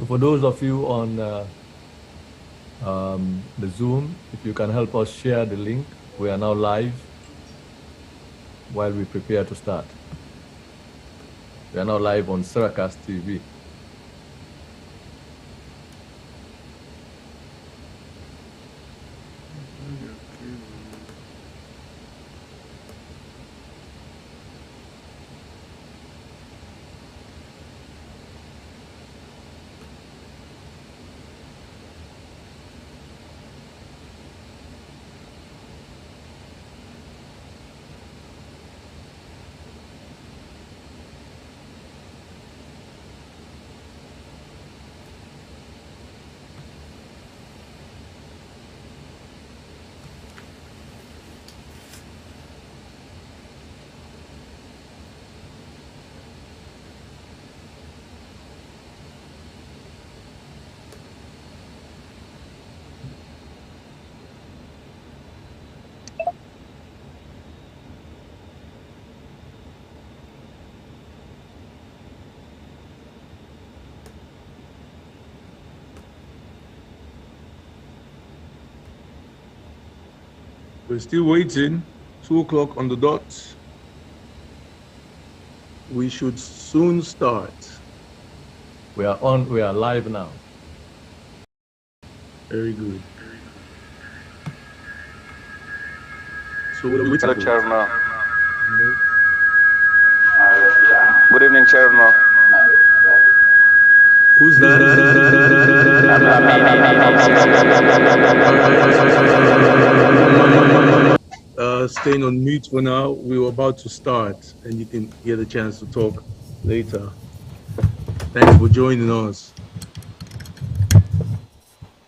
So for those of you on the Zoom, if you can help us share the link, we are now live while we prepare to start. We are now live on Syracuse TV. We're still waiting. 2 o'clock on the dot. We should soon start. We are live now. Very good. So hello, Chairman. Good evening, Chairman. Who's that? Staying on mute for now. We were about to start, and you can get a chance to talk later. Thanks for joining us.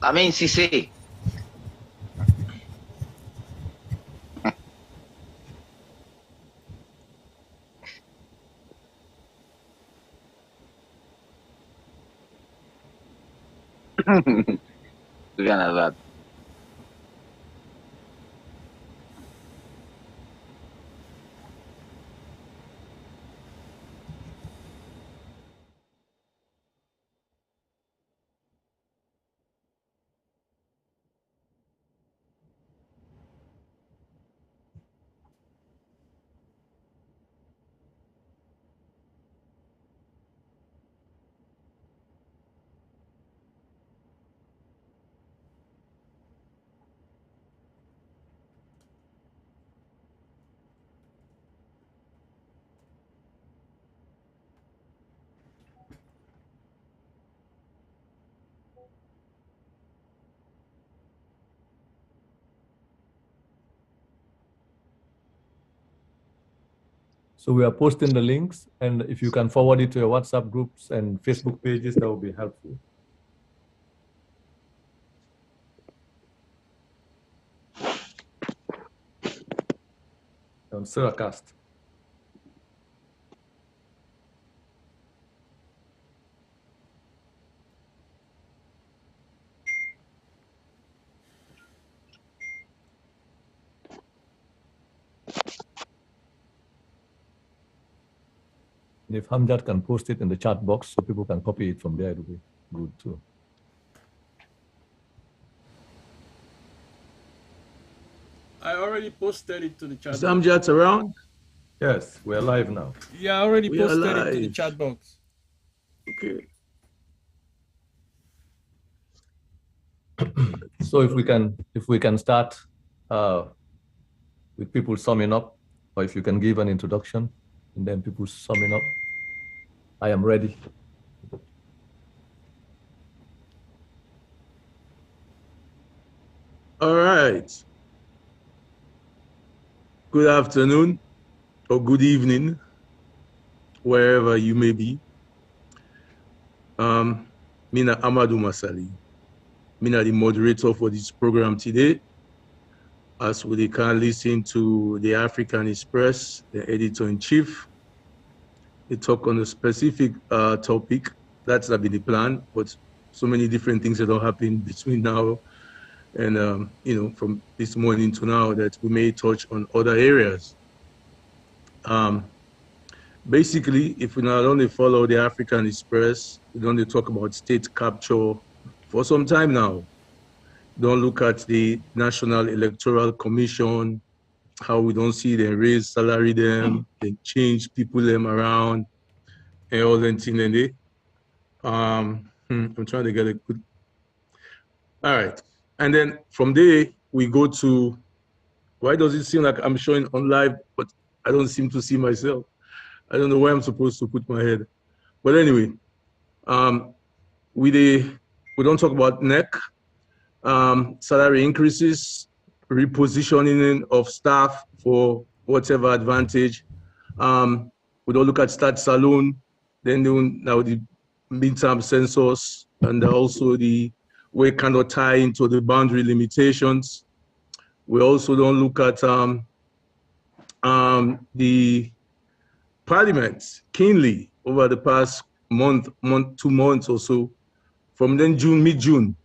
CC. That. So we are posting the links, and if you can forward it to your WhatsApp groups and Facebook pages, that will be helpful. On Syracuse. And if Hamjad can post it in the chat box so people can copy it from there, it will be good too. I already posted it to the chat box. Hamjad's around? Yes, we're live now. Yeah, I already posted it to the chat box. Okay. So if we can start with people summing up, or if you can give an introduction and then people summing up. I am ready. All right. Good afternoon or good evening, wherever you may be. Mina Amadou Masali. Mina the moderator for this program today. As we can listen to the Africanist Press, the editor-in-chief. They talk on a specific topic. That's been the plan, but so many different things that will happen between now and from this morning to now that we may touch on other areas. Basically, if we not only follow the African Express, we don't talk about state capture for some time now. Don't look at the National Electoral Commission, how we don't see them raise salary them, they change people them around, and all that thing. And they, I'm trying to get a good. All right, and then from there we go to. Why does it seem like I'm showing on live, but I don't seem to see myself? I don't know where I'm supposed to put my head. But anyway, we don't talk about NEC, salary increases, repositioning of staff for whatever advantage. We don't look at Stat Saloon, then now the midterm census, and also the way cannot tie into the boundary limitations. We also don't look at the parliament keenly over the past month, 2 months or so. From then mid-June,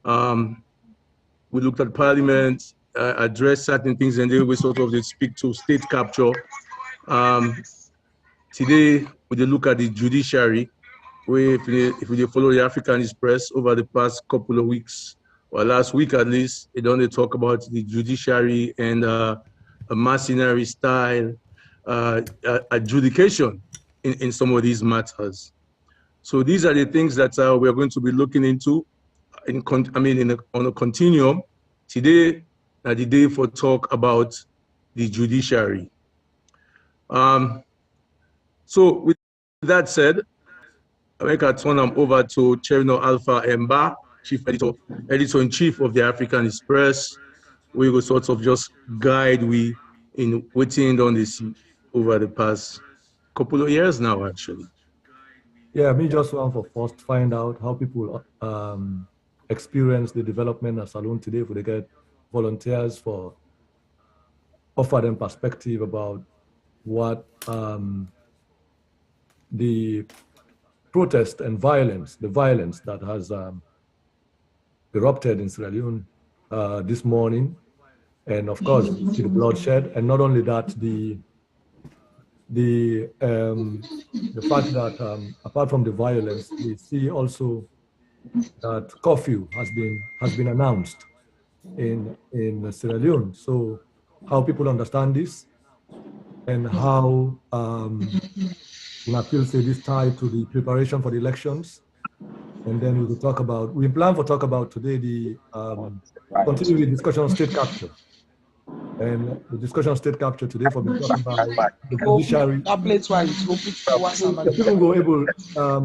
we looked at parliament, address certain things, and then we sort of speak to state capture. Today, we look at the judiciary, where if we follow the Africanist press over the past couple of weeks, or last week at least, they don't talk about the judiciary and a mercenary style adjudication in some of these matters. So these are the things that we're going to be looking into on a continuum. Today, the day for talk about the judiciary. So with that said, I make a turn over to Cherno Alpha Mba, Chief Editor-in-Chief of the African Express. We will sort of just guide we in waiting on this over the past couple of years now, actually. Yeah, me just want to first find out how people experience the development of Saloon today. If they get volunteers for offer them perspective about what the protest and violence, the violence that has erupted in Sierra Leone this morning, and of course the bloodshed, and not only that, the fact that apart from the violence, we see also that curfew has been announced in Sierra Leone. So how people understand this, and how Napil say this tied to the preparation for the elections. And then we will talk about, we plan to talk about today the continue the discussion on state capture. And the discussion on state capture today for me talking about the judiciary. That place where it's open. If people go able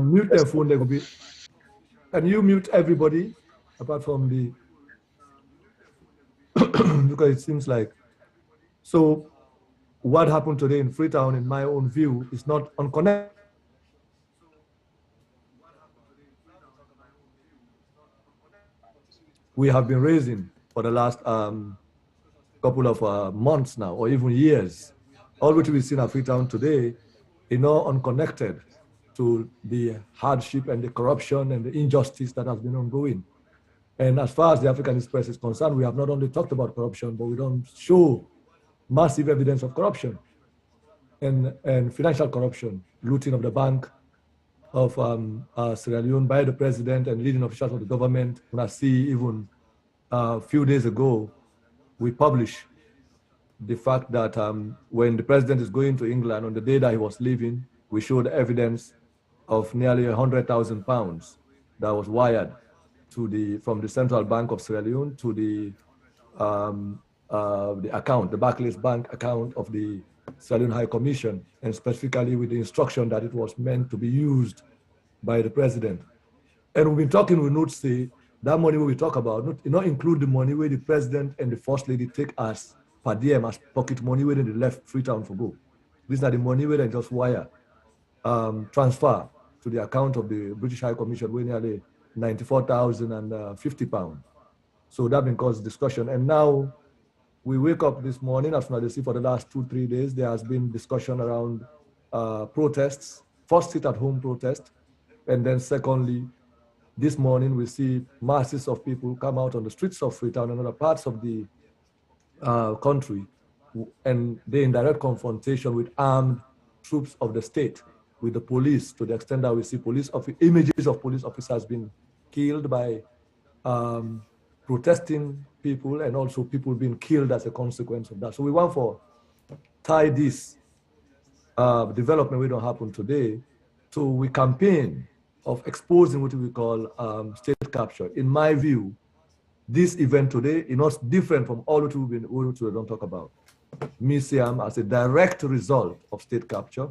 mute their phone, they will be. Can you mute everybody apart from the because it seems like so what happened today in Freetown, in my own view, is not unconnected. We have been raising for the last couple of months now, or even years. All which we've seen at Freetown today is not unconnected to the hardship and the corruption and the injustice that has been ongoing. And as far as the African Express is concerned, we have not only talked about corruption, but we don't show massive evidence of corruption and financial corruption, looting of the bank of Sierra Leone by the president and leading officials of the government. And I see even a few days ago, we published the fact that when the president is going to England on the day that he was leaving, we showed evidence of nearly £100,000 that was wired to from the Central Bank of Sierra Leone to the account, the Barclays Bank account of the Sierra Leone High Commission, and specifically with the instruction that it was meant to be used by the president. And we've been talking with Nutsi, that money we talk about, not include the money where the president and the first lady take as per diem as pocket money where they left Freetown for go. These are the money where they just wire, transfer to the account of the British High Commission where nearly £94,050. So that been caused discussion. And now we wake up this morning, as I see for the last 2-3 days, there has been discussion around protests, first sit-at-home protest, and then secondly, this morning we see masses of people come out on the streets of Freetown and other parts of the country, and they're in direct confrontation with armed troops of the state, with the police, to the extent that we see images of police officers being killed by protesting people, and also people being killed as a consequence of that. So we want to tie this development we don't happen today to we campaign of exposing what we call state capture. In my view, this event today is not different from all what we don't talk about. MISIAM as a direct result of state capture,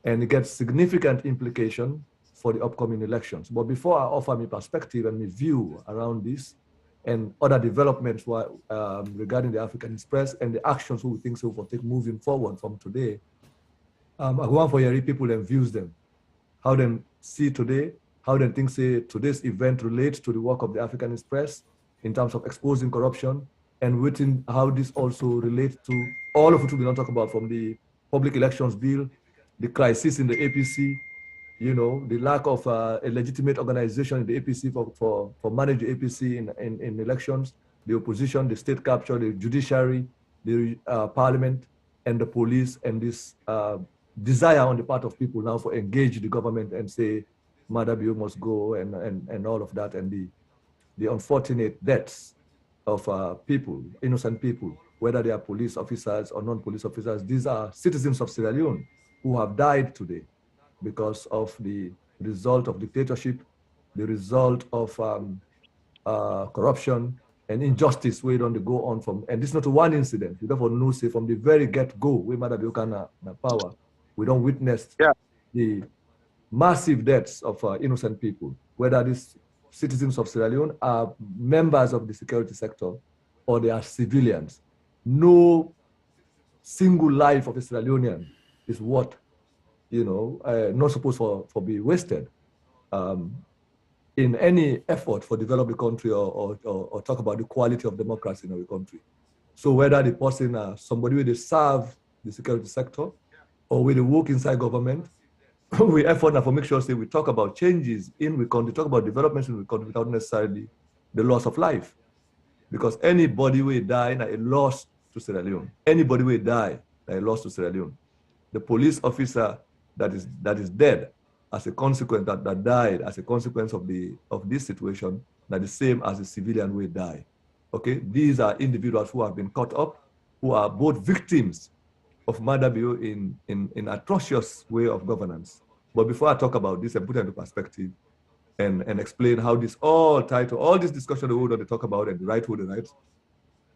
and it gets significant implication for the upcoming elections. But before I offer my perspective and my view around this and other developments regarding the Africanist press and the actions we think so will take moving forward from today, I want for your people and views them, how they see today, how they think say today's event relates to the work of the Africanist press in terms of exposing corruption, and within how this also relates to all of it we don't talk about, from the public elections bill, the crisis in the APC, you know, the lack of a legitimate organization in the APC for manage the APC in elections, the opposition, the state capture, the judiciary, the parliament, and the police, and this desire on the part of people now for engage the government and say, Madabio must go, and all of that, and the unfortunate deaths of people, innocent people, whether they are police officers or non-police officers. These are citizens of Sierra Leone who have died today because of the result of dictatorship, the result of corruption and injustice weighed on the go on from, and this is not one incident. You therefore know, say from the very get-go, we Madabio power, we don't witness the massive deaths of innocent people, whether these citizens of Sierra Leone are members of the security sector or they are civilians. No single life of a Sierra Leonean is what, you know, not supposed for be wasted in any effort for develop the country or talk about the quality of democracy in our country. So whether the person somebody where they serve the security sector or where they work inside government, we effort now for make sure say we talk about changes in we country, talk about developments in we country without necessarily the loss of life. Because anybody will die na a loss to Sierra Leone. Anybody will die na a loss to Sierra Leone. The police officer that is dead as a consequence, that died as a consequence of this situation, that the same as the civilian will die. Okay, these are individuals who have been caught up, who are both victims of Madabio in atrocious way of governance. But before I talk about this and put it into perspective and explain how this all tied to all this discussion the world they talk about and the right,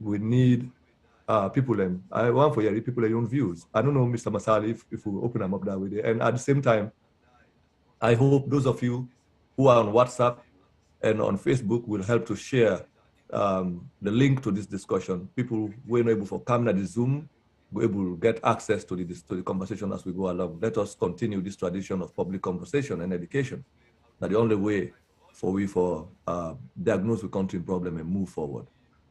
we need people, and I want for you people their own views. I don't know, Mr. Masali, if we open them up that way. And at the same time, I hope those of you who are on WhatsApp and on Facebook will help to share the link to this discussion. People who are not able to come to the Zoom, be able to get access to the conversation as we go along. Let us continue this tradition of public conversation and education. That's the only way for diagnose the country problem and move forward.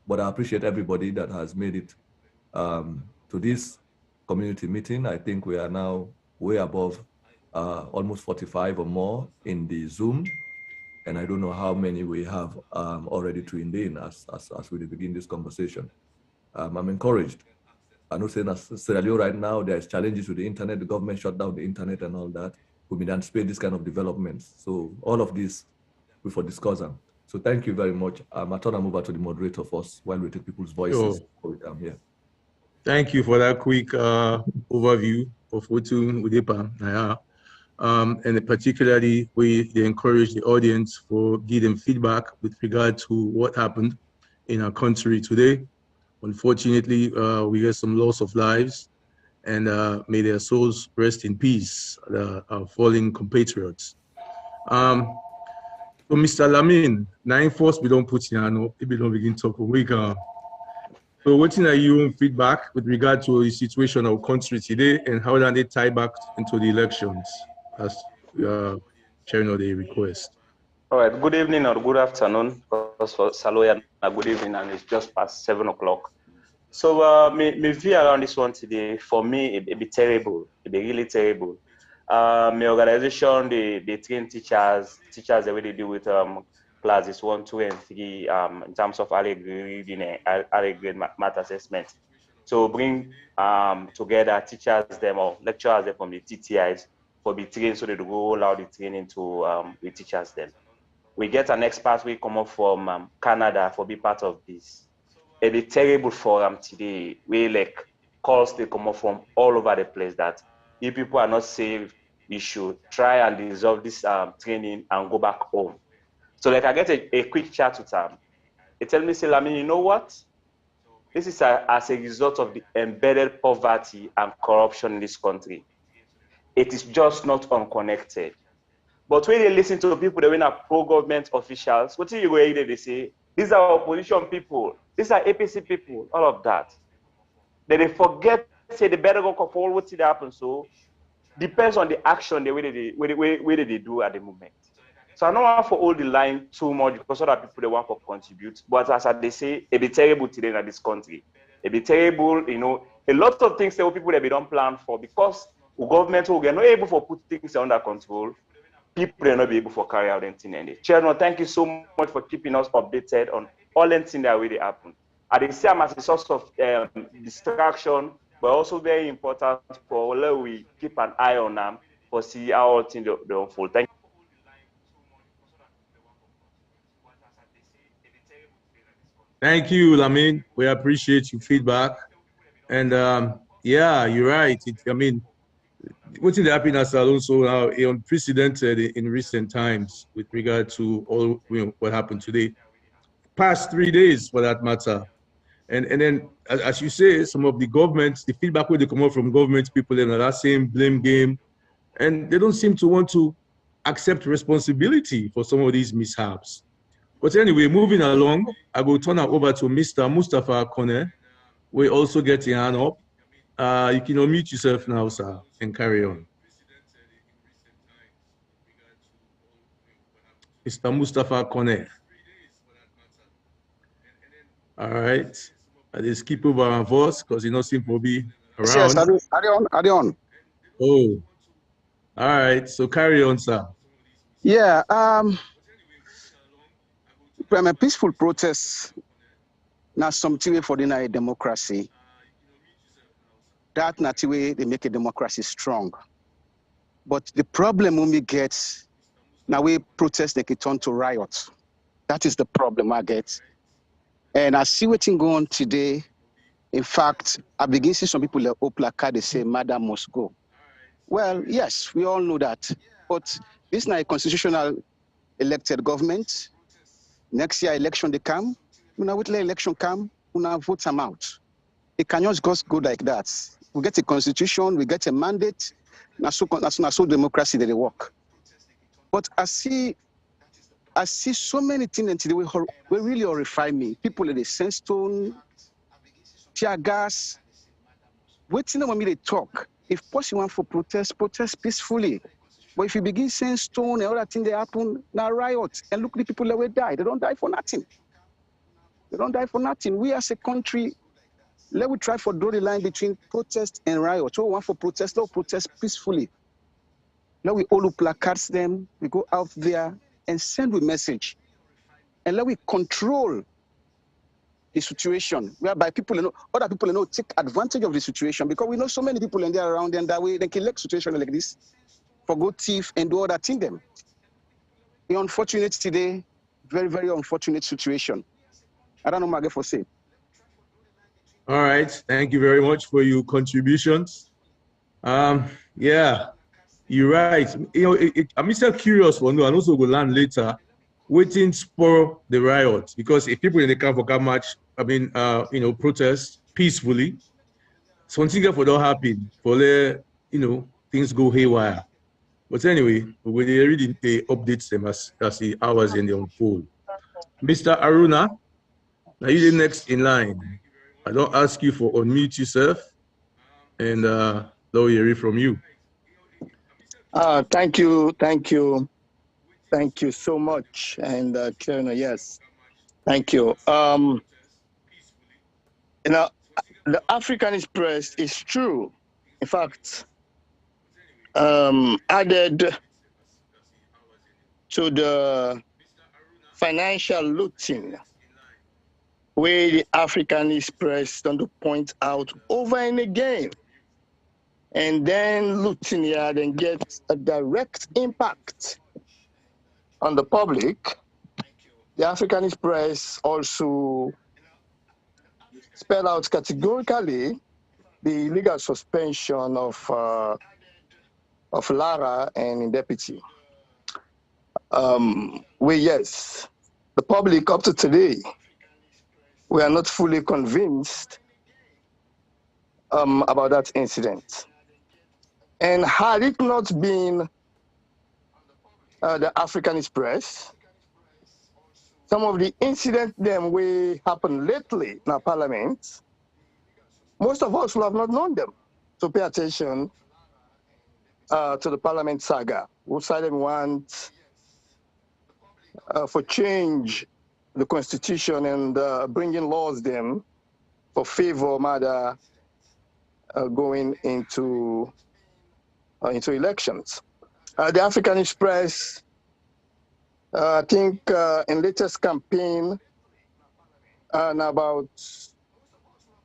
But I appreciate everybody that has made it to this community meeting. I think we are now way above almost 45 or more in the Zoom. And I don't know how many we have already tuned in as we begin this conversation. I'm encouraged. I know saying as Sierra Leone right now, there's challenges with the internet, the government shut down the internet and all that. We may anticipate this kind of developments. So all of this, we for discuss them. So thank you very much. I turn them over to the moderator first while we take people's voices before we come here. Thank you for that quick overview of what we did. And particularly, they encourage the audience for giving feedback with regard to what happened in our country today. Unfortunately, we had some loss of lives, and may their souls rest in peace, our fallen compatriots. So Mr. Lamin, 9-1 we don't put in, we don't begin to talk. So what are your own feedback with regard to the situation of our country today, and how do they tie back into the elections as chairman of the request? All right, good evening or good afternoon, because for Saloya, good evening, and it's just past 7 o'clock. So my view around this one today, for me, it be terrible. It be really terrible. My organization, they train teachers the way they deal with classes 1, 2, and 3 in terms of early grade math assessment. to bring together teachers them or lecturers them from the TTIs for the training so they roll out the training to the teachers them. We get an expert we come up from Canada for be part of this. And the terrible forum today, we like calls they come up from all over the place that if people are not safe, you should try and dissolve this training and go back home. So like I get a quick chat with them. They tell me, say, Lamin, you know what? This is as a result of the embedded poverty and corruption in this country. It is just not unconnected. But when they listen to people that are pro-government officials, what do you hear? They say, these are opposition people, these are APC people, all of that. Then they forget, say, the better go for what did happen. So depends on the action the way they do at the moment. So I don't want for all the line too much because other people they want to contribute. But as they say, it be terrible today in this country. It be terrible, you know, a lot of things that people that we don't plan for because the government who are not able to put things under control. People will not be able to carry out anything. Chairman, thank you so much for keeping us updated on all anything that really happened. I think Sam as a source of distraction, but also very important for whether we keep an eye on them for see how all things they unfold. Thank you. Thank you, Lamin. We appreciate your feedback. And yeah, you're right. I mean, what's in the happiness also now unprecedented in recent times with regard to all what happened today. Past 3 days, for that matter. And then, as you say, some of the governments, the feedback where they come out from government people in that same blame game, and they don't seem to want to accept responsibility for some of these mishaps. But anyway, moving along, I will turn it over to Mr. Mustafa Kone. We also get your hand up. You can unmute yourself now, sir, and carry on. Mr. Mustafa Kone. All right. I just skip over our voice because you don't seem to be around. Yes, are they on? Oh, all right. So carry on, sir. Yeah. From a peaceful protest, now something for the democracy. That not way they make a democracy strong. But the problem when we get now we protest they can turn to riots. That is the problem I get. And I see what's going on today. In fact, I begin to see some people like placard, they say, Madam must go. Well, yes, we all know that. But this is not a constitutional elected government. Next year, election they come. When the election come, we vote them out. It cannot just go like that. We get a constitution, we get a mandate. Now so democracy that they work. But I see so many things today will really horrify me. People in the sandstone, tear gas. Waiting on me they talk. If possible for protest peacefully. But if you begin saying stone and other things they happen, now riot. And look, the people that will die. They don't die for nothing. They don't die for nothing. We as a country, let we try to draw the line between protest and riot. So we want for protest, let's protest peacefully. Let we all placards them, we go out there and send a message. And let we control the situation, whereby other people take advantage of the situation because we know so many people in there around and that way they can elect situation like this for good thief and do other thing them. The unfortunate today, very, very unfortunate situation. I don't know what I for say. All right, thank you very much for your contributions. Yeah, you're right. I'm still curious one, and also will learn later. Waiting for the riot because if people in the camp for come march, protest peacefully, something for don't happen for things go haywire. But anyway, we read the updates them as the hours in the unfold. Mr. Aruna, now you're the next in line. I don't ask you for unmute yourself, and now we hear from you. Thank you so much, and yes, thank you. The Africanist press is true. In fact, added to the financial looting, where the Africanist press tend to point out over and again. And then looking here and get a direct impact on the public. The Africanist press also spell out categorically the illegal suspension of Lara and Deputy. Yes, the public up to today, we are not fully convinced about that incident. And had it not been the Africanist press, some of the incidents them we happened lately in our parliament, most of us will have not known them. So pay attention to the parliament saga. Which side them want for change the constitution and bringing laws them for favor matter going into elections. The Africanist press, I think in latest campaign about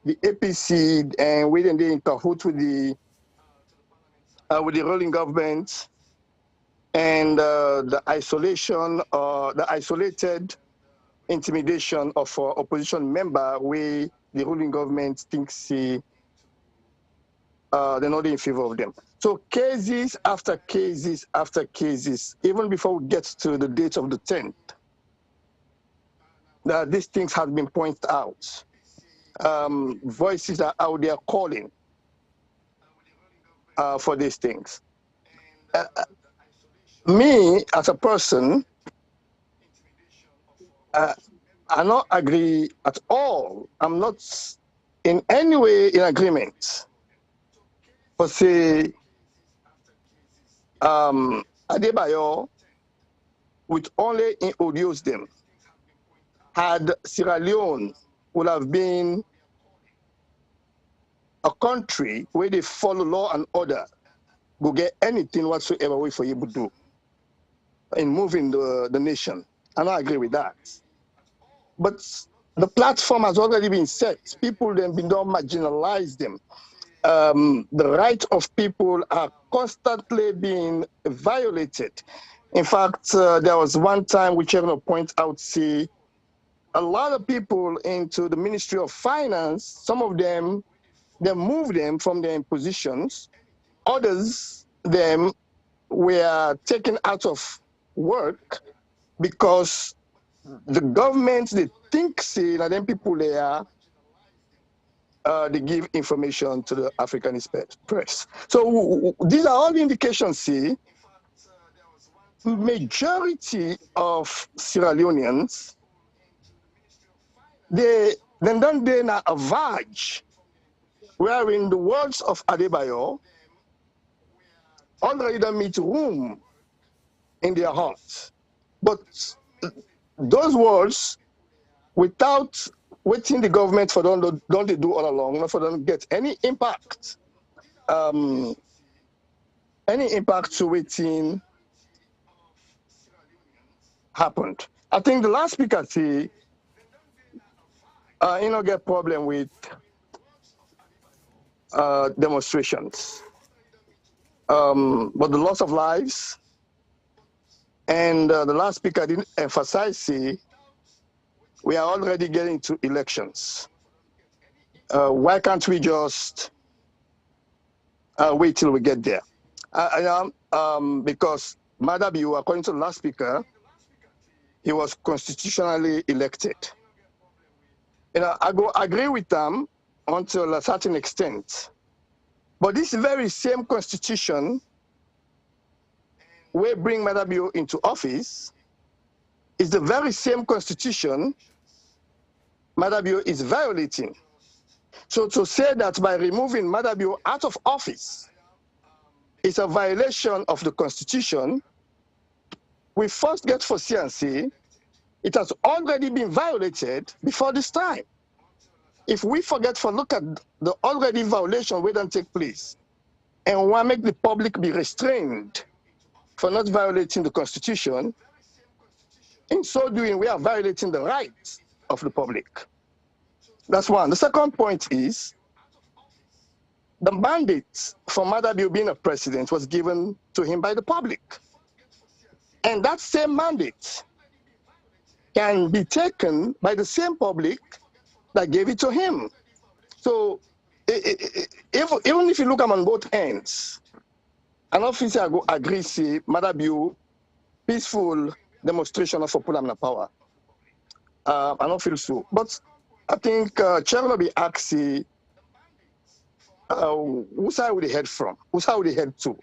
the APC and within the in cahoot with the ruling government and the isolation or the isolated intimidation of opposition member where the ruling government thinks they're not in favor of them. So cases after cases after cases, even before we get to the date of the 10th, that these things have been pointed out. Voices are out there calling for these things. Me, as a person, I don't agree at all. I'm not in any way in agreement for say Adebayo with only introduce them. Had Sierra Leone would have been a country where they follow law and order, go get anything whatsoever way for you to do in moving the nation. I don't agree with that. But the platform has already been set. People then been don't marginalize them. The rights of people are constantly being violated. In fact, there was one time which I'm going to point out, see, a lot of people into the Ministry of Finance, some of them, they moved them from their positions. Others, them were taken out of work because the government, they think, see, and then people there, they give information to the Africanist press. So these are all the indications, see, majority of Sierra Leoneans, they don't then a verge where, in the words of Adebayo, already don't meet room in their hearts. But those words, without waiting the government for them, don't they do all along, not for them to get any impact to waiting happened. I think the last speaker say, get problem with demonstrations. But the loss of lives, and the last speaker didn't emphasize, see, we are already getting to elections. Why can't we just wait till we get there? Because Madabiu, according to the last speaker, he was constitutionally elected. I go agree with them until a certain extent. But this very same constitution will bring Madabiu into office is the very same constitution Madabiu is violating. So to say that by removing Madabiu out of office is a violation of the constitution, we first get for CNC, it has already been violated before this time. If we forget to look at the already violation we don't take place, and want to make the public be restrained for not violating the constitution, in so doing, we are violating the rights of the public. That's one. The second point is the mandate for Madabiu being a president was given to him by the public. And that same mandate can be taken by the same public that gave it to him. So even if you look at them on both ends, an officer I go agree say Madabiu peaceful demonstration of popular power. I don't feel so. But I think Chairman be asking who side would they head from? Who side would they head to?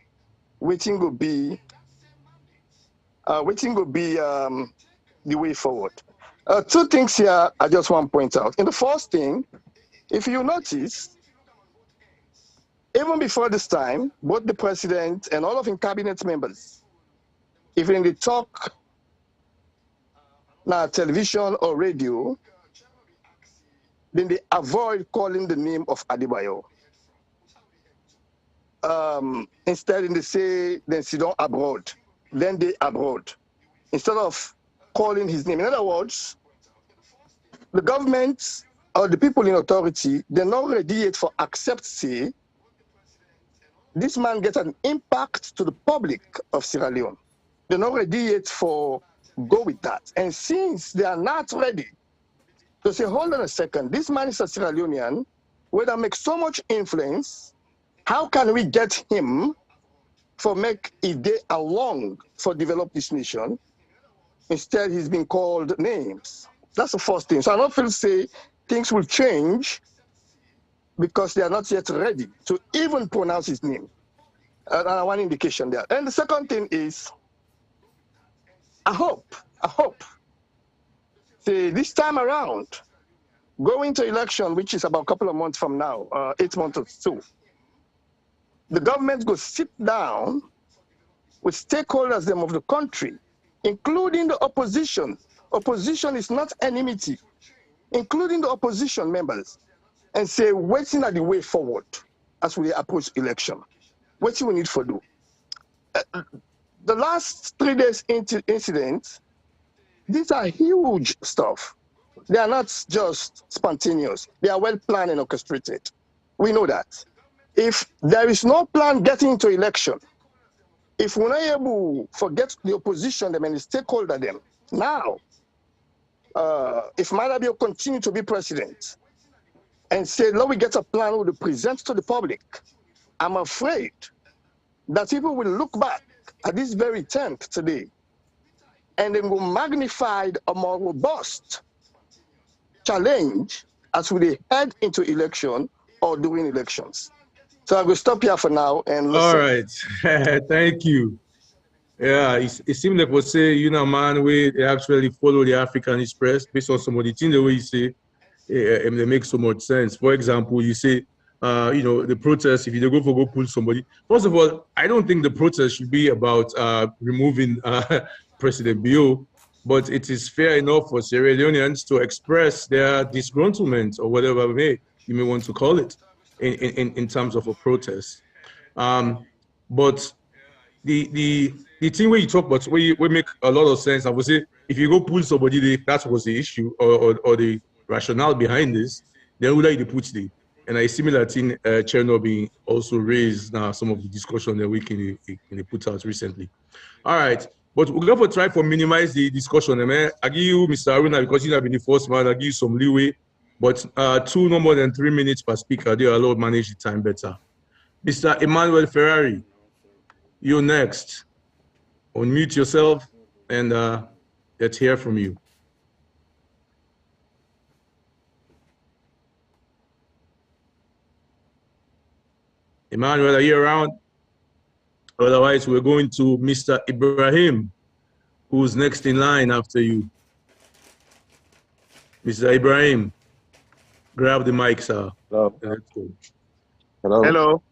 Waiting will be the way forward. Two things here I just want to point out. In the first thing, if you notice, even before this time, both the president and all of his cabinet members, even they talk now television or radio, then they avoid calling the name of Adebayo. Instead, they say, then sit down abroad, then they abroad, instead of calling his name. In other words, the government or the people in authority, they're not ready yet for accept, say, this man gets an impact to the public of Sierra Leone. They're not ready yet for go with that. And since they are not ready to say, hold on a second, this man is a Sierra Leonean, where they make so much influence, how can we get him for make a day along for develop this nation? Instead, he's been called names. That's the first thing. So I don't feel say things will change because they are not yet ready to even pronounce his name. One indication there. And the second thing is, I hope, say this time around, going to election, which is about a couple of months from now, 8 months or so, the government will sit down with stakeholders them of the country, including the opposition. Opposition is not enmity, including the opposition members, and say, waiting at the way forward as we approach election. What do we need for do? The last 3 days incidents, these are huge stuff. They are not just spontaneous. They are well planned and orchestrated. We know that. If there is no plan getting into election, if we're not able to forget the opposition them and the stakeholder them, now, if Madabiu continue to be president and say, let we get a plan we will present to the public, I'm afraid that people will look back at this very 10th today and then will magnify a more robust challenge as we head into election or during elections. So I will stop here for now and listen. All right, thank you. Yeah, it seems like we say, you know, man, we actually follow the Africanist press based on some of the things the way you say, and they make so much sense. For example, you say, you know, the protest, if you go pull somebody. First of all, I don't think the protest should be about removing President Bio, but it is fair enough for Sierra Leoneans to express their disgruntlement or whatever you may want to call it in terms of a protest. But the thing where you talk about, we make a lot of sense. I would say, if you go pull somebody, that was the issue or the rationale behind this, then would like to put the. And a similar thing, Cherno being also raised now, some of the discussion that we can put out recently. All right, but we're going to try to minimize the discussion. I give you, Mr. Aruna, because you have been the first man, I give you some leeway, but no more than 3 minutes per speaker, they allow manage the time better. Mr. Emmanuel Ferrari, you're next. Unmute yourself and let's hear from you. Emmanuel, are you around? Otherwise, we're going to Mr. Ibrahim, who's next in line after you. Mr. Ibrahim, grab the mic, sir. Hello. Let's go. Hello. Hello.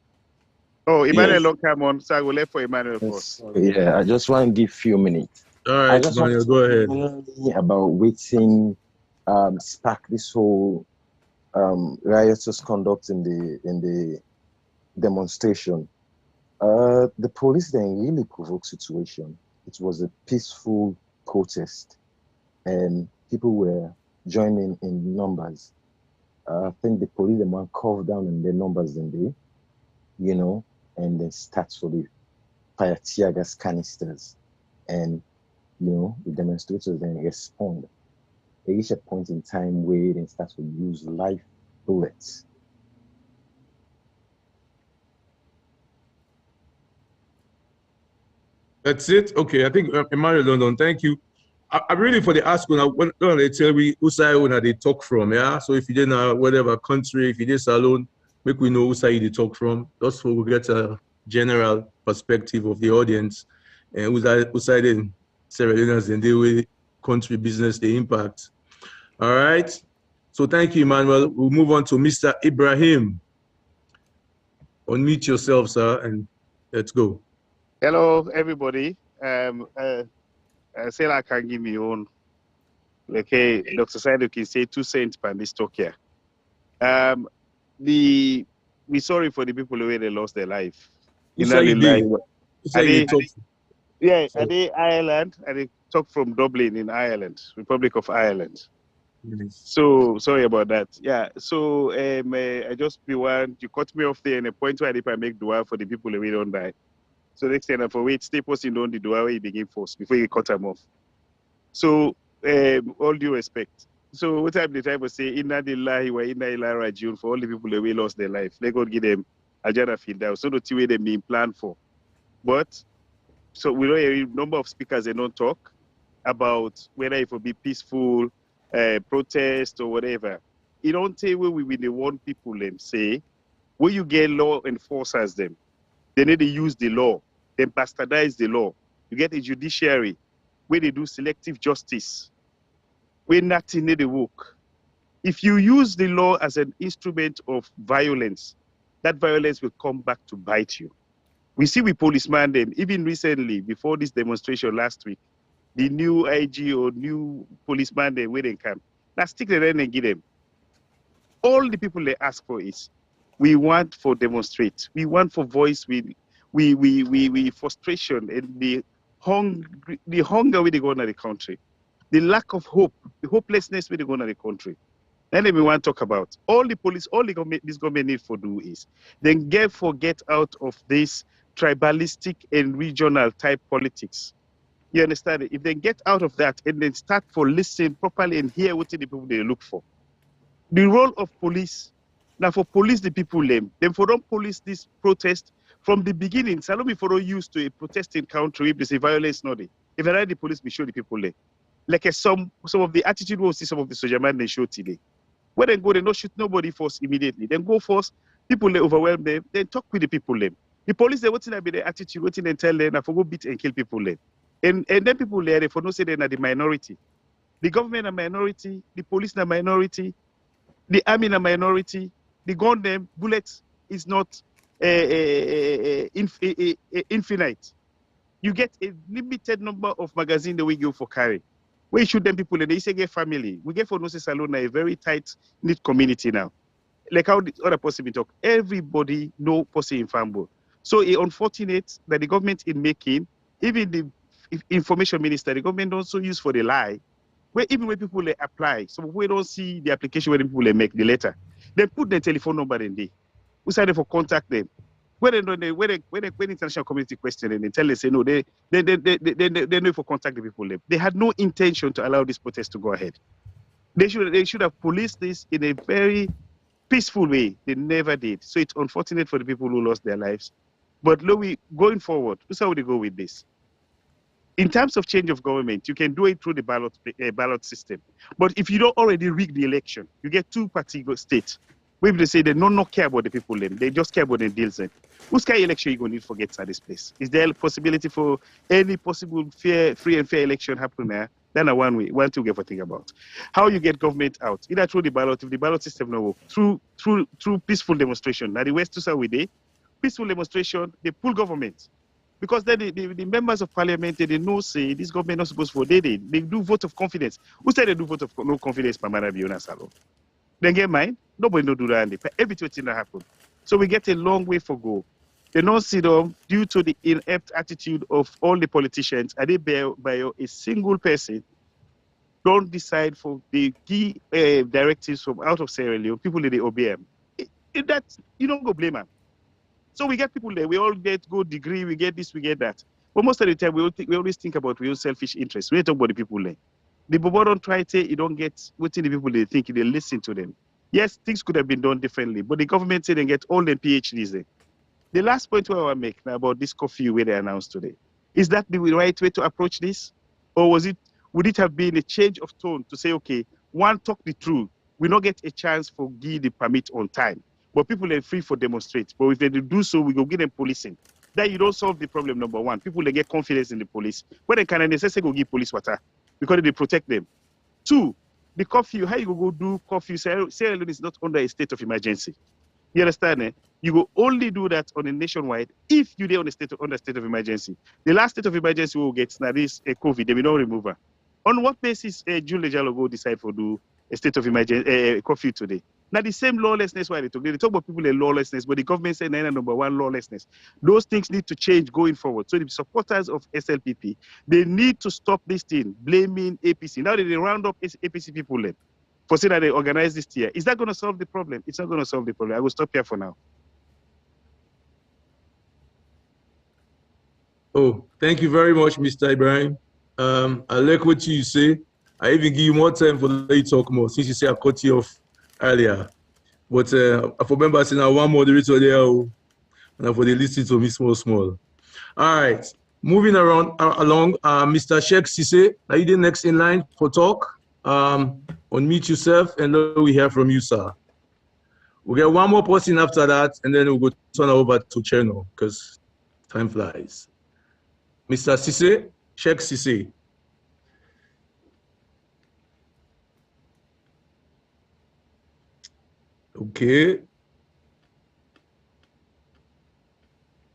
Oh, Emmanuel Yes. don't come on, so I will let for Emmanuel first. Yeah, I just want to give few minutes. All I right, just Emmanuel, go ahead. About waiting spark this whole riotous conduct in the demonstration. The police then really provoked situation. It was a peaceful protest, and people were joining in numbers. I think the police them want carve down in their numbers in there, you know, and then start for the fire tear gas canisters, and you know the demonstrators then respond. They reach a point in time where they start to use live bullets. That's it. Okay, I think Emmanuel London. Thank you. I really for the ask when they tell me who side they talk from. Yeah. So if you didn't know whatever country, if you did salon, make we know who side they talk from. Just so we get a general perspective of the audience and who side in Sierra Leoneans and deal with country business the impact. All right. So thank you, Emmanuel. We'll move on to Mr. Ibrahim. Unmute yourself, sir, and let's go. Hello, everybody. Say I can give me own. Okay, Dr. Saidu can say 2 cents per this talk here. We sorry for the people who they lost their life. Who say you did? Yeah, are they Ireland? And they talk from Dublin in Ireland, Republic of Ireland. So sorry about that. Yeah. So I just be one. You cut me off there in a point where if I make dua for the people who don't die. So next time for wait, stay posting on the dua where you begin first before you cut them off. So all due respect. So what time the time was say inna lillahi wa inna ilaihi rajiun for all the people who lost their life. Let God give them a jannah feel down. So the way they being planned for. But so we know a number of speakers they don't talk about whether it will be peaceful protest or whatever. You don't say where we the one people them say where you get law enforcers them. They need to use the law, then bastardize the law. You get a judiciary where they do selective justice, where nothing need to work. If you use the law as an instrument of violence, that violence will come back to bite you. We see with policemen then, even recently, before this demonstration last week, the new IG or new policeman they where they come. Now stick them in and give them. All the people they ask for is, we want for demonstrate. We want for voice. We frustration and the hunger where they go in the country, the lack of hope, the hopelessness where they go in the country. Then we want to talk about all the police, all the government, this government need for do is then get out of this tribalistic and regional type politics. You understand it? If they get out of that and then start for listen properly and hear what the people they look for. The role of police, now for police the people them for don't police this protest from the beginning. Salome for don't used to a protesting country if they say violence not it. If I the police be show the people there. Like some of the attitude we'll see some of the soldier man they show today. When they go, they don't shoot nobody first immediately. Then go first, people they overwhelm them, then talk with the people them. The police they what's be their attitude, what's they tell them, for go beat and kill people them. And then people there, they for no say they're the minority. The government a minority, the police a minority, the army a minority, the gun them, bullets is not infinite. You get a limited number of magazines that we go for carry. We shoot them people and they say get family. We get for no say Salona a very tight knit community now. Like how the other person talk, everybody know person in Fambo. So it's unfortunate that the government in making, even the information minister, the government also use for the lie, where even when people they apply, so we don't see the application where the people they make the letter, they put their telephone number in there. We decided for contact them. When international community question and they tell us say no, they know for contact the people. They had no intention to allow this protest to go ahead. They should have policed this in a very peaceful way. They never did. So it's unfortunate for the people who lost their lives. But Louis, going forward, who's how would they go with this? In terms of change of government, you can do it through the ballot system. But if you don't already rig the election, you get two-party states. Where they say they not care about the people, they just care about the deals. Whose kind of election you going to need to get at this place? Is there a possibility for any possible free and fair election happening there? Then one to get to think about. How you get government out, either through the ballot, if the ballot system no work, through peaceful demonstration. Now the West to say we day, peaceful demonstration, they pull government. Because then the members of parliament, they know say this government not supposed to vote. They do vote of confidence. Who said they do vote of no confidence? Then get mine. Nobody no do that. Everything that happen. So we get a long way for go. They don't see them due to the inept attitude of all the politicians. Are they by a single person don't decide for the key directives from out of Sierra Leone, people in the OBM. That you don't go blame them. So we get people there. We all get good degree. We get this. We get that. But most of the time, we always think about real selfish interests. We don't talk about the people there. The Bobo don't try to. You don't get within the people they think. They listen to them. Yes, things could have been done differently, but the government said they get all the PhDs there. The last point I want to make now about this curfew where they announced today, is that the right way to approach this? Or would it have been a change of tone to say, okay, one, talk the truth. We not get a chance for give the permit on time, but people are free for demonstrate. But if they do so, we go give them policing. That you don't solve the problem, number one. People, they get confidence in the police. When they can necessarily go give police water because they protect them. Two, the curfew, how you go do curfew? Sierra Leone is not under a state of emergency. You understand? Eh? You will only do that on a nationwide if you're on a state of emergency. The last state of emergency we will get now this COVID, they will not remove her. On what basis June Lejalo go decide for do a state of emergency curfew today? Now the same lawlessness why they talk about people in lawlessness, but the government said number one lawlessness. Those things need to change going forward. So the supporters of SLPP, they need to stop this thing, blaming APC. Now they round up APC people then for saying that they organize this year. Is that going to solve the problem? It's not going to solve the problem. I will stop here for now. Oh, thank you very much, Mr. Ibrahim. I like what you say. I even give you more time for you to talk more, since you say I cut you off earlier. But I remember saying I one moderator there, and for the listening to me small. All right, moving along, Mr. Sheikh Sise, are you the next in line for talk? Unmute yourself and let we hear from you, sir. We'll get one more person after that, and then we'll go turn over to Cherno, because time flies. Mr. Sise, Sheikh Sise. Okay.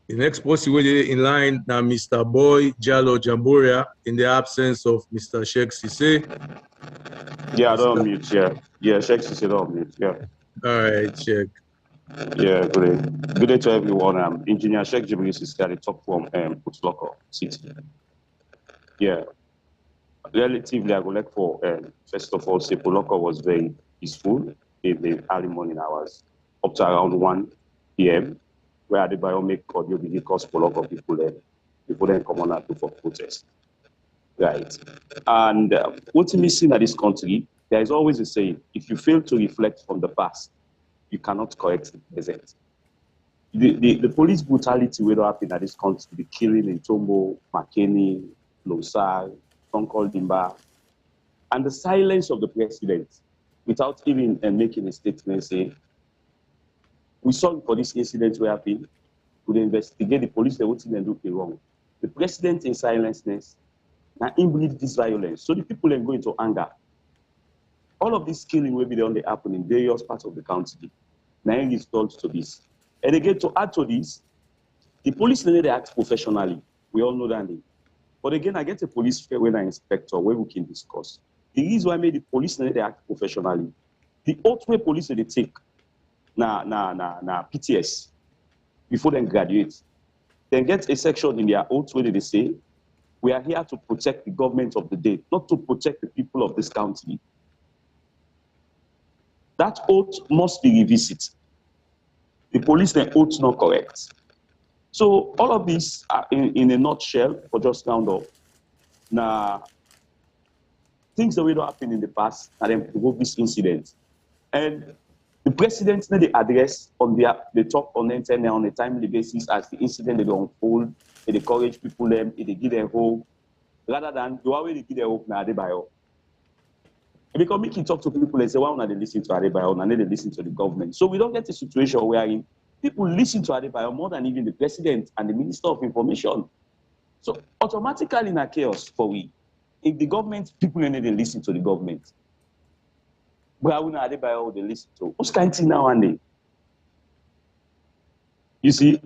The next person in line now, Mr. Boy Jalo Jamboria, in the absence of Mr. Sheikh Sise. Yeah, I don't mute, yeah. Yeah, Sheikh Sise don't mute, yeah. All right, Sheikh. Yeah, good day. Good day to everyone. Engineer Sheikh Jibril Sise at the top from Putloko City. Yeah. Relatively, I would like for, first of all, say Putloko was very peaceful in the early morning hours, up to around 1 p.m., where the biomic audio video cause Putloko people then come on and do for protest. Right. And what's missing at this country, there is always a saying, if you fail to reflect from the past, you cannot correct the present. The police brutality will happen at this country, the killing in Tombo, Makeni, Losar, Tonkol Dimba, and the silence of the president without even making a statement saying, we saw for this incident where happened, we investigate the police, they wouldn't do it wrong. The president in silenceness, now inbreed this violence. So the people then go into anger. All of this killing will be only happen in various parts of the country. Now it result to this. And again, to add to this, the police they act professionally. We all know that. But again, I get a police fair when I inspector where we can discuss. The reason why I made the police they act professionally. The oath way police they take na PTS before they graduate. Then get a section in their oath where they say, we are here to protect the government of the day, not to protect the people of this country. That oath must be revisited. The police, their oath not correct. So all of this are in a nutshell, for just round up. Now, things that will happen in the past, and then provoke this incident. And the president they address on they talk on the internet on a timely basis as the incident they unfold. They encourage people them, they give them hope, rather than the way they give them hope now Adebayo. Because make you talk to people and say, why don't they listen to Adebayo and then they listen to the government? So we don't get a situation where people listen to Adebayo more than even the president and the Minister of Information. So automatically in a chaos for we. If the government, people they listen to the government. But Adebayo they listen to. What's kind of thing now and then? You see?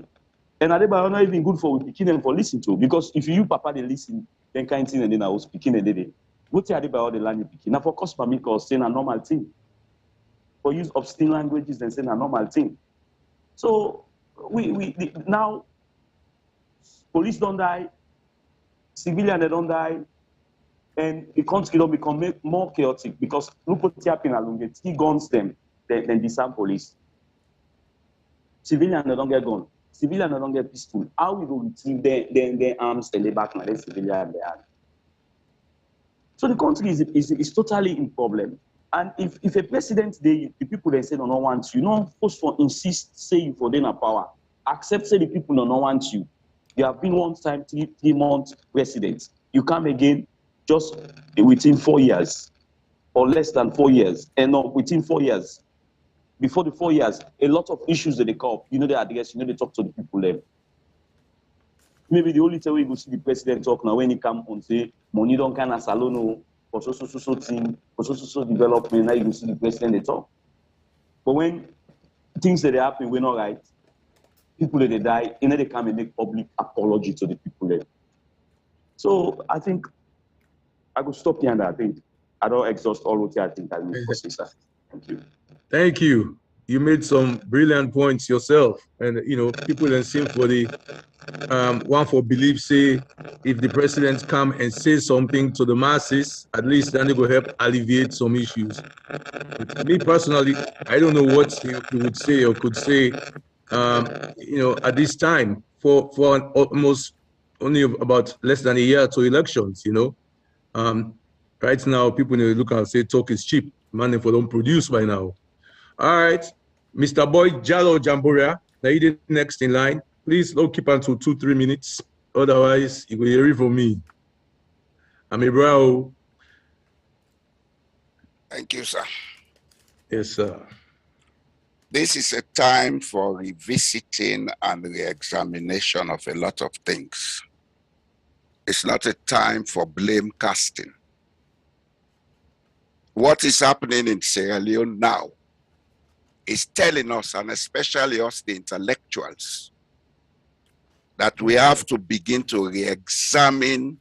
And Adebayo not even good for picking them for listen to, because if you papa they listen, then kind of thing and then I was speaking and they what Adebayo the land you picking. Now for course for saying a normal thing. For use obscene languages then saying a normal thing. So we now police don't die, civilian they don't die, and the country will become more chaotic because look what's happening along the 3 guns them than disarm police. Civilians no longer gun. Civilians no longer peaceful. How we go retrieve their arms and they back now, the civilian they are. So the country is totally in problem. And if a president, the people they say no want you, no first for insist say you for them a power. Accept say the people no want you. You have been one time 3 months president. You come again just within 4 years or less than 4 years. And no, within 4 years. Before the 4 years, a lot of issues that they come up, you know they address, you know they talk to the people there. Maybe the only time we go see the president talk now when he come and say, money don't kind of salon for so team, for so development, now you can see the president they talk. But when things that happen, we're not right, people that they die, you know they come and make public apology to the people there. So I think I could stop here and I think I don't exhaust all what I think I need for say, sir. Thank you. Thank you. You made some brilliant points yourself, and you know people then sing for the one for belief. Say if the president come and say something to the masses, at least then they will help alleviate some issues. Me personally, I don't know what he would say or could say. You know, at this time for almost only about less than a year to elections. You know, right now people look and say talk is cheap. Money for don't produce by now. All right, Mr. Boy Jalo Jamboria, now you did next in line. Please don't keep until 2-3 minutes. Otherwise, you will hear it from me. I'm a bro. Thank you, sir. Yes, sir. This is a time for revisiting and re-examination of a lot of things. It's not a time for blame casting. What is happening in Sierra Leone now is telling us, and especially us, the intellectuals, that we have to begin to re-examine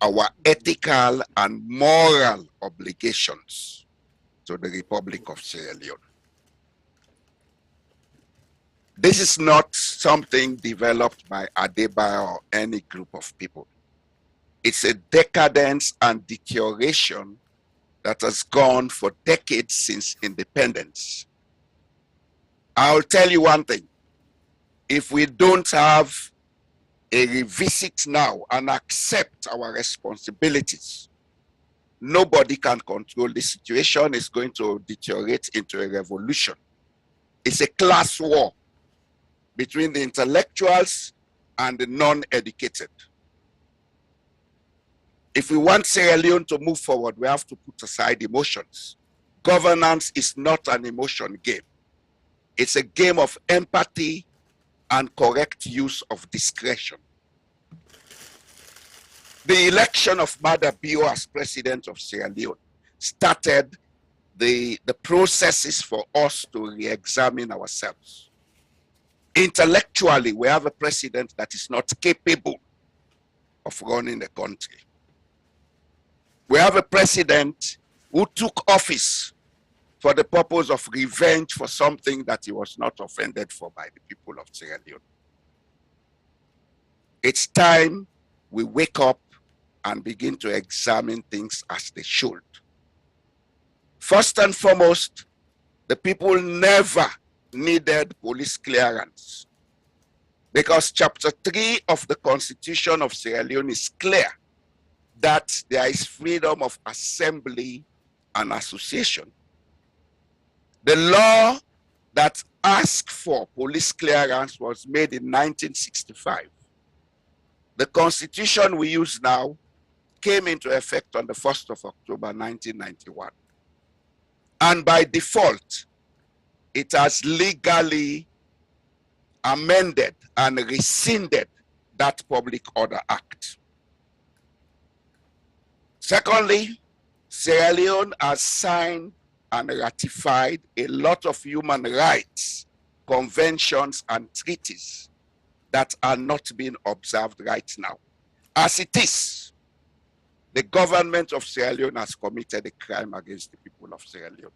our ethical and moral obligations to the Republic of Sierra Leone. This is not something developed by Adebayo or any group of people. It's a decadence and deterioration that has gone for decades since independence. I'll tell you one thing. If we don't have a revisit now and accept our responsibilities, nobody can control the situation. It's going to deteriorate into a revolution. It's a class war between the intellectuals and the non-educated. If we want Sierra Leone to move forward, we have to put aside emotions. Governance is not an emotion game. It's a game of empathy and correct use of discretion. The election of Mada Bio as president of Sierra Leone started the processes for us to re-examine ourselves. Intellectually, we have a president that is not capable of running the country. We have a president who took office for the purpose of revenge for something that he was not offended for by the people of Sierra Leone. It's time we wake up and begin to examine things as they should. First and foremost, the people never needed police clearance because Chapter 3 of the Constitution of Sierra Leone is clear that there is freedom of assembly and association. The law that asked for police clearance was made in 1965. The Constitution we use now came into effect on the 1st of October 1991. And by default, it has legally amended and rescinded that Public Order Act. Secondly, Sierra Leone has signed and ratified a lot of human rights, conventions, and treaties that are not being observed right now. As it is, the government of Sierra Leone has committed a crime against the people of Sierra Leone.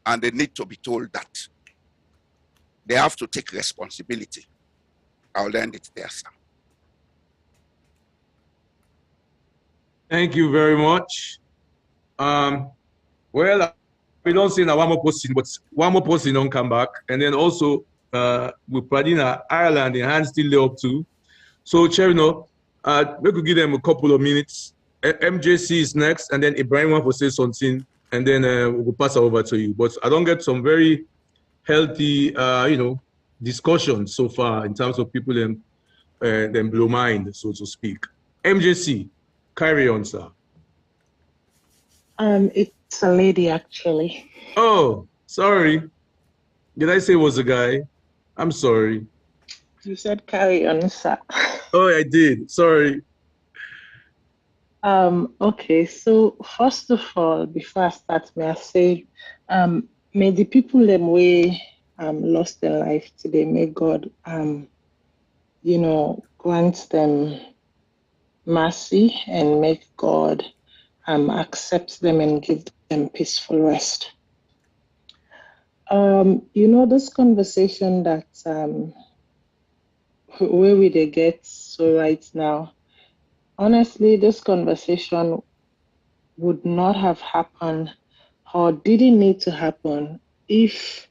And they need to be told that. They have to take responsibility. I'll end it there, sir. Thank you very much. Well, we don't see now one more posting, but one more posting don't come back. And then also, we put in Ireland, the hands still lay up too. So, Cherino, we could give them a couple of minutes. MJC is next, and then Ibrahim wants to say something, and then we'll pass it over to you. But I don't get some very healthy, discussion so far in terms of people them blow mind, so to speak. MJC, carry on, sir. It's a lady actually. Oh, sorry. Did I say it was a guy? I'm sorry. You said carry on, sir. Oh, I did. Sorry. Okay, so first of all, before I start, may I say, may the people them way lost their life today, may God grant them mercy and make God accept them and give them peaceful rest. This conversation that where we they get so right now, honestly, this conversation would not have happened or didn't need to happen if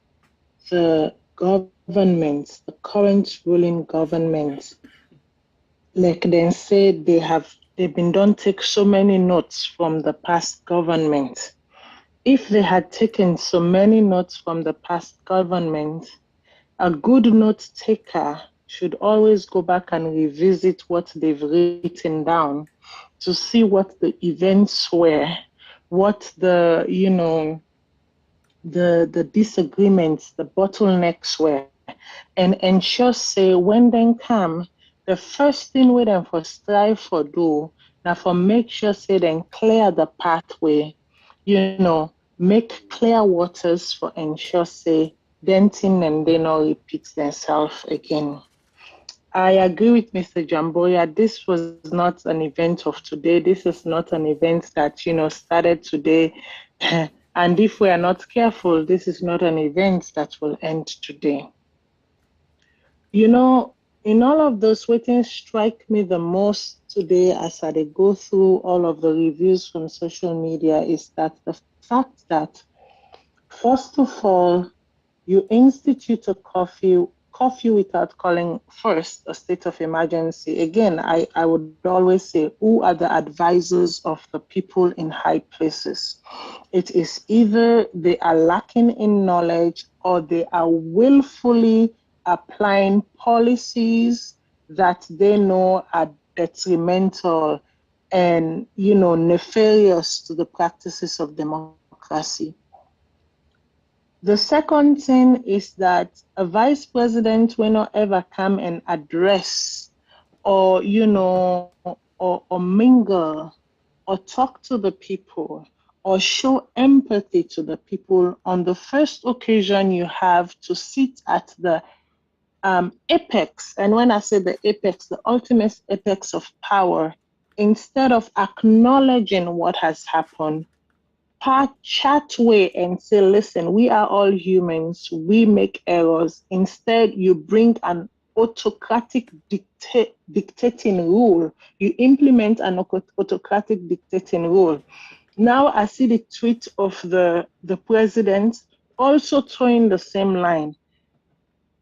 the government, the current ruling government, like they said, they've been done take so many notes from the past government. If they had taken so many notes from the past government, a good note taker should always go back and revisit what they've written down to see what the events were, what the disagreements, the bottlenecks were, and ensure say when they come, the first thing we them for strive for do now for make sure say then clear the pathway, make clear waters for ensure say denting and they not repeat themselves again. I agree with Mr. Jamboya. This was not an event of today. This is not an event that, started today. And if we are not careful, this is not an event that will end today. In all of those, what strike me the most today as I go through all of the reviews from social media is that the fact that, first of all, you institute a curfew without calling first a state of emergency. Again, I would always say, who are the advisors of the people in high places? It is either they are lacking in knowledge or they are willfully applying policies that they know are detrimental and, nefarious to the practices of democracy. The second thing is that a vice president will not ever come and address or, or mingle or talk to the people or show empathy to the people on the first occasion you have to sit at the apex. And when I say the apex, the ultimate apex of power, instead of acknowledging what has happened, chat way and say, listen, we are all humans, we make errors. Instead, you bring an autocratic dictating rule. You implement an autocratic dictating rule. Now I see the tweet of the president also towing the same line.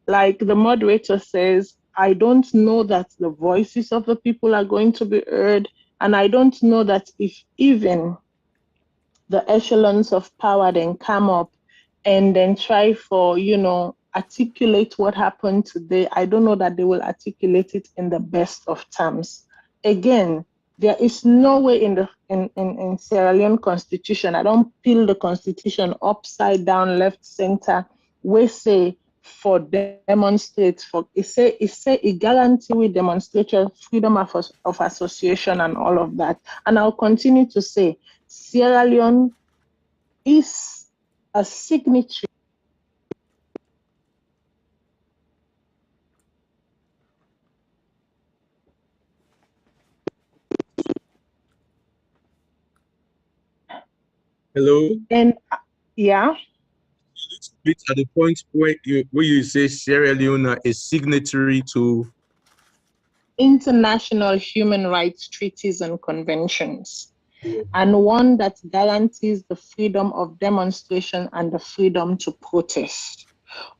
Like the moderator says, I don't know that the voices of the people are going to be heard. And I don't know that if even the echelons of power then come up and then try for, articulate what happened today, I don't know that they will articulate it in the best of terms. Again, there is no way in Sierra Leone constitution, I don't peel the constitution upside down, left, center, we say for demonstrate, for it guarantee we demonstrate freedom of association and all of that. And I'll continue to say, Sierra Leone is a signatory. Hello? And yeah? Bit at the point where you say Sierra Leone is signatory to... international human rights treaties and conventions, and one that guarantees the freedom of demonstration and the freedom to protest.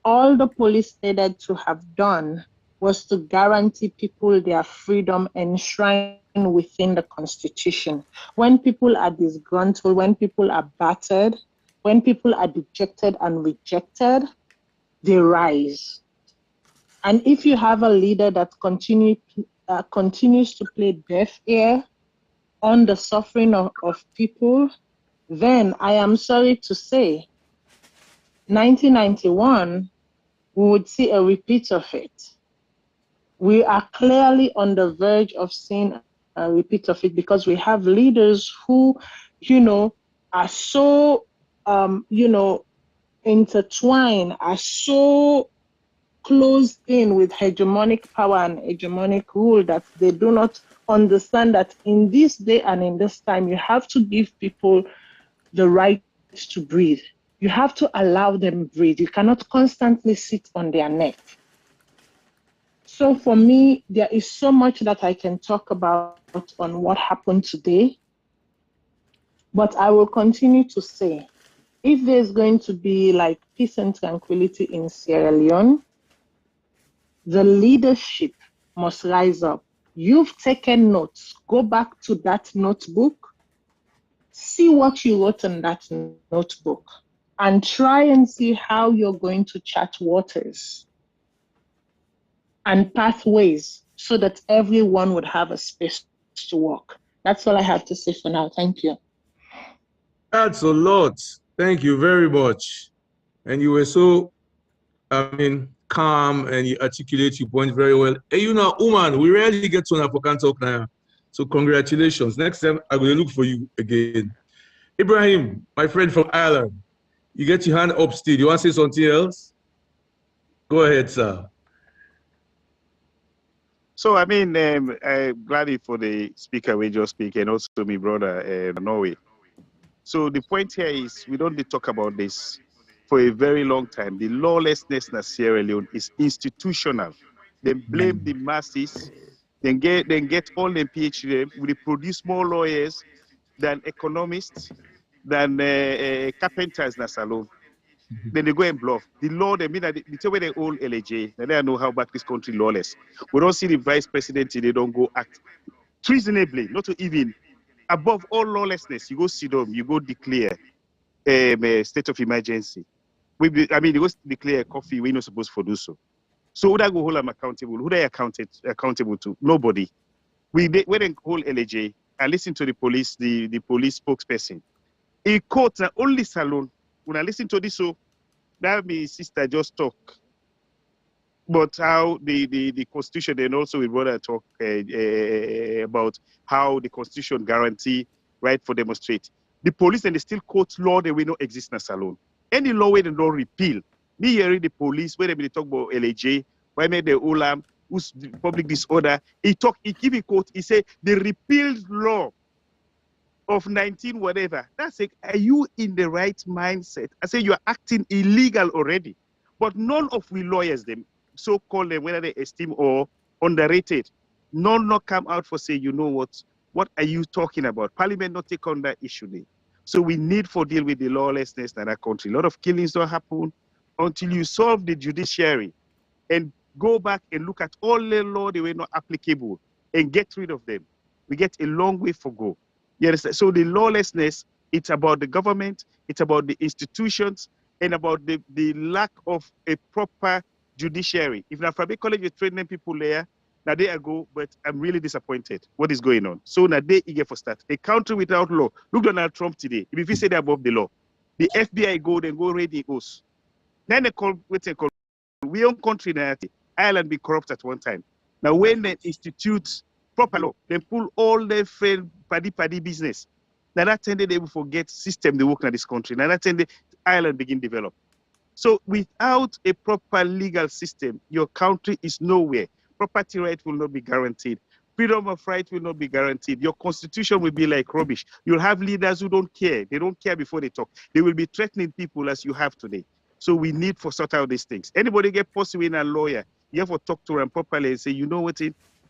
All the police needed to have done was to guarantee people their freedom enshrined within the Constitution. When people are disgruntled, when people are battered, when people are dejected and rejected, they rise. And if you have a leader that continues to play deaf ear on the suffering of people, then I am sorry to say, 1991, we would see a repeat of it. We are clearly on the verge of seeing a repeat of it because we have leaders who, are so, intertwined, are so closed in with hegemonic power and hegemonic rule that they do not understand that in this day and in this time, you have to give people the right to breathe. You have to allow them breathe. You cannot constantly sit on their neck. So for me, there is so much that I can talk about on what happened today, but I will continue to say, if there's going to be like peace and tranquility in Sierra Leone, the leadership must rise up. You've taken notes. Go back to that notebook, see what you wrote in that notebook, and try and see how you're going to chart waters and pathways so that everyone would have a space to walk. That's all I have to say for now. Thank you. That's a lot. Thank you very much. And you were so, calm, and you articulate your point very well. And Uman, we rarely get to an African talk now. So congratulations. Next time, I'm going to look for you again. Ibrahim, my friend from Ireland, you get your hand up still. You want to say something else? Go ahead, sir. So, I'm glad for the speaker we just speak, and also my brother Norway. So the point here is we don't talk about this for a very long time. The lawlessness in Sierra Leone is institutional. They blame the masses, then get all the PhD, we produce more lawyers than economists, than carpenters in Salon. Then they go and bluff. The law, they mean that they tell where they own LAJ, and they know how back this country lawless. We don't see the vice president, they don't go act treasonably, not to even above all lawlessness. You go sit down, you go declare a state of emergency. You go declare a coffee, we're not supposed to do so. So who that go hold them accountable? Who they accountable to? Nobody. We then hold LAJ and listen to the police spokesperson. In court, only Salon. When I listen to this, so that my sister just talk. But how the Constitution, and also we brother talk about how the Constitution guarantee right for demonstrate. The police and they still quote law that we know exist in Salon. Any law where they don't repeal. Me hearing the police where they talk about LAJ, why made the Olam, who's public disorder. He give a quote. He say the repealed law of 19 whatever. That's it. Are you in the right mindset? I say you are acting illegal already. But none of we lawyers, them so-called them, whether they esteem or underrated, none not come out for say, you know what are you talking about? Parliament not take on that issue there. So we need for deal with the lawlessness in our country. A lot of killings don't happen until you solve the judiciary and go back and look at all the law that were not applicable and get rid of them. We get a long way to go. You understand? So the lawlessness, it's about the government, it's about the institutions, and about the lack of a proper judiciary. If Nafrabe College is training people there, now they go, but I'm really disappointed. What is going on? So now they eager for start. A country without law. Look Donald Trump today. If he say they're above the law, the FBI go, then go raid the host. Then they call, we own country now. Ireland be corrupt at one time. Now when they institute proper law, they pull all their friend paddy business. Now that time they will forget system they work in this country. Now that time Ireland begin develop. So without a proper legal system, your country is nowhere. Property right will not be guaranteed. Freedom of right will not be guaranteed. Your constitution will be like rubbish. You'll have leaders who don't care. They don't care before they talk. They will be threatening people as you have today. So we need to sort out these things. Anybody get possible in a lawyer, you have to talk to them properly and say, you know what,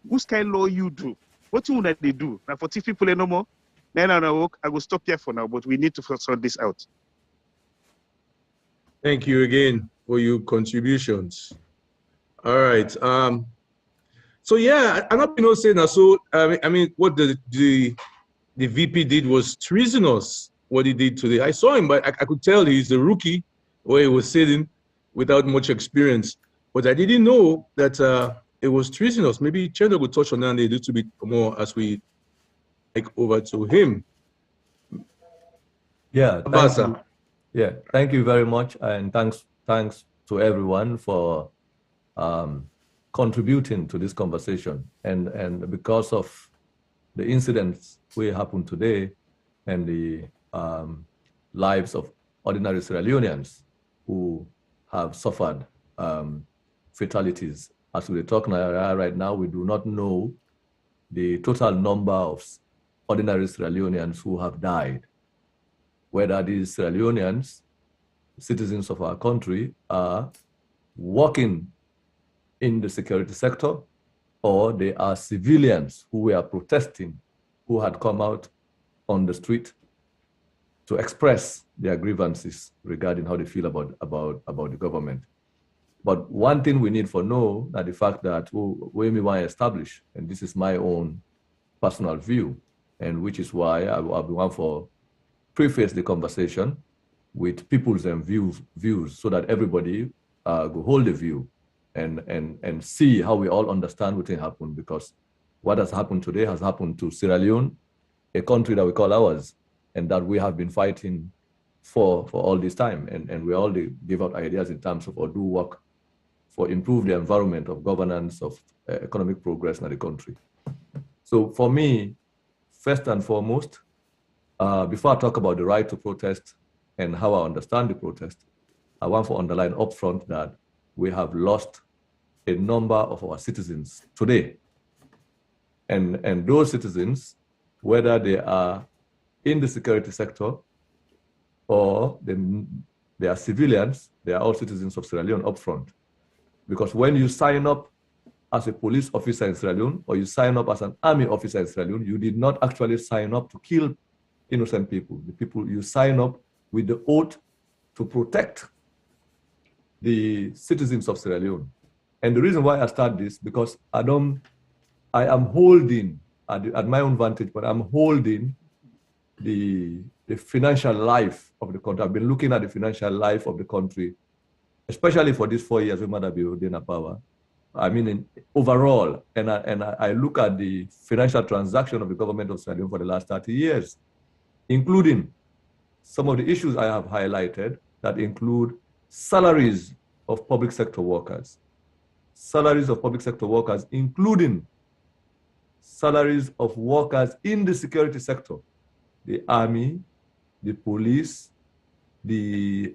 whose kind of law you do? What you that they do? Now for thief people no more. Then I will stop here for now, but we need to sort this out. Thank you again for your contributions. All right. So yeah, I'm not saying that. So I mean, what the VP did was treasonous. What he did today, I saw him, but I could tell he's a rookie where he was sitting without much experience. But I didn't know that it was treasonous. Maybe Chendo will touch on that a little bit more as we take over to him. Yeah, thank you. Yeah, thank you very much, and thanks to everyone for contributing to this conversation. And because of the incidents we happened today and the lives of ordinary Sierra Leoneans who have suffered fatalities. As we talk right now, we do not know the total number of ordinary Sierra Leoneans who have died. Whether these Sierra Leoneans, citizens of our country, are working in the security sector, or they are civilians who were protesting, who had come out on the street to express their grievances regarding how they feel about the government. But one thing we need to know that the fact that we want to establish, and this is my own personal view, and which is why I want to preface the conversation with people's views so that everybody go hold the view and see how we all understand what happened, because what has happened today has happened to Sierra Leone, a country that we call ours, and that we have been fighting for all this time. And we all give out ideas in terms of or do work for improve the environment of governance, of economic progress in the country. So for me, first and foremost, before I talk about the right to protest and how I understand the protest, I want to underline upfront that we have lost a number of our citizens today. And those citizens, whether they are in the security sector or they are civilians, they are all citizens of Sierra Leone upfront. Because when you sign up as a police officer in Sierra Leone, or you sign up as an army officer in Sierra Leone, you did not actually sign up to kill innocent people. The people you sign up with the oath to protect the citizens of Sierra Leone. And the reason why I start this, because I am holding, at my own vantage, but I'm holding the financial life of the country. I've been looking at the financial life of the country, especially for these 4 years we might have been holding power. I mean, overall, and I look at the financial transaction of the government of Sierra Leone for the last 30 years, including some of the issues I have highlighted that include salaries of public sector workers, including salaries of workers in the security sector, the army, the police, the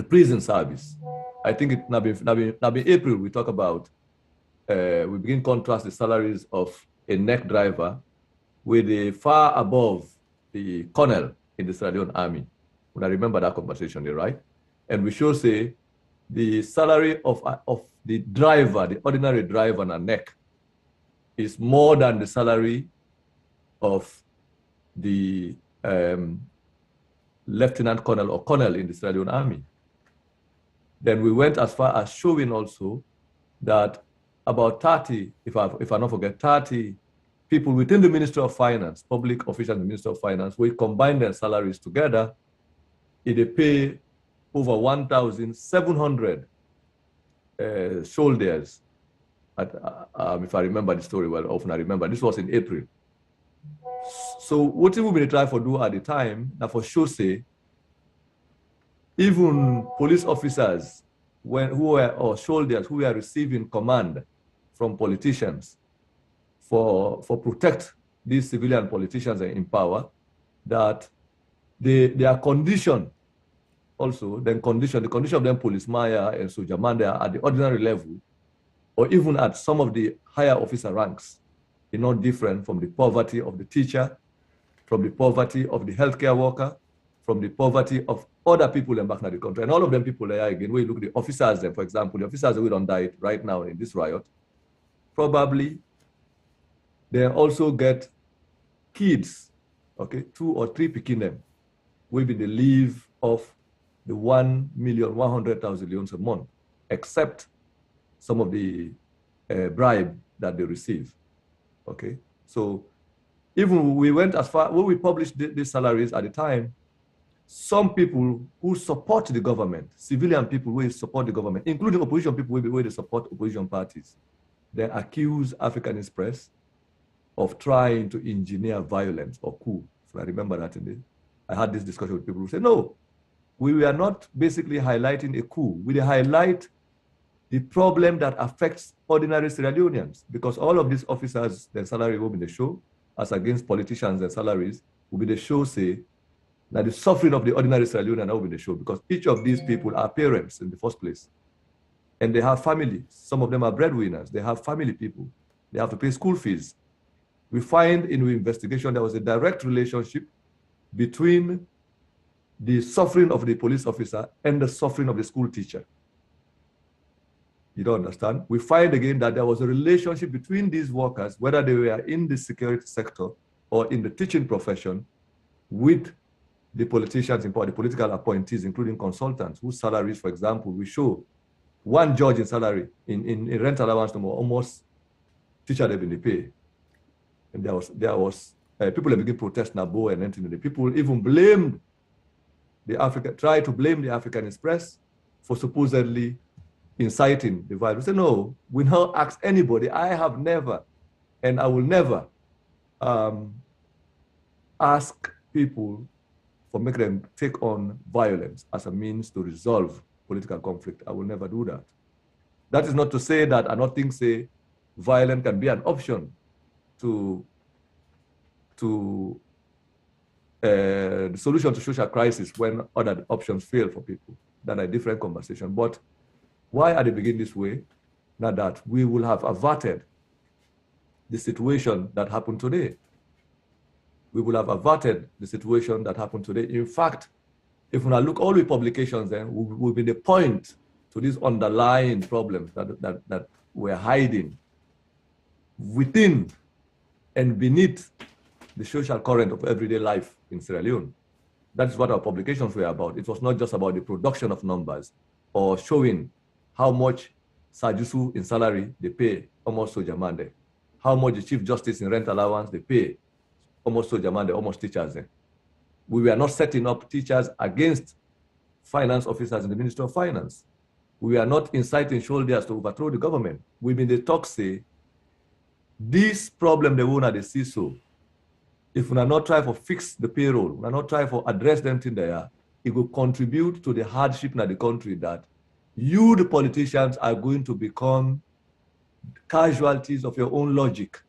prison service. I think it now be April we talk about, we begin contrast the salaries of a neck driver with a far above the colonel in the Sierra Leone army. When I remember that conversation, right? And we should say the salary of the driver, the ordinary driver on a neck, is more than the salary of the lieutenant colonel or colonel in the Sierra Leone army. Then we went as far as showing also that about 30, if I not forget, 30 people within the Ministry of Finance, public officials in the Ministry of Finance, we combine their salaries together, they pay over 1,700 soldiers. If I remember the story well, often I remember, this was in April. So what we will try to do at the time, now for sure say, even police officers or soldiers who were receiving command from politicians for protect these civilian politicians in power, that they are conditioned also, the condition of them police maya and soldier man at the ordinary level, or even at some of the higher officer ranks, is not different from the poverty of the teacher, from the poverty of the healthcare worker, from the poverty of other people in back in the country. And all of them people there again, when you look at the officers, for example, the officers who don't die right now in this riot, probably they also get kids, okay, 2 or 3 picking them, will be the leave of the 1,100,000 leones a month, except some of the bribe that they receive, okay? So even we went as far, when we published these salaries at the time, some people who support the government, civilian people who support the government, including opposition people who they support opposition parties, they accuse Africanist press of trying to engineer violence or coup. So I remember that I had this discussion with people who said, no, we were not basically highlighting a coup. We highlight the problem that affects ordinary Sierra Leoneans, because all of these officers, their salary will be the show, as against politicians and salaries, will be the show, say, that the suffering of the ordinary Sierra Leonean will be the show, because each of these people are parents in the first place. And they have families. Some of them are breadwinners. They have family people. They have to pay school fees. We find in the investigation there was a direct relationship between the suffering of the police officer and the suffering of the school teacher. You don't understand? We find again that there was a relationship between these workers, whether they were in the security sector or in the teaching profession, with the politicians in power, the political appointees, including consultants, whose salaries, for example, we show one judge in salary, in rent allowance, almost teacher they've been pay. And there was people that began protest Nabo and anything. The people even blamed tried to blame the Africanist press for supposedly inciting the violence. We say, no, we now ask anybody. I have never, and I will never ask people for making them take on violence as a means to resolve political conflict. I will never do that. That is not to say that I don't think, say, violence can be an option to the solution to social crisis when other options fail for people. That's a different conversation. But why are they beginning this way? Now that we will have averted the situation that happened today. We will have averted the situation that happened today. In fact, if we look all the publications, then will be the point to these underlying problems that we're hiding within and beneath the social current of everyday life in Sierra Leone. That's what our publications were about. It was not just about the production of numbers or showing how much Sajusu in salary they pay almost Sojamande, how much the Chief Justice in rent allowance they pay almost Sojamande, almost teachers. We were not setting up teachers against finance officers in the Ministry of Finance. We are not inciting shoulders to overthrow the government. We've been the talk say, this problem the owner they see so. If we are not trying to fix the payroll, we are not trying to address them in there, it will contribute to the hardship in the country that you, the politicians, are going to become casualties of your own logic.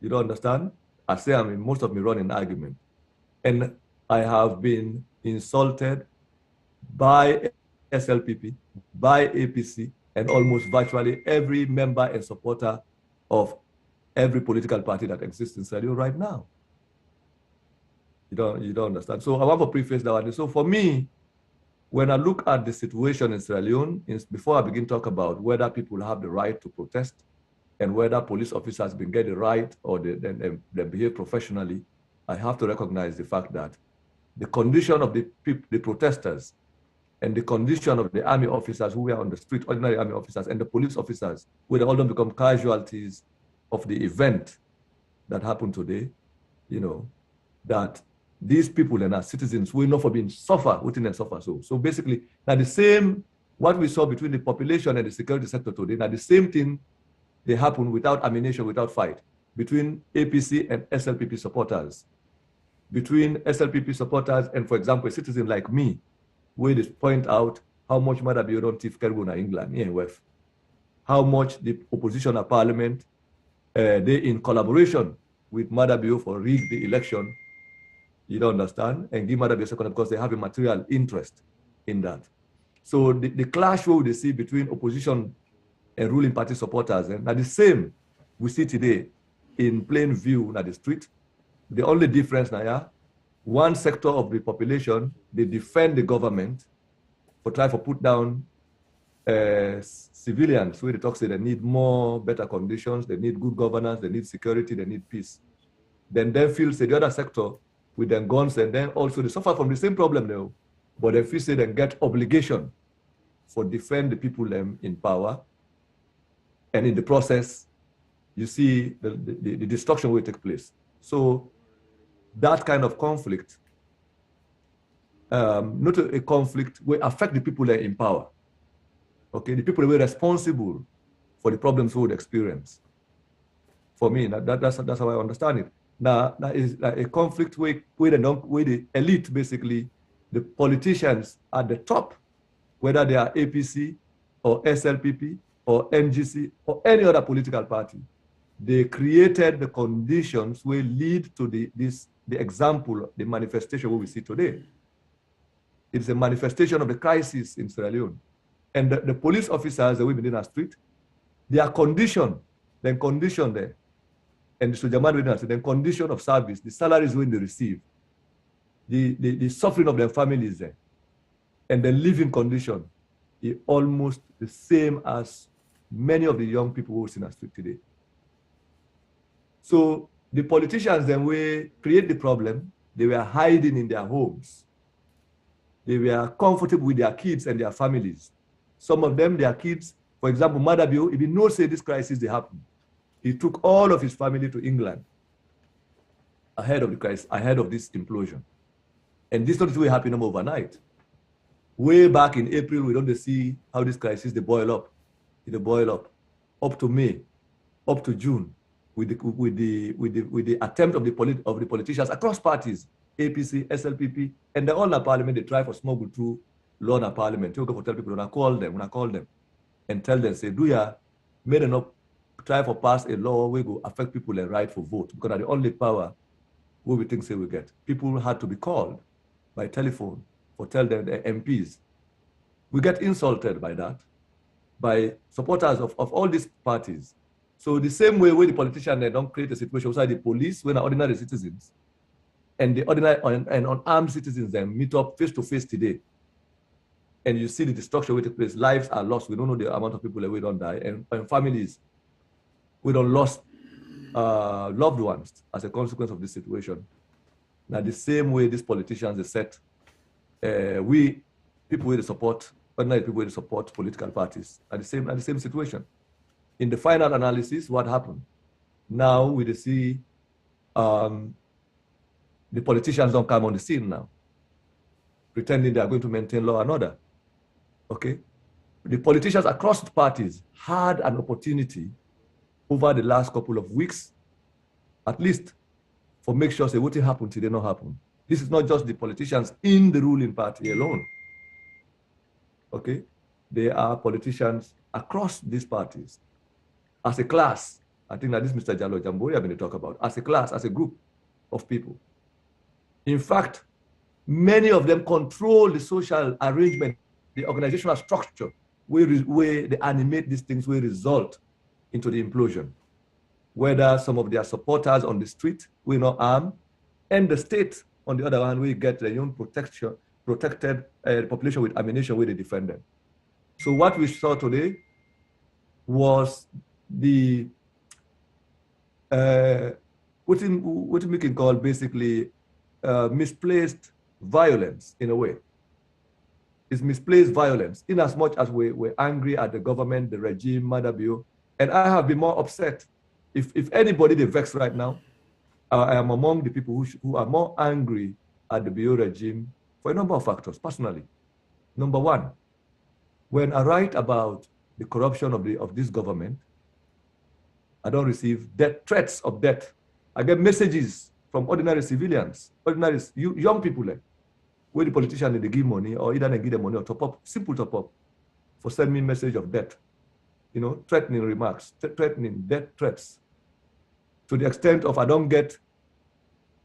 You don't understand? I say, I mean, most of me run an argument. And I have been insulted by SLPP, by APC, and almost virtually every member and supporter of every political party that exists in Sierra Leone right now. You don't understand. So I want to preface that one. So for me, when I look at the situation in Sierra Leone, before I begin to talk about whether people have the right to protest and whether police officers been get the right or they behave professionally, I have to recognize the fact that the condition of the protesters and the condition of the army officers who were on the street, ordinary army officers, and the police officers, will all of them become casualties of the event that happened today, you know, that these people and our citizens will not for being suffer within and suffer. So basically, now the same, what we saw between the population and the security sector today, now the same thing, they happen without ammunition, without fight, between APC and SLPP supporters, between SLPP supporters and, for example, a citizen like me, where they point out how much Mother Biodon Tiff Kerguna England, ENWF, how much the opposition at parliament, they in collaboration with Mother Bio for rig the election, you don't understand, and give Mother Bio second because they have a material interest in that. So the clash we they see between opposition and ruling party supporters, and now the same we see today in plain view at the street. The only difference now, yeah, one sector of the population, they defend the government for trying to put down civilians, where they talk say they need more, better conditions, they need good governance, they need security, they need peace. Then feel say the other sector with their guns, and then also they suffer from the same problem now, but they feel say they get obligation for defend the people in power, and in the process, you see the destruction will take place. So that kind of conflict, not a conflict, will affect the people in power. Okay, the people who are responsible for the problems we would experience. For me, that's how I understand it. Now, that is like a conflict where the elite, basically, the politicians at the top, whether they are APC or SLPP or NGC or any other political party, they created the conditions will lead to the example, the manifestation we see today. It's a manifestation of the crisis in Sierra Leone. And the police officers that we've been in our street, they are conditioned there. And the soldier man within us, then condition of service, the salaries when they receive, the suffering of their families there, and the living condition is almost the same as many of the young people who are in our street today. So the politicians then will create the problem. They were hiding in their homes. They were comfortable with their kids and their families. Some of them, their kids, for example, Madabio, if he knows say this crisis they happen, he took all of his family to England ahead of the crisis, ahead of this implosion. And this not will happen overnight. Way back in April, we don't see how this crisis they boil up. It boil up to May, up to June, with the attempt of the politicians across parties, APC, SLPP, and they're all in the parliament. They try for smuggle through law in the parliament. You go for tell people when I call them, and tell them say, do ya made enough try for pass a law we go affect people their right for vote, because the only power we think say we get. People had to be called by telephone for tell them the MPs. We get insulted by that, by supporters of all these parties. So the same way the politicians they don't create a situation outside the police when ordinary citizens and the ordinary and unarmed citizens then meet up face to face today. And you see the destruction will take place. Lives are lost. We don't know the amount of people that we don't die, and families we don't lost loved ones as a consequence of this situation. Now, the same way these politicians they set, we people with support, ordinary people with support political parties at the same situation. In the final analysis, what happened? Now we see the politicians don't come on the scene now, pretending they are going to maintain law and order. Okay, the politicians across the parties had an opportunity over the last couple of weeks, at least, for make sure say what happened today not happen. This is not just the politicians in the ruling party alone. Okay, there are politicians across these parties. As a class, I think that this Mr. Jallo Jambori I'm going to talk about, as a class, as a group of people. In fact, many of them control the social arrangement, the organizational structure, where they animate these things will result into the implosion. Whether some of their supporters on the street will not arm, and the state, on the other hand, will get their own protected population with ammunition where they defend them. So what we saw today was the what we can call basically misplaced violence in a way. It's misplaced violence in as much as we're angry at the government, the regime, Madabio. And I have been more upset. If anybody they vex right now, I am among the people who are more angry at the Bio regime for a number of factors, personally. Number one, when I write about the corruption of this government, I don't receive threats of death. I get messages from ordinary civilians, ordinary young people, where the politicians they give money, or either they give them money or top up, simple top up, for sending me message of death. You know, threatening remarks, threatening death threats, to the extent of I don't get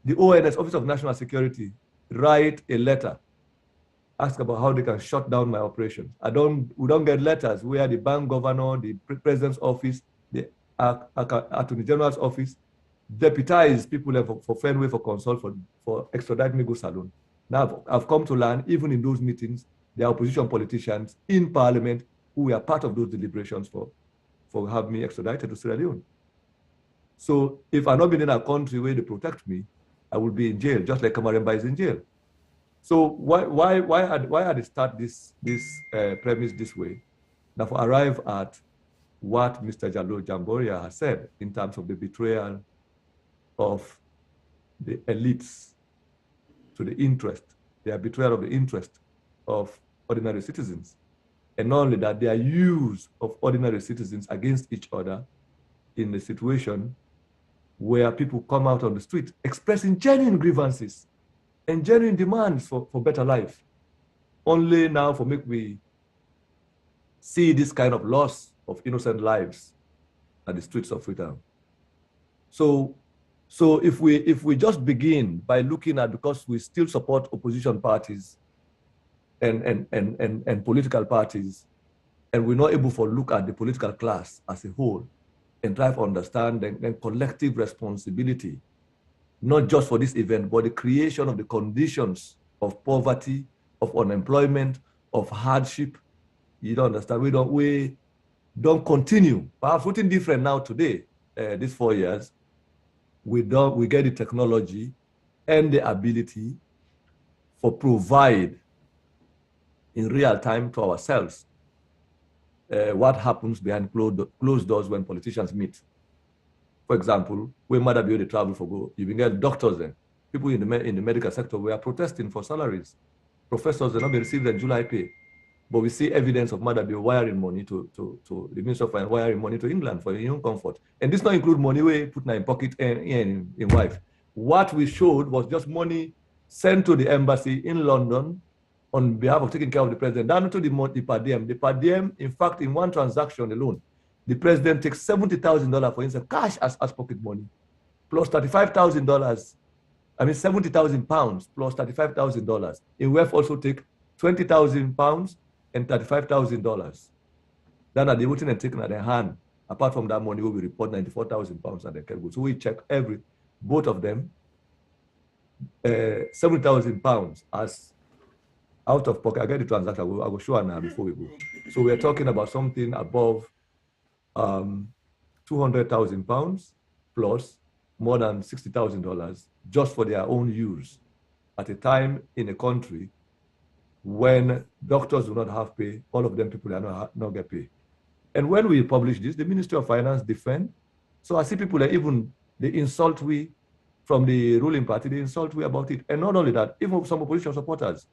the ONS, Office of National Security, write a letter, ask about how they can shut down my operations. We don't get letters where the bank governor, the president's office, the attorney general's office deputize people for Fenway for consult for extradite me go salon. Now I've come to learn, even in those meetings, there are opposition politicians in parliament who were part of those deliberations for having me extradited to Sierra Leone. So if I've not been in a country where they protect me, I will be in jail, just like Kamaremba is in jail. So why had they start this premise this way? Now, for arrive at what Mr. Jallo Jamboria has said in terms of the betrayal of the elites to the interest, their betrayal of the interest of ordinary citizens. And not only that, their use of ordinary citizens against each other in a situation where people come out on the street expressing genuine grievances and genuine demands for better life. Only now for make we see this kind of loss of innocent lives at the streets of Freetown. So if we just begin by looking at, because we still support opposition parties and political parties, and we're not able to look at the political class as a whole and try to understand the collective responsibility, not just for this event, but the creation of the conditions of poverty, of unemployment, of hardship. You don't understand. We don't continue. Perhaps something different now today, these 4 years. We get the technology and the ability for provide in real time to ourselves what happens behind closed doors when politicians meet. For example, when Mother Bio they travel for go, you can get doctors there. People in the medical sector were protesting for salaries. Professors are not being received their July pay. But we see evidence of Mother Bio wiring money to the Minister of Finance, wiring money to England for your own comfort. And this not include money we put in pocket and in wife. What we showed was just money sent to the embassy in London on behalf of taking care of the president, down to the per diem. The per diem, in fact, in one transaction alone, the president takes $70,000 for instance, cash as pocket money, plus $35,000. I mean, 70,000 pounds plus $35,000. In WEF also take 20,000 pounds and $35,000. Then at the voting and taken at their hand. Apart from that money, we will report 94,000 pounds at the Kelgo. So we check both of them, 70,000 pounds as out of pocket. I get the transaction. I will show her now before we go. So we're talking about something above 200,000 pounds plus more than $60,000 just for their own use at a time in a country when doctors do not have pay, all of them people are not get pay. And when we publish this, the Ministry of Finance defend. So I see people that even they insult we from the ruling party, they insult we about it. And not only that, even some opposition supporters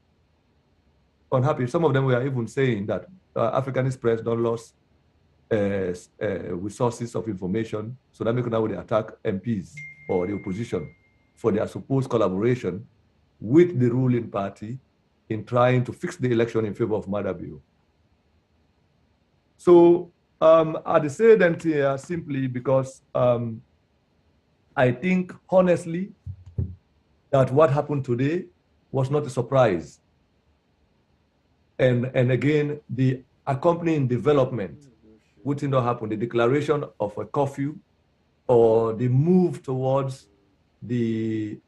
unhappy. Some of them were even saying that Africanist press don't lose with sources of information, so that make now they attack MPs or the opposition for their supposed collaboration with the ruling party in trying to fix the election in favor of Mother Bio. So I say that here simply because I think honestly that what happened today was not a surprise. And again, the accompanying development, what did not happen, the declaration of a curfew or the move towards the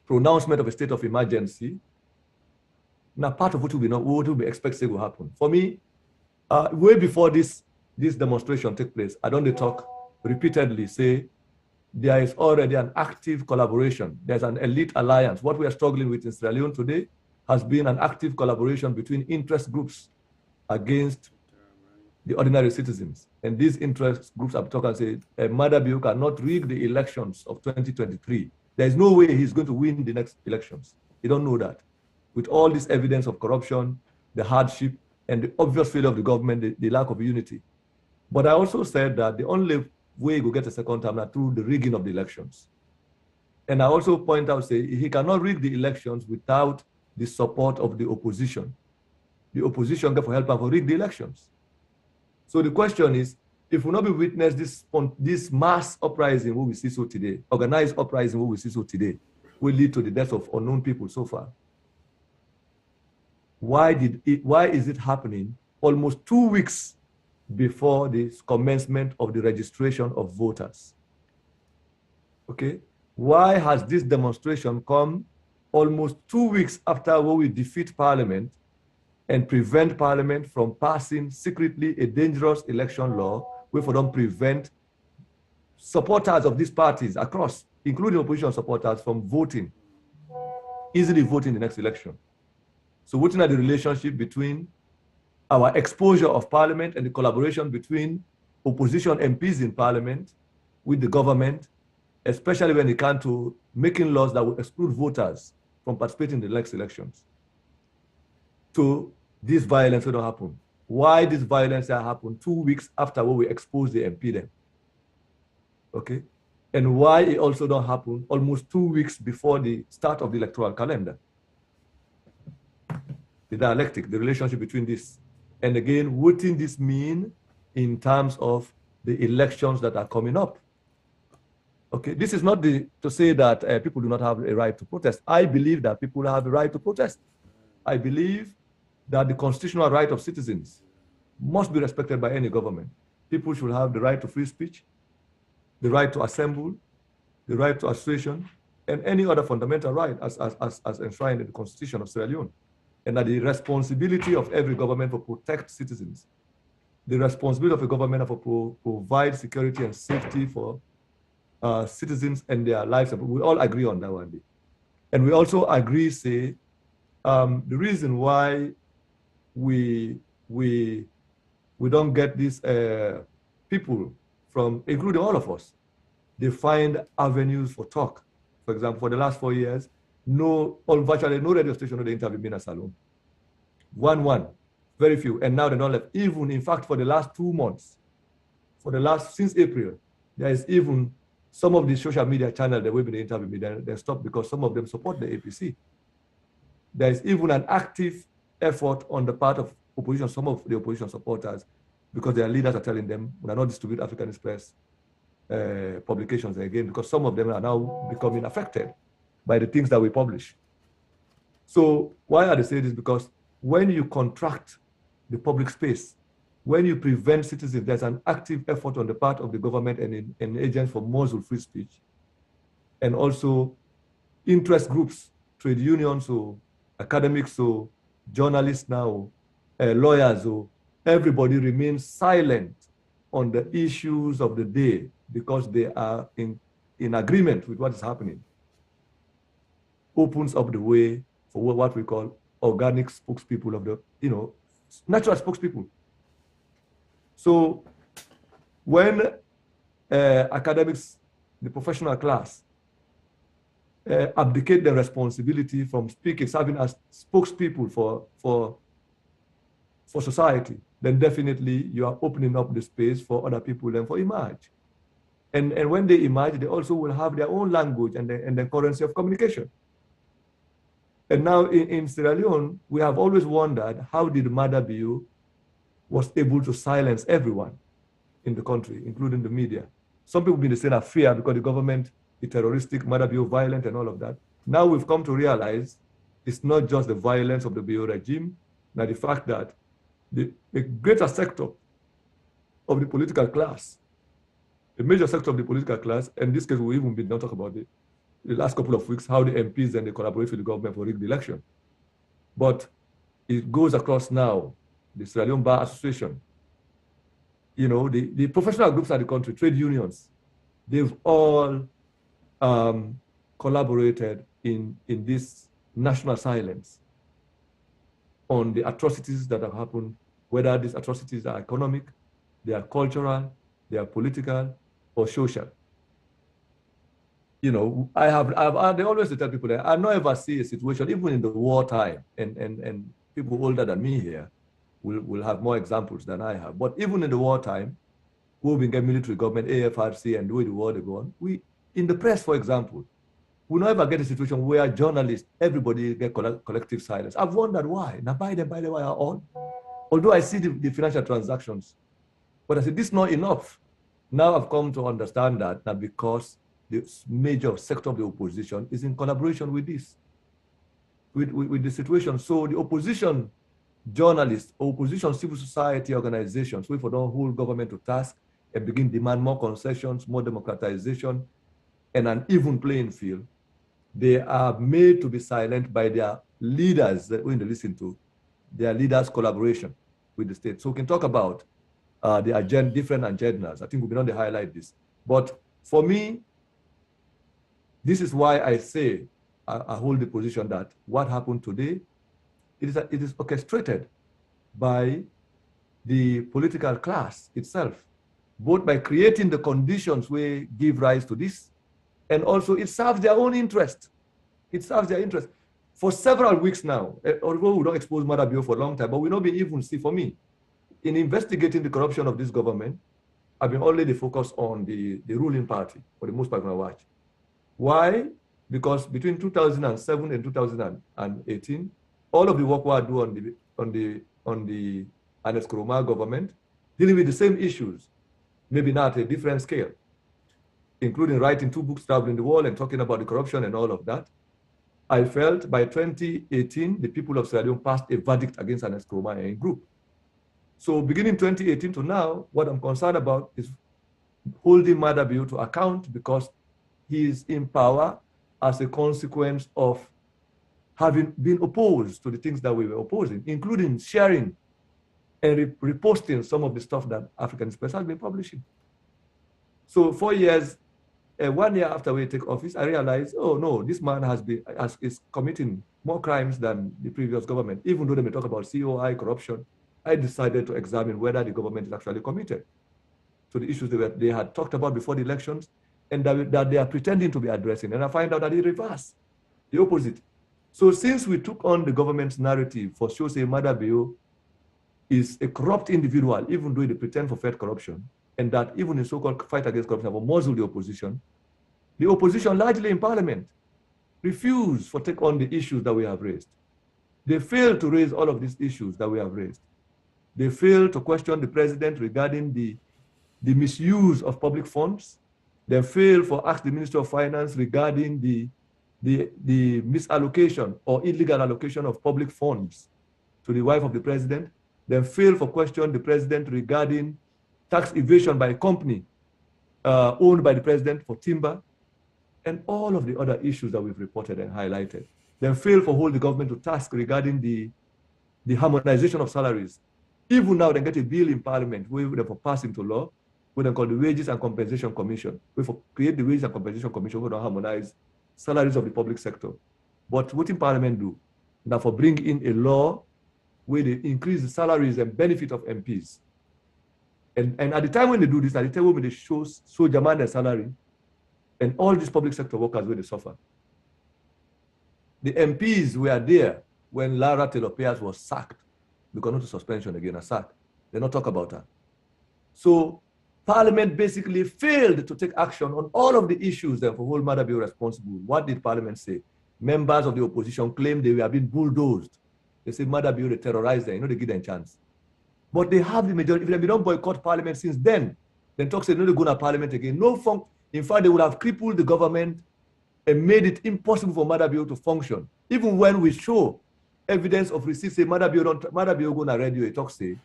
pronouncement of a state of emergency, now part of what we be expecting will happen. For me, way before this demonstration take place, I don't talk repeatedly say there is already an active collaboration. There's an elite alliance. What we are struggling with in Sierra Leone today has been an active collaboration between interest groups against the ordinary citizens. And these interest groups are talking and say, Mother Bio cannot rig the elections of 2023. There is no way he's going to win the next elections. You don't know that. With all this evidence of corruption, the hardship, and the obvious failure of the government, the lack of unity. But I also said that the only way you get a second term is through the rigging of the elections. And I also point out, say, he cannot rig the elections without the support of the opposition. The opposition therefore help him to rig the elections. So the question is, if we not be witness this mass uprising what we see so today, organized uprising what we see so today, will lead to the death of unknown people so far. Why is it happening almost 2 weeks before the commencement of the registration of voters? Okay, why has this demonstration come almost 2 weeks after when we defeat Parliament and prevent Parliament from passing secretly a dangerous election law, we for them prevent supporters of these parties across, including opposition supporters, from voting, easily voting the next election. So looking at the relationship between our exposure of Parliament and the collaboration between opposition MPs in Parliament with the government, especially when it comes to making laws that will exclude voters from participating in the next elections. So this violence will not happen. Why this violence happened 2 weeks after when we exposed the MP then? Okay? And why it also don't happen almost 2 weeks before the start of the electoral calendar? The dialectic, the relationship between this. And again, what does this mean in terms of the elections that are coming up? Okay, this is not to say that people do not have a right to protest. I believe that people have a right to protest. I believe that the constitutional right of citizens must be respected by any government. People should have the right to free speech, the right to assemble, the right to association, and any other fundamental right as enshrined in the Constitution of Sierra Leone. And that the responsibility of every government to protect citizens, the responsibility of a government to provide security and safety for citizens and their lives. We all agree on that one day. And we also agree, say, the reason why we don't get these people from, including all of us, they find avenues for talk. For example, for the last 4 years, virtually no radio station they interview me in a salon. One, very few. And now they don't left. Even, in fact, for the last 2 months, since April, there is even some of the social media channels that we've been interviewing me, they stopped because some of them support the APC. There is even an active effort on the part of opposition, some of the opposition supporters, because their leaders are telling them, we are not distribute Africanist press publications again, because some of them are now becoming affected by the things that we publish. So why are they saying this? Because when you contract the public space, when you prevent citizens, there's an active effort on the part of the government and agents for muzzle free speech, and also interest groups, trade unions, or academics, or journalists now, lawyers, or everybody remains silent on the issues of the day because they are in agreement with what is happening. Opens up the way for what we call organic spokespeople of the, natural spokespeople. So when academics, the professional class, abdicate their responsibility from speaking, serving as spokespeople for society, then definitely you are opening up the space for other people and for emerge. And when they emerge, they also will have their own language and the currency of communication. And now in Sierra Leone, we have always wondered how did Mada Bio was able to silence everyone in the country, including the media. Some people have been saying fear because the government is terroristic, Mada Bio violent and all of that. Now we've come to realize it's not just the violence of the Bio regime, but the fact that the greater sector of the political class, the major sector of the political class, and this case we even been not talking about the last couple of weeks, how the MPs and they collaborate with the government for rig the election. But it goes across now, the Sierra Leone Bar Association, the professional groups in the country, trade unions, they've all collaborated in this national silence on the atrocities that have happened, whether these atrocities are economic, they are cultural, they are political, or social. They always tell people that I never see a situation, even in the wartime, and people older than me here will have more examples than I have. But even in the wartime, we've been getting military government, AFRC, and the way the war they go on. In the press, for example, we never get a situation where journalists, everybody get collective silence. I've wondered why. Now, by the way, are all. Although I see the financial transactions, but I said this is not enough. Now I've come to understand that because the major sector of the opposition is in collaboration with this, with the situation. So the opposition journalists, opposition civil society organizations, we don't hold government to task and begin demand more concessions, more democratization, and an even playing field. They are made to be silent by their leaders that we listen to, their leaders' collaboration with the state. So we can talk about the different agendas. I think we'll be able to highlight this. But for me, this is why I say I hold the position that what happened today, it is orchestrated by the political class itself, both by creating the conditions we give rise to this, and also it serves their own interest. It serves their interest. For several weeks now, although we don't expose Mada Bio for a long time, but we not be even see, for me, in investigating the corruption of this government, I've been already focused on the ruling party, for the most part, when I watch. Why? Because between 2007 and 2018, all of the work we do on the Ernest Koroma government, dealing with the same issues, maybe not at a different scale, including writing 2 books, traveling the world, and talking about the corruption and all of that. I felt by 2018, the people of Sierra Leone passed a verdict against Ernest Koroma and group. So beginning 2018 to now, what I'm concerned about is holding Mada Bio to account, because he is in power as a consequence of having been opposed to the things that we were opposing, including sharing and reposting some of the stuff that Africanist Press has been publishing. So 4 years, 1 year after we take office, I realized, oh no, this man is committing more crimes than the previous government. Even though they may talk about COI, corruption, I decided to examine whether the government is actually committed to the issues they had talked about before the elections, and that they are pretending to be addressing. And I find out that the reverse, the opposite. So since we took on the government's narrative for sure, say Mada Bio is a corrupt individual, even though they pretend for fight corruption, and that even in so-called fight against corruption will muzzle the opposition largely in parliament refused to take on the issues that we have raised. They failed to raise all of these issues that we have raised. They failed to question the president regarding the misuse of public funds. They failed to ask the Minister of Finance regarding the misallocation or illegal allocation of public funds to the wife of the president. They failed to question the president regarding tax evasion by a company owned by the president for timber, and all of the other issues that we've reported and highlighted. They failed to hold the government to task regarding the harmonization of salaries. Even now, they get a bill in parliament where they pass into law, what they call the Wages and Compensation Commission. We create the Wages and Compensation Commission, we don't harmonize salaries of the public sector. But what in parliament do? Now for bring in a law where they increase the salaries and benefit of MPs. And at the time when they do this, at the time when they show demand their salary, and all these public sector workers where they suffer. The MPs were there when Lara Taylor-Pierce was sacked, because not a suspension again, a sack. They don't talk about her. So Parliament basically failed to take action on all of the issues that for whole Mada Bio responsible. What did Parliament say? Members of the opposition claimed they were being bulldozed. They say Mada Bio, they terrorized them, they give them a chance. But they have the majority. If they don't boycott Parliament since then talk say no, they go to Parliament again. In fact, they would have crippled the government and made it impossible for Mada Bio to function. Even when we show evidence of receipts, say Mada Bio go na radio, he talk say,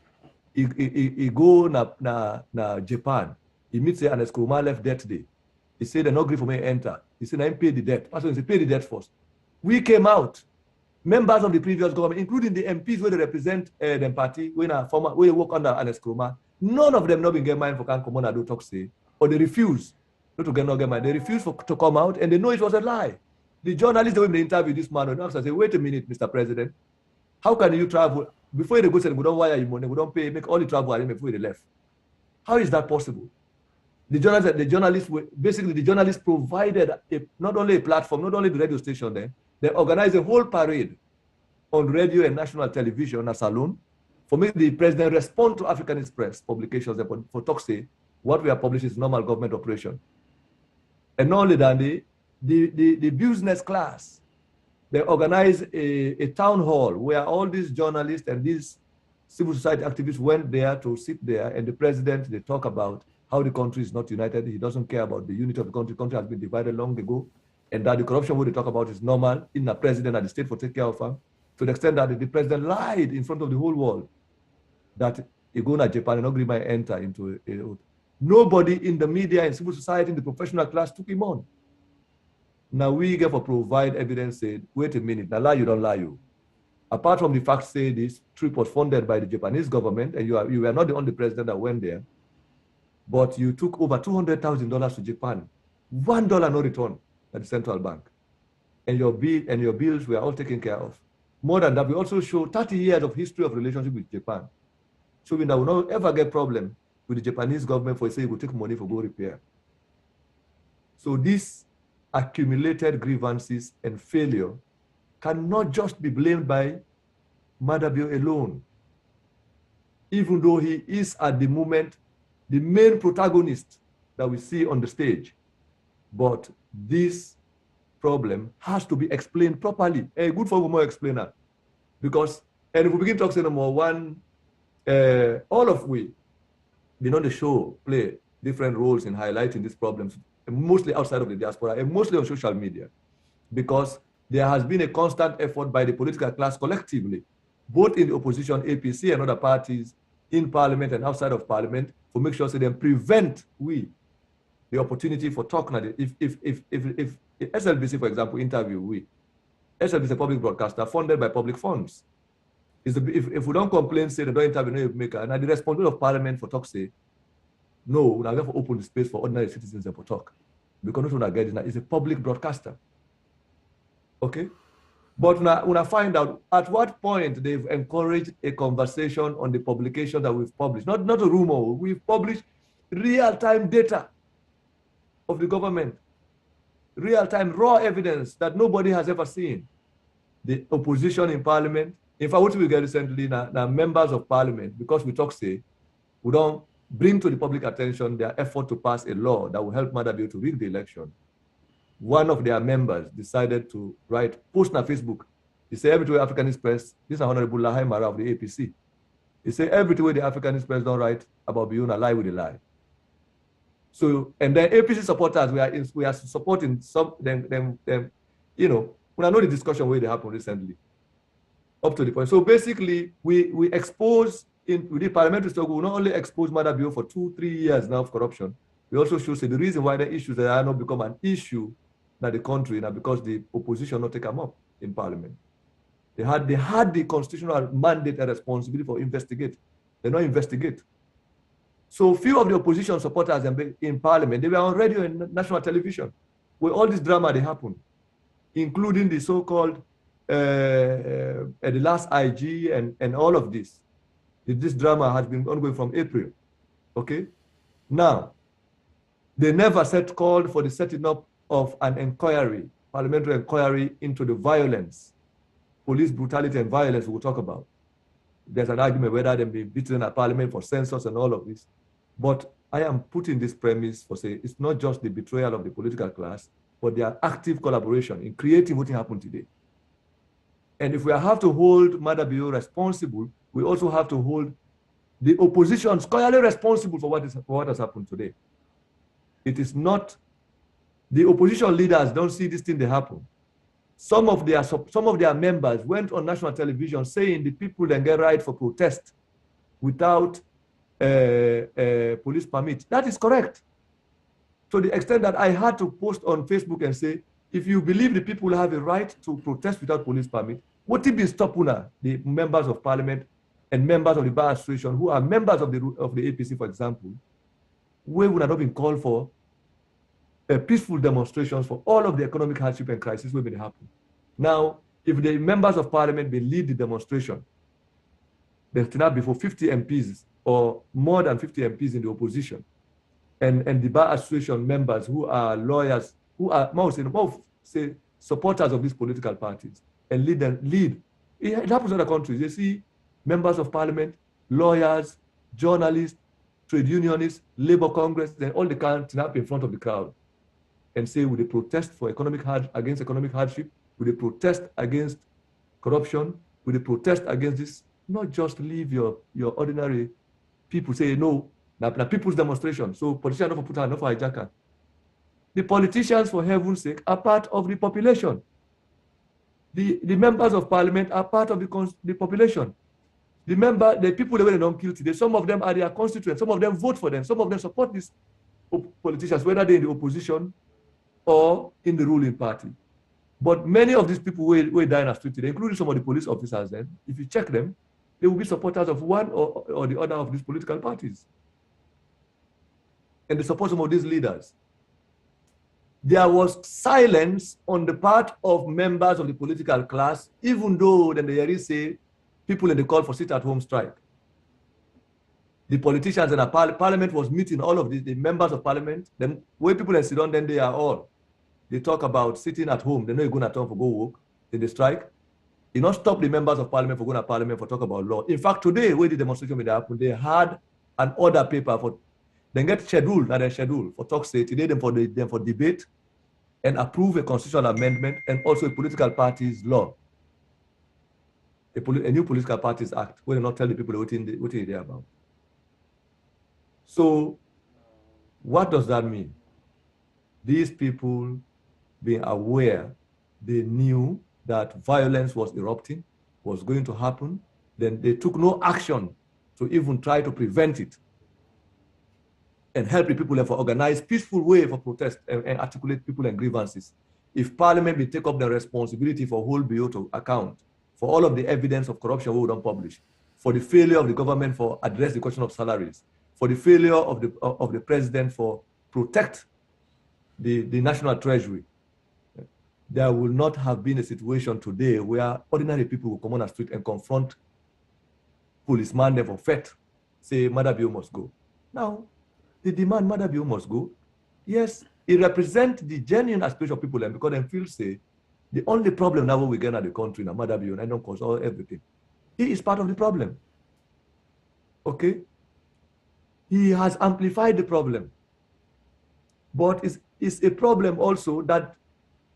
he go na Japan. He meets say Ernest Koroma left debt day. He said they not agree for me to enter. He said I pay the debt. Pastor said pay the debt first. We came out, members of the previous government, including the MPs where they represent them party, where they work under Ernest Koroma. None of them not been get mind for can come on and do talk say, or they refuse. They refused to come out, and they know it was a lie. The journalists, when they interview this man, they say, wait a minute, Mr. President, how can you travel? Before they go, say, we don't wire you money, we don't pay, make all the travel before they left. How is that possible? The journalists provided not only a platform, not only the radio station there, they organized a whole parade on radio and national television, a salon, for making the president respond to Africanist Press publications for talk say, what we are publishing is normal government operation. And not only that, the business class, they organized a town hall where all these journalists and these civil society activists went there to sit there, and the president, they talk about how the country is not united. He doesn't care about the unity of the country. The country has been divided long ago, and that the corruption what they talk about is normal in the president and the state for take care of him, to the extent that the president lied in front of the whole world that he go to Japan and agree might enter into a nobody in the media, in civil society, in the professional class took him on. Now we get to provide evidence, said, wait a minute, now lie, you don't lie you. apart from the fact say this trip was funded by the Japanese government, and you were not the only president that went there, but you took over $200,000 to Japan, $1 no return at the central bank, and your bills were all taken care of. More than that, we also show 30 years of history of relationship with Japan, showing that we will not ever get problem with the Japanese government for say we will take money for go repair. So these accumulated grievances and failure cannot just be blamed by Madabio alone, even though he is at the moment the main protagonist that we see on the stage. But this problem has to be explained properly. A good for more explainer. Because, and if we begin to talk say number one, all of we on the show play different roles in highlighting these problems, mostly outside of the diaspora and mostly on social media, because there has been a constant effort by the political class collectively, both in the opposition, APC and other parties, in parliament and outside of parliament, to make sure so they prevent the opportunity for talking. If SLBC, for example, interview SLBC public broadcaster funded by public funds. If we don't complain, say they don't interview, no maker, and the responsibility of parliament for talk say, no, we are going to open the space for ordinary citizens for talk. Because not get it's a public broadcaster. Okay? But when I find out at what point they've encouraged a conversation on the publication that we've published, not a rumor, we've published real-time data of the government, real-time raw evidence that nobody has ever seen. The opposition in parliament, in fact, what we get recently now members of parliament, because we talk say, we don't bring to the public attention their effort to pass a law that will help Madabio to rig the election. One of their members decided to post on Facebook. He said, every way Africanist press, this is Honorable Lahai Mara of the APC. He said, every way the Africanist press don't write about Biona, lie with a lie. So, and then APC supporters, we are supporting some, them, you know, when I know the discussion where they happened recently, up to the point. So basically, we expose, with the parliamentary struggle, we not only expose Madabio for 2-3 years now of corruption, we also show say the reason why the issues that are not become an issue in the country now because the opposition not take them up in parliament. They had the constitutional mandate and responsibility for investigate. They not investigate. So few of the opposition supporters in parliament, they were on radio and national television where all this drama they happened, including the so-called the last IG and all of this. This drama has been ongoing from April. Okay? Now, they never called for the setting up of an inquiry, parliamentary inquiry into the violence, police brutality and violence we'll talk about. There's an argument whether they've been beaten at parliament for census and all of this. But I am putting this premise for say, it's not just the betrayal of the political class, but their active collaboration in creating what happened today. And if we have to hold Madabio responsible, we also have to hold the opposition squarely responsible for what has happened today. It is not, the opposition leaders don't see this thing that happen. Some of their members went on national television saying the people then get right for protest without police permit. That is correct. To the extent that I had to post on Facebook and say, if you believe the people have a right to protest without police permit, what if they stop the members of parliament and members of the bar association who are members of the APC, for example, where would have not been called for peaceful demonstrations for all of the economic hardship and crisis will be happen. Now, if the members of parliament will lead the demonstration, there's now before 50 MPs or more than 50 MPs in the opposition, and the bar association members who are lawyers, who are most supporters of these political parties, and lead. It happens in other countries. You see members of parliament, lawyers, journalists, trade unionists, labor congress, then all the can't up in front of the crowd and say, would they protest for against economic hardship? Would they protest against corruption? Would they protest against this? Not just leave your ordinary people say, no, now people's demonstration. So politicians don't put out enough for hijacker. The politicians, for heaven's sake, are part of the population. The members of parliament are part of the population. The people that were not killed today, some of them are their constituents, some of them vote for them, some of them support these politicians, whether they're in the opposition or in the ruling party. But many of these people who die in the street today, including some of the police officers, then, if you check them, they will be supporters of one or the other of these political parties. And they support some of these leaders. There was silence on the part of members of the political class, even though then they say people in the call for sit-at-home strike. The politicians in the parliament was meeting all of the members of parliament. Then when people sit down, then they are all. They talk about sitting at home. They know you're going to turn for go work. Then they strike. You not stop the members of parliament for going to parliament for talk about law. In fact, today, when the demonstration may happen, they had an order paper for, they get scheduled, not a schedule for talk say today, them for debate and approve a constitutional amendment and also a political parties law. A new political parties act, where they not tell the people what they're about. So what does that mean? These people being aware, they knew that violence was erupting, was going to happen, then they took no action to even try to prevent it and help the people for organize peaceful way for protest and articulate people and grievances. If Parliament will take up the responsibility for hold BO to account for all of the evidence of corruption we don't publish, for the failure of the government for address the question of salaries, for the failure of the president for protect the national treasury, there will not have been a situation today where ordinary people will come on the street and confront policemen there for theft, say Madabio must go. Now, the demand Madabio must go, yes, it represents the genuine aspiration of people, and because they feel say the only problem now we get at the country now Madabio and I don't cause all everything. He is part of the problem. Okay? He has amplified the problem. But it's a problem also that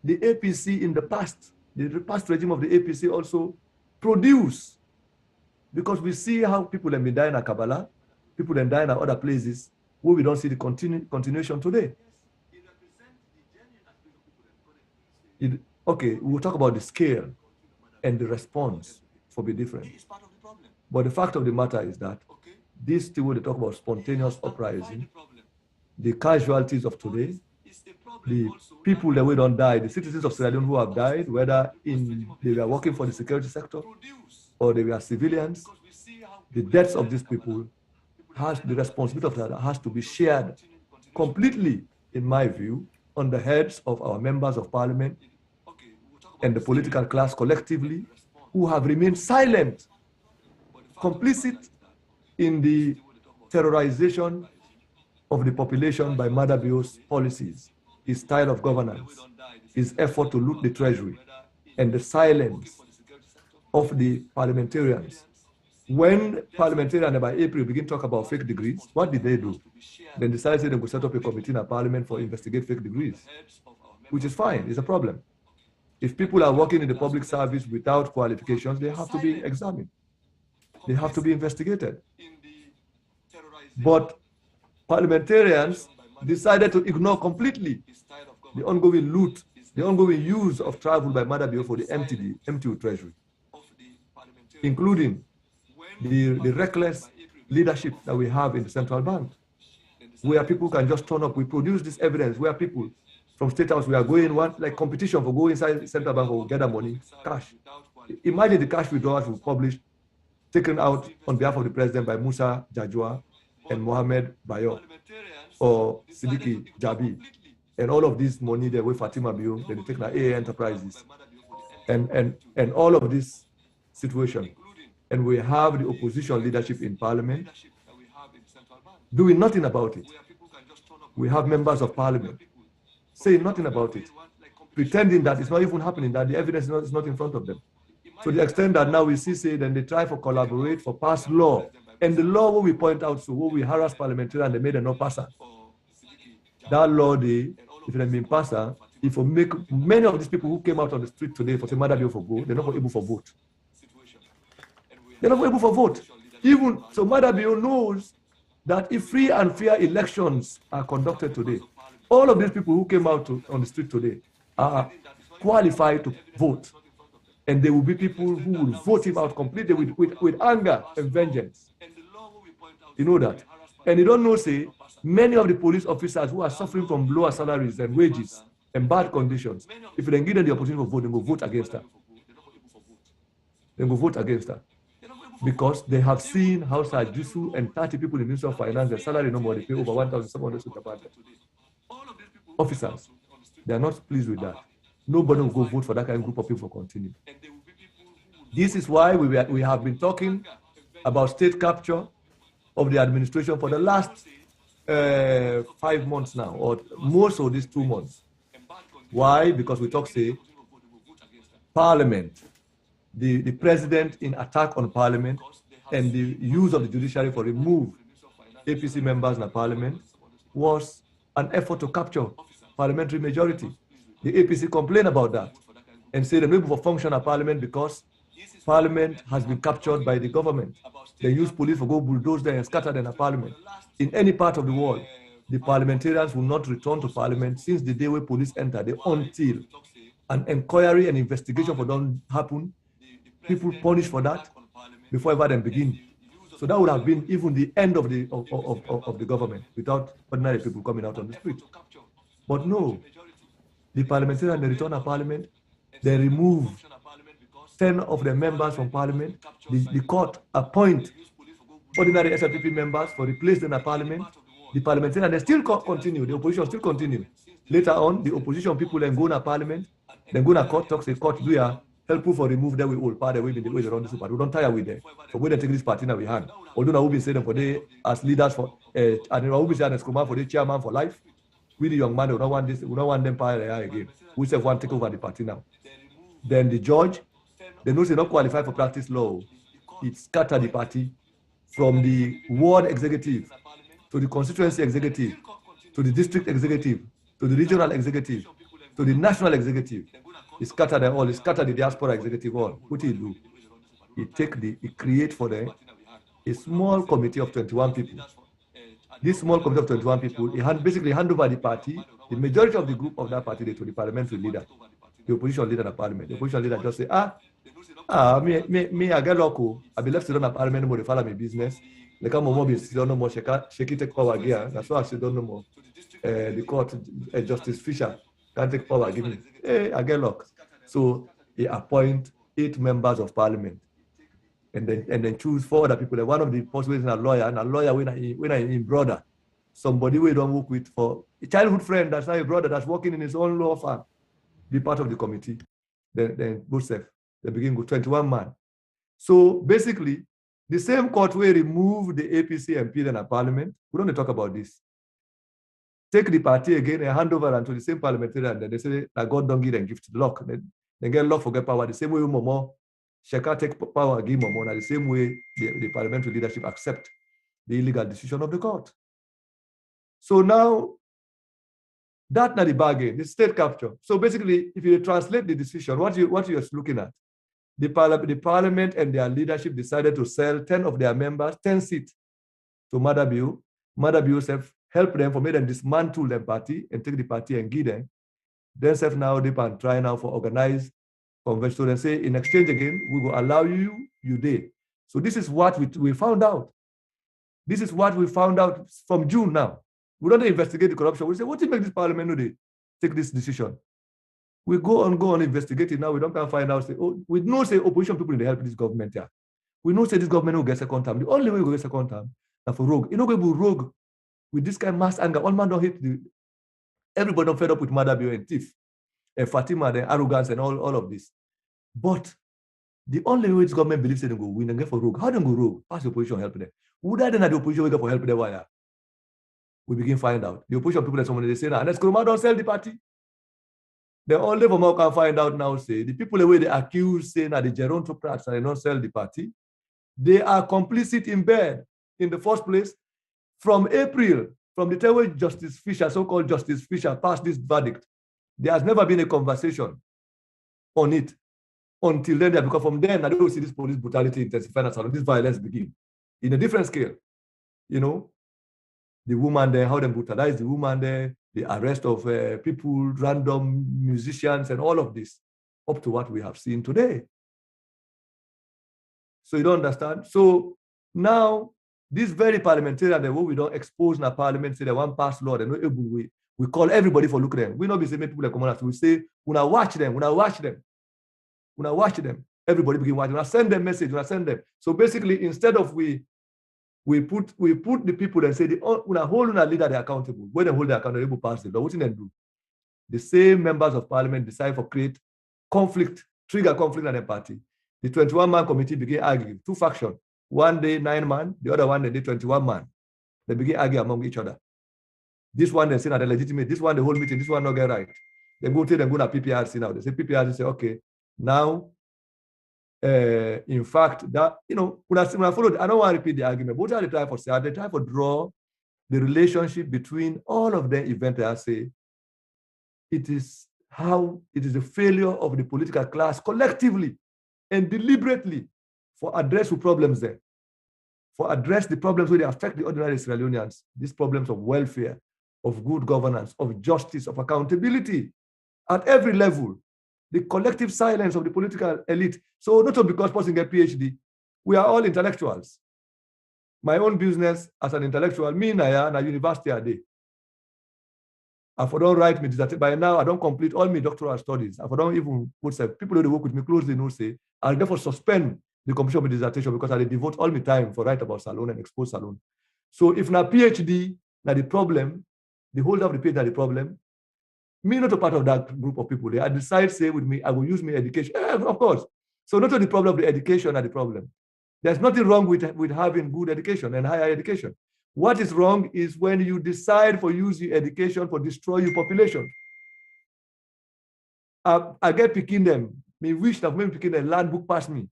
the APC in the past regime of the APC also produced. Because we see how people have been dying at Kabbalah, people have died at other places where we don't see the continuation today. Okay, we'll talk about the scale and the response for be different. But the fact of the matter is that this still when they talk about spontaneous uprising, the casualties of today, the people that we don't die, the citizens of Sierra Leone who have died, whether they were working for the security sector or they were civilians, the deaths of these people the responsibility of that has to be shared completely, in my view, on the heads of our members of parliament and the political class collectively, who have remained silent, complicit in the terrorization of the population by Madabio's policies, his style of governance, his effort to loot the treasury, and the silence of the parliamentarians. When parliamentarians by April begin to talk about fake degrees, what did they do? Then decided they would set up a committee in a parliament for investigate fake degrees, which is fine, it's a problem. If people are working in the public service without qualifications, they have to be examined. They have to be investigated. But parliamentarians decided to ignore completely the ongoing loot, the ongoing use of travel by Madabio for the empty treasury, including the reckless leadership that we have in the central bank, where people can just turn up. We produce this evidence where people from State House, we are going like competition for go inside the central bank or gather money, cash. Imagine the cash withdrawals we published, taken out on behalf of the president by Musa Jajwa and Mohamed Bayo or Sidiki Jabi, and all of this money they with Fatima Bio, then they take the AA enterprises, and all of this situation. And we have the opposition leadership in parliament doing nothing about it. We have members of parliament saying nothing about it, pretending that it's not even happening, that the evidence is not in front of them. To the extent that now we see, say, then they try to collaborate for pass law. And the law where we point out, so where we harass parliamentarians, they made a no passer. That law, if it had been passer, if we make many of these people who came out on the street today for say Madabio for vote, they're not able for vote. They're not able for vote. Even so, Madabio knows that if free and fair elections are conducted today, all of these people who came out on the street today are qualified to vote. And there will be people who will vote him out completely with anger and vengeance. You know that. And you don't know, say, many of the police officers who are suffering from lower salaries and wages in bad conditions. If they give them the opportunity to vote, they will vote against her. They will vote against her. Because they have seen how Sajusu and 30 people in the Ministry of Finance, their salary no more, they pay over 1,700 officers. They are not pleased with that. Nobody will go vote for that kind of group of people to continue. This is why we have been talking about state capture of the administration for the last 5 months now, or most of these 2 months. Why? Because we talk, say, Parliament, the president in attack on Parliament, and the use of the judiciary for remove APC members in the Parliament was an effort to capture parliamentary majority. The APC complained about that and said they're able to function at Parliament because Parliament has been captured by the government. They use police to go bulldoze them and scatter them at Parliament. In any part of the world, the parliamentarians will not return to Parliament since the day where police enter, until an inquiry and investigation for don't happen. People punished for that before ever then begin. So that would have been even the end of the government without ordinary people coming out on the street. But no, the parliamentarians, they return to Parliament, they remove 10 of the members from Parliament. The court appoint ordinary SLPP members for replace them at Parliament. The parliamentarians, they still continue, the opposition still continue. Later on, the opposition people then go to Parliament, then go to court, talk, say, court, do ya help for remove them with all part away with the way they run this party. We don't tire with them. So we don't take this party now we hand. Although now we be saying for they as leaders for and we be saying as command for the chairman for life. We the young man, we don't want this, we don't want them power again. We say want to take over the party now. Then the judge, they know they not qualify for practice law. It scattered the party from the ward executive to the constituency executive to the district executive to the regional executive to the national executive. He scattered them all. He scattered the diaspora executive all. What did he do? He create for them a small committee of 21 people. This small committee of 21 people, he basically hand over the party, the majority of the group of that party to the parliamentary leader, the opposition leader of Parliament. The opposition leader just say, me, I get local. I be left to run a Parliament more to follow my business. They come on be still no more shake it take power again. That's why I say don't know more. The court, Justice Fisher can't take power. Give me. Hey, I get luck. So he appoint 8 members of Parliament, and then choose 4 other people. And one of the possibilities is a lawyer, and a lawyer when I in brother, somebody we don't work with for a childhood friend that's not a brother that's working in his own law firm, be part of the committee. Then both self, they begin with 21 man. So basically, the same court will remove the APC MP in a Parliament. We don't talk about this. Take the party again and hand over to the same parliamentarian, and then they say that God don't give them gift luck. They get luck for get power. The same way Momo, Sheka take power, give Momo, and the same way the parliamentary leadership accept the illegal decision of the court. So now, that's not the bargain, the state capture. So basically, if you translate the decision, what you're looking at, the parliament and their leadership decided to sell 10 of their members, 10 seats to Madabiu. Madabiu self help them for make them dismantle their party and take the party and give them. Then self now they can try now for organized convention and say in exchange again, we will allow you did. So this is what we found out. This is what we found out from June now. We don't investigate the corruption. We say, what did make this parliament do they take this decision? We go on investigating now. We don't can find out. Say, oh, we know say opposition people in the help this government here. We know say this government will get second term. The only way we go get second term is for rogue. You know, we will rogue with this kind of mass anger. All man don't hate everybody don't fed up with Madabiu and thief and Fatima, the arrogance and all of this. But the only way this government believes they go win and get for rogue. How do they go rogue? Pass the opposition help them. Would I then have the opposition wake up for help them? Why? We begin find out. The opposition people and someone they say now, and let's go don't sell the party. The only for more can find out now say the people the way they accuse saying that the gerontocrats and they don't sell the party, they are complicit in bed in the first place from April, from the time when Justice Fisher, so-called Justice Fisher, passed this verdict. There has never been a conversation on it until then, because from then I don't see this police brutality intensify and this violence begin in a different scale. You know, the woman there, how they brutalize the woman there, the arrest of people, random musicians, and all of this, up to what we have seen today. So you don't understand? So now, this very parliamentarian, the way we don't expose in a parliament, say they want pass law, they're not able We call everybody for look at them. We not be saying people like come on. We say, when I watch them, everybody begin watching. When I send them message, when I send them. So basically, instead of we put the people and say, when I hold a leader, they're accountable. When they hold the accountable, pass the law. What do they do? The same members of parliament decide for create conflict, trigger conflict and empathy. The 21-man committee begin arguing. Two factions. One day 9 man, the other one day 21 man. They begin arguing among each other. This one they say that they're legitimate. This one they hold meeting. This one not get right. They go to PPRC now. They say PPRC say okay now. In fact, that when I follow, I don't want to repeat the argument. But what they try for say, they try for draw the relationship between all of the events. I say it is a failure of the political class collectively and deliberately for address the problems there, for address the problems where they affect the ordinary Sierra Leoneans. These problems of welfare, of good governance, of justice, of accountability at every level. The collective silence of the political elite. So not only because person get PhD, we are all intellectuals. My own business as an intellectual, me and I am a university a day. I don't write me dissertation. By now, I don't complete all my doctoral studies. I don't even put people who work with me closely know say, I'll therefore suspend the completion of my dissertation because I devote all my time for write about Salone and expose Salone. So if na PhD, na the problem, the holder of the PhD na the problem, me not a part of that group of people. I decide, say with me, I will use my education. Of course. So not only the problem of the education are the problem. There's nothing wrong with having good education and higher education. What is wrong is when you decide for use your education for destroy your population. I get picking them. Me wish that maybe picking a land book past me.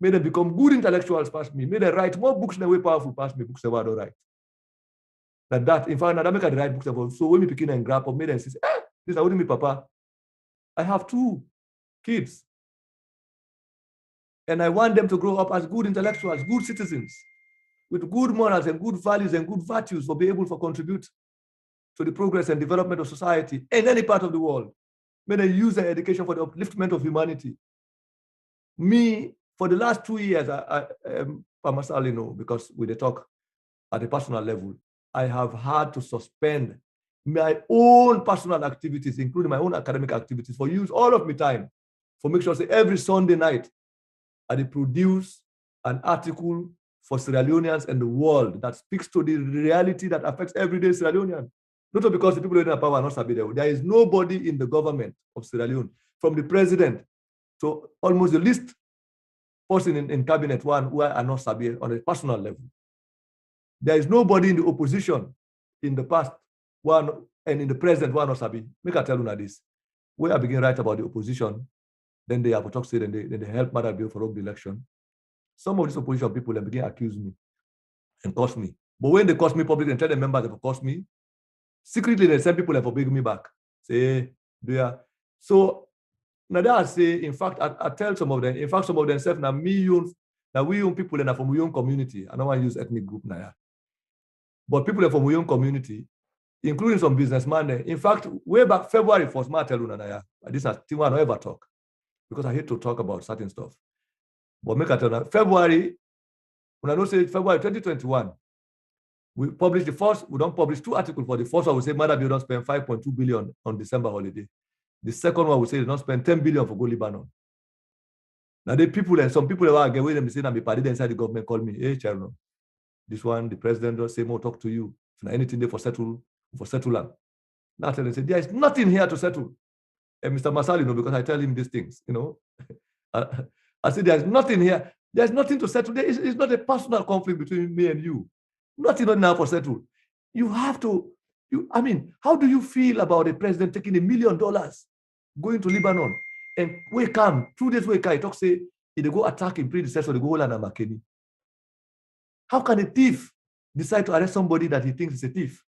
May them become good intellectuals past me. May they write more books than way powerful past me. Books they don't write. That in fact, that make I write books. So when we picking and grab up, me them say, this is what me, Papa. I have 2 kids. And I want them to grow up as good intellectuals, good citizens, with good morals and good values and good virtues for being able to contribute to the progress and development of society in any part of the world. May they use their education for the upliftment of humanity. Me, for the last 2 years, I must only know, because with the talk at a personal level, I have had to suspend my own personal activities, including my own academic activities, for use all of my time, for make sure say every Sunday night, I produce an article for Sierra Leoneans and the world that speaks to the reality that affects everyday Sierra Leonean. Not because the people in power are not sabi there. There is nobody in the government of Sierra Leone, from the president to almost the least person in cabinet one, who are not sabi on a personal level. There is nobody in the opposition in the past one and in the present one not sabi. Make I tell you this. When I begin to write about the opposition, then they have to talk to them, then they help Mother Bill for the election. Some of these opposition people then begin to accuse me and curse me. But when they curse me publicly and tell the members they curse me, secretly they send people and for bring me back. Say, so now that I say, in fact, I tell some of them, in fact, some of them say, now we young people and from my own community. I don't want to use ethnic group now. But people from my own community, including some businessmen, in fact, way back February 1st, I tell you now, this is thing I don't ever talk, because I hate to talk about certain stuff. But make I tell you, February, when I know say February 2021, we don't publish 2 articles. For the first one, we say Mother Bill don't spend 5.2 billion on December holiday. The second one, we say they don't spend 10 billion for go Lebanon. Now the people and some people that are getting them saying I'm a party inside the government call me, hey Cherno, this one, the president don't say more talk to you. If not anything there for settle. Now tell them, say, there is nothing here to settle. And Mr. Masali, because I tell him these things, I said, there's nothing here. There's nothing to settle. It's not a personal conflict between me and you. Nothing now for settle. You have to, how do you feel about the president taking $1 million, going to Lebanon, and we come, 2 days we come, talk say, they go attack in predecessor, they go Holland and Makeni. How can a thief decide to arrest somebody that he thinks is a thief?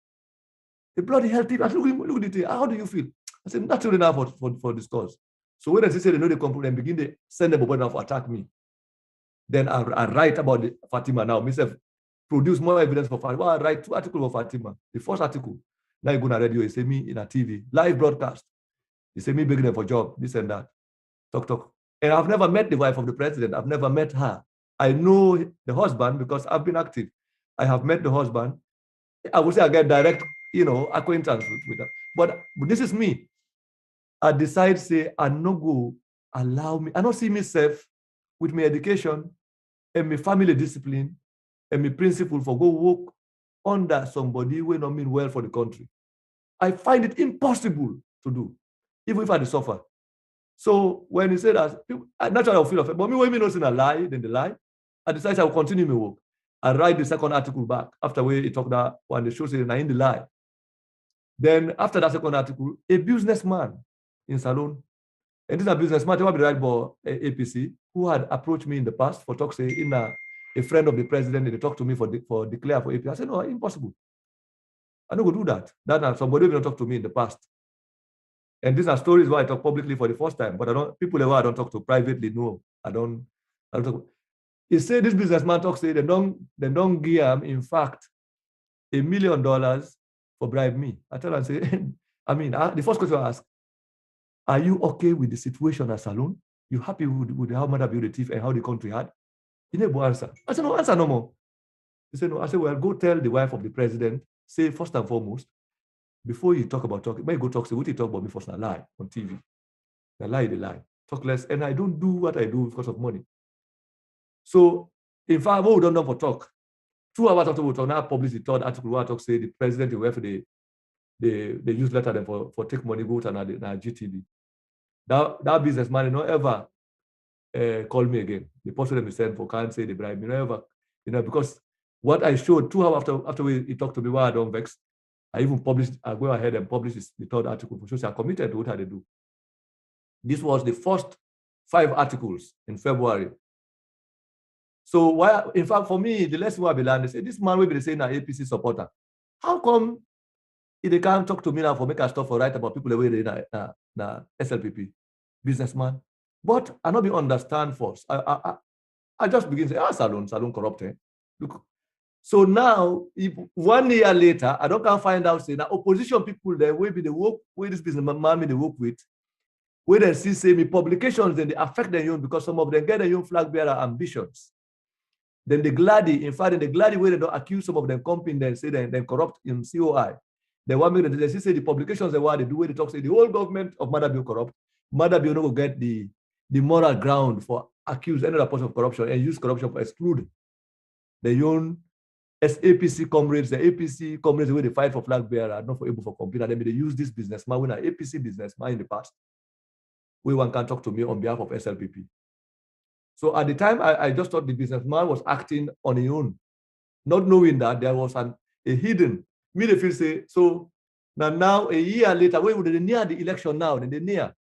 A bloody hell thief. I said, look at it. How do you feel? I said, not really enough for discourse. So when they say they know they come and begin to send them about to attack me, then I write about Fatima now. Myself produce more evidence for Fatima. I write 2 articles for Fatima. The first article, now you go on radio, you see me in a TV, live broadcast. You see me begging them for job, this and that. Talk. And I've never met the wife of the president. I've never met her. I know the husband because I've been active. I have met the husband. I would say I get direct acquaintance with that. But this is me. I decide, say, I no go allow me, I don't see myself with my education and my family discipline and my principle for go work under somebody who not mean well for the country. I find it impossible to do, even if I suffer. So when he said that, naturally I'll feel offended. But me, when me not saying a lie, then the lie, I decided I will continue my work. I write the second article back after where he talked that when the show said I in the lie. Then after that second article, a businessman in Salone, and this is a businessman, they be right by APC, who had approached me in the past for talk, say, in a friend of the president, they talked to me for declare for APC. I said, no, impossible. I don't go do that. That somebody will talk to me in the past. And these are stories where I talk publicly for the first time, but people who I don't talk to privately know. I don't talk. He said this businessman talks, say they don't give him, in fact, $1 million for bribe me. I tell him, say, the first question I ask, are you okay with the situation at Salone? You happy with how Mother built the thief and how the country had? He never answer. I said, no, answer no more. He said, no. I said, well, go tell the wife of the president, say, first and foremost, before you talk about talking, may go talk, say, what you talk about me first, a lie on TV. A lie, the lie. Talk less. And I don't do what I do because of money. So, in fact, what we don't know for talk, 2 hours after we talk, now publish the third article where I talk, say, the president, the wife, they use letter them for take money, go to GTV. That businessman, you know, ever call me again. The person they send for can't say they bribe me, never, because what I showed 2 hours after he talked to me, why I don't vex, I even published, I go ahead and publish the third article for sure. I committed to what I do. This was the first 5 articles in February. So why, in fact, for me, the lesson where I learned, they say, this man will be saying an APC supporter. How come they can't talk to me now for make a stuff for write about people away in the SLPP businessman? But I not be understand first. I just begin to say, Salone corrupt. Look. So now, if 1 year later, I don't can find out, say, now opposition people there will be the work, where this businessman they work with, where they see, say, me publications, then they affect their own because some of them get their own flag bearer ambitions. Then the Glady, in fact, in the Glady where they don't accuse some of them company, then say they corrupt in COI. They want me to say the publications they want to do where they talk, say the whole government of Madabiu corrupt. Madabiu no go get the moral ground for accuse any other person of corruption and use corruption for exclude their own APC comrades, the APC comrades where they fight for flag bearer are not for able for compete. And then they use this businessman when an APC businessman in the past, where one can talk to me on behalf of SLPP. So at the time, I just thought the businessman was acting on his own, not knowing that there was a hidden, me they feel say, so now a year later, when they near the election now, then they near,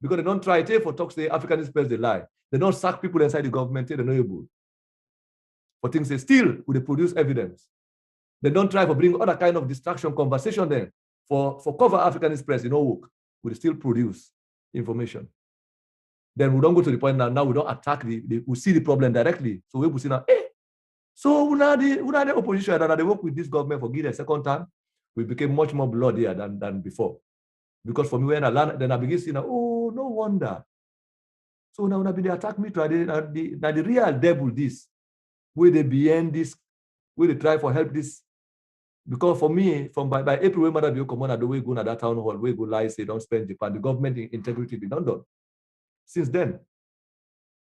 because they don't try to for talk, say Africanist press they lie. They don't sack people inside the government, they're not able. For things they still, would they produce evidence. They don't try for bring other kind of distraction conversation then for cover Africanist press, work, would still produce information. Then we don't go to the point now we don't attack we see the problem directly. So we will see now, so we are the opposition and they work with this government for give a second time. We became much more bloodier than before. Because for me, when I learned, then I begin to see now, oh, no wonder. So now they attack me, try the real devil this, where they behind this, where they try for help this. Because for me, from by April, when Mother Bio come on, the way go to that town hall, where go lie, say don't spend Japan, the government integrity be done. Since then.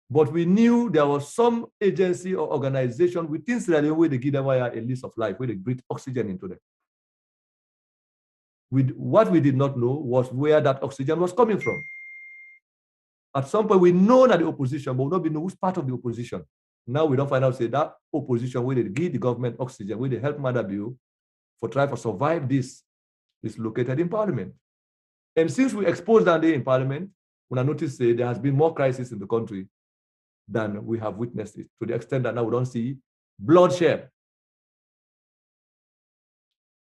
But we knew there was some agency or organization within Sierra Leone where they give them a lease of life, where they breathe oxygen into them. What we did not know was where that oxygen was coming from. At some point, we know that the opposition, but we don't know who's part of the opposition. Now we don't find out, say, that opposition where they give the government oxygen, where they help Mother Bio for try to survive this, is located in Parliament. And since we exposed that day in Parliament, when I noticed there has been more crisis in the country than we have witnessed it, to the extent that now we don't see bloodshed.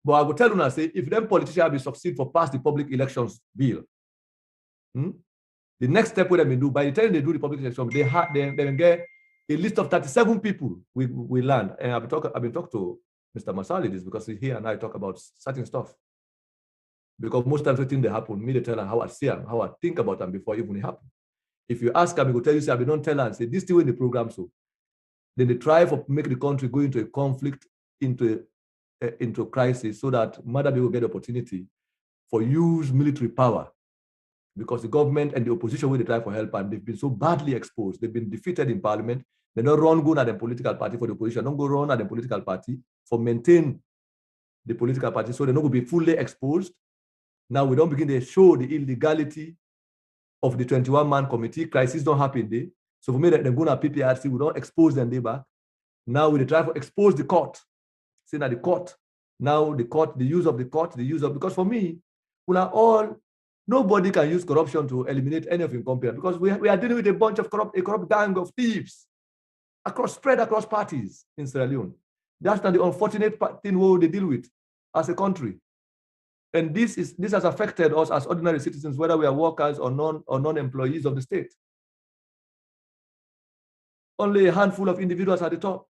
But I will tell you, say, if them politicians will succeed for pass the public elections bill, the next step what they do, by the time they do the public election, they get a list of 37 people we land. And I've been talking to Mr. Masali this because he and I talk about certain stuff. Because most times when they happen, me they tell them how I see them, how I think about them before even it happen. If you ask them, he will tell you, say, I don't tell her and say, this thing in the program, so. Then they try for make the country go into a conflict, into into crisis so that Madabi will get opportunity for use military power, because the government and the opposition will try for help, and they've been so badly exposed. They've been defeated in parliament. They don't run good at the political party for the opposition. Don't go run at the political party for maintain the political party, so they're not going to be fully exposed. Now we don't begin to show the illegality of the 21-man committee. Crisis don't happen there. So for me, they're going to PPRC, we don't expose them there back. Now we try to expose the court. Saying that the court, now the court, the use of the court, because for me, we are all, nobody can use corruption to eliminate any of incompetence, because we are dealing with a bunch of corrupt gang of thieves spread across parties in Sierra Leone. That's not the unfortunate thing we deal with as a country. And this has affected us as ordinary citizens, whether we are workers or non-employees of the state. Only a handful of individuals at the top.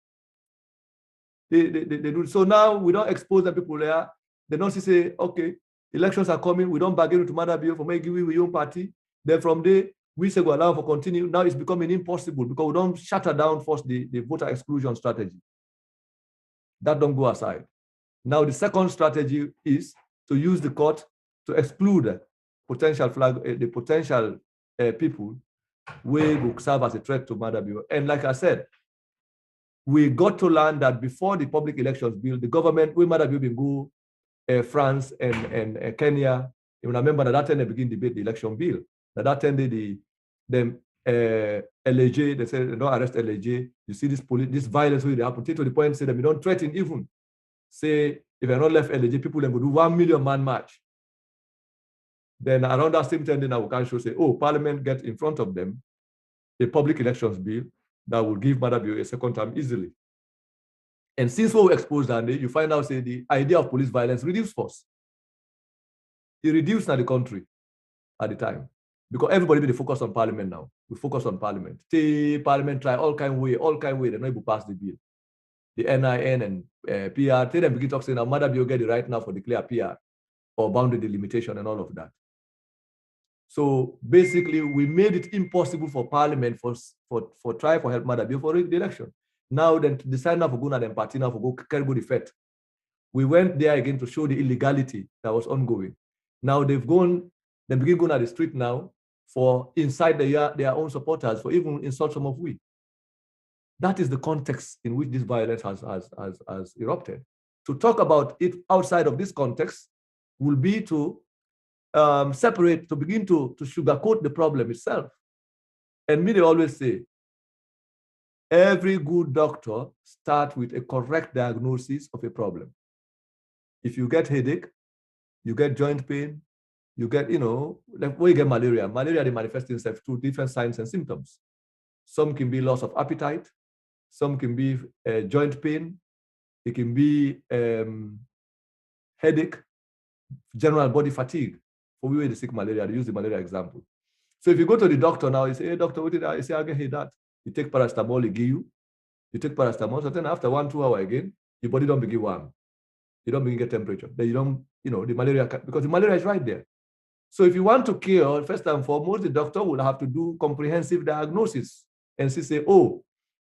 They do. So now we don't expose the people there. They don't say, okay, elections are coming. We don't bargain with Madabi for making we your own party. Then from there, we say go allow for continue. Now it's becoming impossible because we don't shatter down first the voter exclusion strategy. That don't go aside. Now the second strategy is to use the court to exclude potential people who will serve as a threat to Madabi. And like I said, we got to learn that before the public elections bill, the government, we might have been go France and Kenya. You remember that time they begin debate the election bill. That time LAJ, they said they don't arrest LAJ. You see this violence will happen to the point say that we don't threaten even. Say if you're not left LAJ, people then go do 1 million man march. Then around that same time, then I can show say, oh, Parliament get in front of them a public elections bill that will give Madabi a second term easily. And since we exposed that, you find out, say, the idea of police violence reduced first. It reduced in the country at the time. Because everybody be focused on Parliament now. We focus on Parliament. Parliament try all kind of way, they're not able to pass the bill. The NIN and PR, they then begin to say, now Madabi will get the right now for declare PR or boundary delimitation and all of that. So basically, we made it impossible for Parliament for try for help Madabi for the election. Now then, decide now for going and party now for go carry good effect. We went there again to show the illegality that was ongoing. Now they begin going at the street now for inside their own supporters for even insult some of we. That is the context in which this violence has erupted. To talk about it outside of this context will be to separate, to begin to sugarcoat the problem itself. And me, they always say, every good doctor starts with a correct diagnosis of a problem. If you get headache, you get joint pain, you get, like when you get malaria, they manifest itself through different signs and symptoms. Some can be loss of appetite, some can be joint pain, it can be headache, general body fatigue. For we with the sick malaria, they use the malaria example. So if you go to the doctor now, you say, hey, doctor, what did I say? I get that. You take paracetamol, he give you. You take paracetamol, so then after 1-2 hours again, your body don't begin warm. You don't begin get temperature. Then you don't, the malaria, because the malaria is right there. So if you want to cure, first and foremost, the doctor will have to do comprehensive diagnosis and say, oh,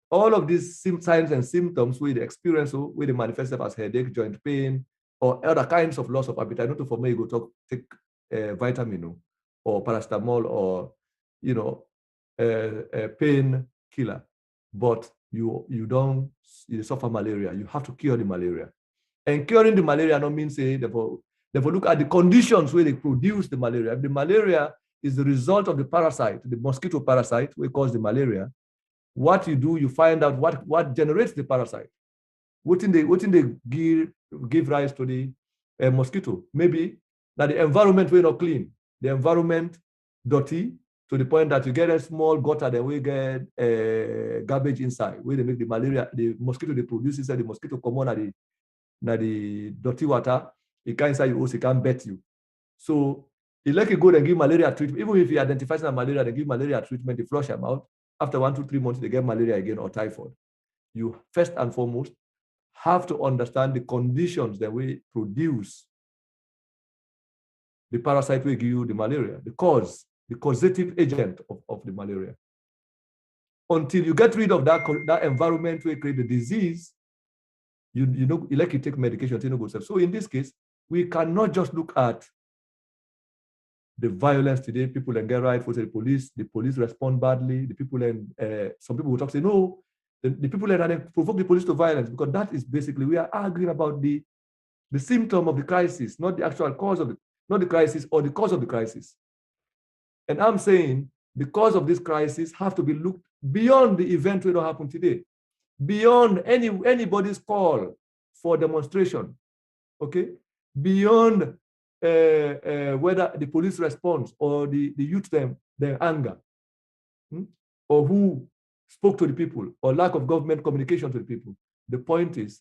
all of these signs and symptoms with the experience, with the manifest as headache, joint pain, or other kinds of loss of appetite. Not to for me, you go take vitamin or paracetamol or a pain killer, but you suffer malaria. You have to cure the malaria, and curing the malaria don't mean say therefore look at the conditions where they produce the malaria. If the malaria is the result of the parasite, the mosquito parasite, which causes the malaria, what you do, you find out what generates the parasite. What in they give rise to the mosquito? Maybe that the environment will not clean. The environment dirty to the point that you get a small gutter, then we get garbage inside, where they make the mosquito they produce inside the mosquito come on the dirty water, it can inside you also, it can bet you. So you like you go and give malaria treatment. Even if you identify some malaria, they give malaria treatment, they flush them out. After 1-2-3 months, they get malaria again or typhoid. You first and foremost have to understand the conditions that we produce the parasite will give you the malaria, the causative agent of the malaria. Until you get rid of that environment where you create the disease, you know, like you take medication, you know, go. So in this case, we cannot just look at the violence today. People then get right for the police respond badly. The people and some people will talk say no, the people that provoke the police to violence, because that is basically, we are arguing about the symptom of the crisis, not the actual cause of not the crisis or the cause of the crisis. And I'm saying the cause of this crisis have to be looked beyond the event that happened today, beyond anybody's call for demonstration, okay? Beyond whether the police response or the youth their anger, or who spoke to the people, or lack of government communication to the people. The point is,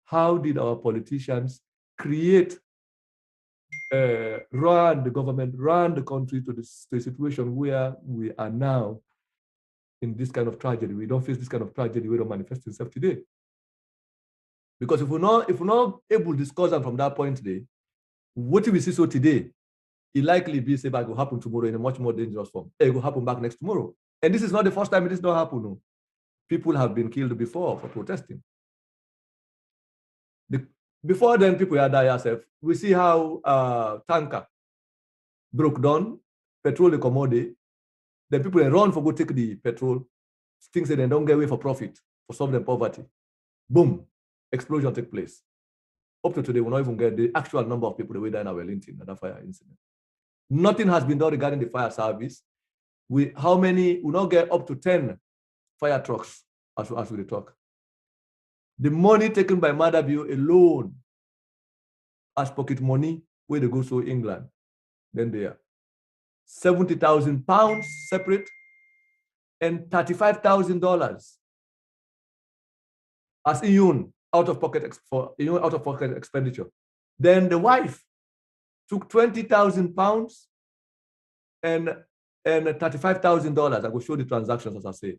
how did our politicians create, run the government, run the country to the situation where we are now in this kind of tragedy? We don't face this kind of tragedy, we don't manifest itself today. Because if we're not able to discuss them from that point today, what we see so today, it likely be say back will happen tomorrow in a much more dangerous form. It will happen back next tomorrow. And this is not the first time it is not happening. No. People have been killed before for protesting. Before then, people had died yourself. We see how tanker broke down, petrol the commodity. Then people run for go take the petrol, things that they don't get away for profit, for solving poverty. Boom, explosion take place. Up to today, we not even get the actual number of people that were died in Wellington at that fire incident. Nothing has been done regarding the fire service. How many? We not get up to 10 fire trucks as we talk. The money taken by Madabio alone as pocket money, where they go to England, then they are £70,000 separate and $35,000 as Iyun out of pocket expenditure. Then the wife took £20,000 and $35,000. I will show the transactions as I say.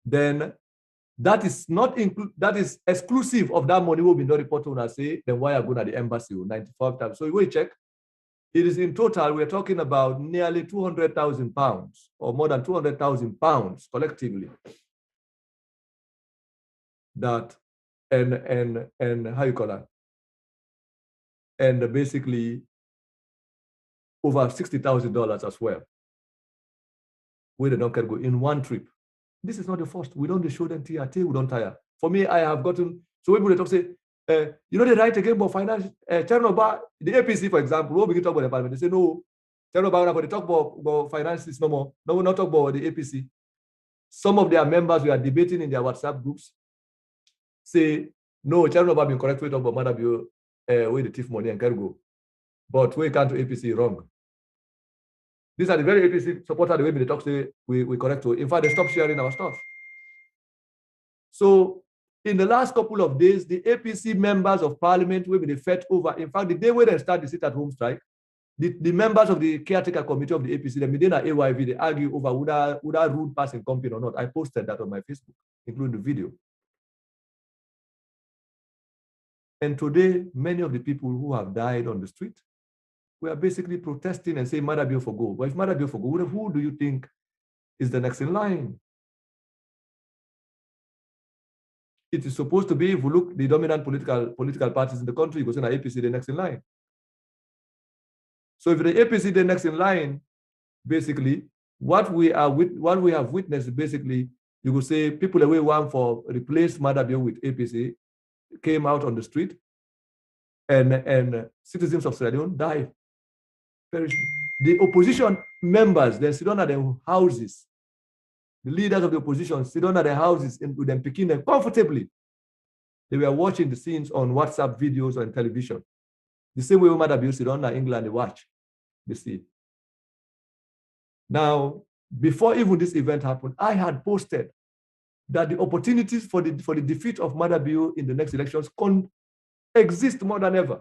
Then that is not that is exclusive of that money will be not reported when I say, then why are going at the embassy 95 times. So we check. It is in total, we're talking about nearly £200,000 or more than £200,000 collectively. That and how you call that? And basically over $60,000 as well. Where they don't can go in one trip. This is not the first. We don't show them TRT, we don't tire. For me, I have gotten, so when people talk say, you know, they write again about finance, Chernobyl, the APC, for example, we'll begin to talk about the parliament. They say, no, Chernobyl, they talk about finances no more. No, we'll not talk about the APC. Some of their members, we are debating in their WhatsApp groups, say, no, Chernobyl been correct, we talk about Madabio, where the thief money and can go. But we can't do APC wrong. These are the very APC supporters, the way they talk, say, we correct. In fact, they stop sharing our stuff. So in the last couple of days, the APC members of parliament will be fed over. In fact, the day when they start the sit-at-home strike, the members of the caretaker committee of the APC, the Medina AYV, they argue over would that route pass in company or not. I posted that on my Facebook, including the video. And today, many of the people who have died on the street, we are basically protesting and saying Madabio for go. But if Madabio for go, who do you think is the next in line? It is supposed to be, if we look the dominant political parties in the country, you go say the APC the next in line. So if the APC the next in line, basically what we have witnessed, basically you could say people that we want for replace Madabio with APC came out on the street, and citizens of Sierra Leone died. The opposition members, they sit down at their houses. The leaders of the opposition sit down at their houses and with them picking them comfortably. They were watching the scenes on WhatsApp videos on television. The same way Madabio sit down in England, they watch, they see. Now, before even this event happened, I had posted that the opportunities for the defeat of Madabio in the next elections exist more than ever.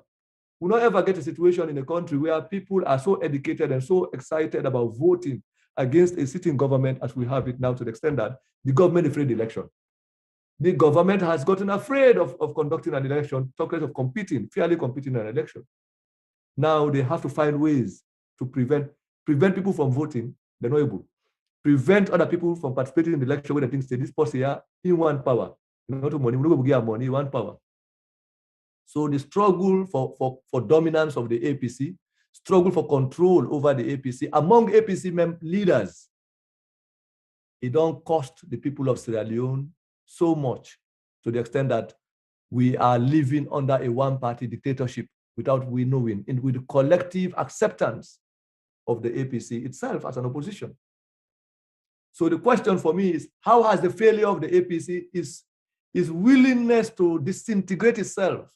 We'll not ever get a situation in a country where people are so educated and so excited about voting against a sitting government as we have it now, to the extent that the government is afraid of the election. The government has gotten afraid of conducting an election, talking of fairly competing in an election. Now they have to find ways to prevent people from voting. They're not able. Prevent other people from participating in the election where they think, say, this person here, in one power. Not money, we don't give money, we want power. So the struggle for dominance of the APC, struggle for control over the APC among APC leaders, it don't cost the people of Sierra Leone so much to the extent that we are living under a one-party dictatorship without we knowing, and with collective acceptance of the APC itself as an opposition. So the question for me is, how has the failure of the APC, is willingness to disintegrate itself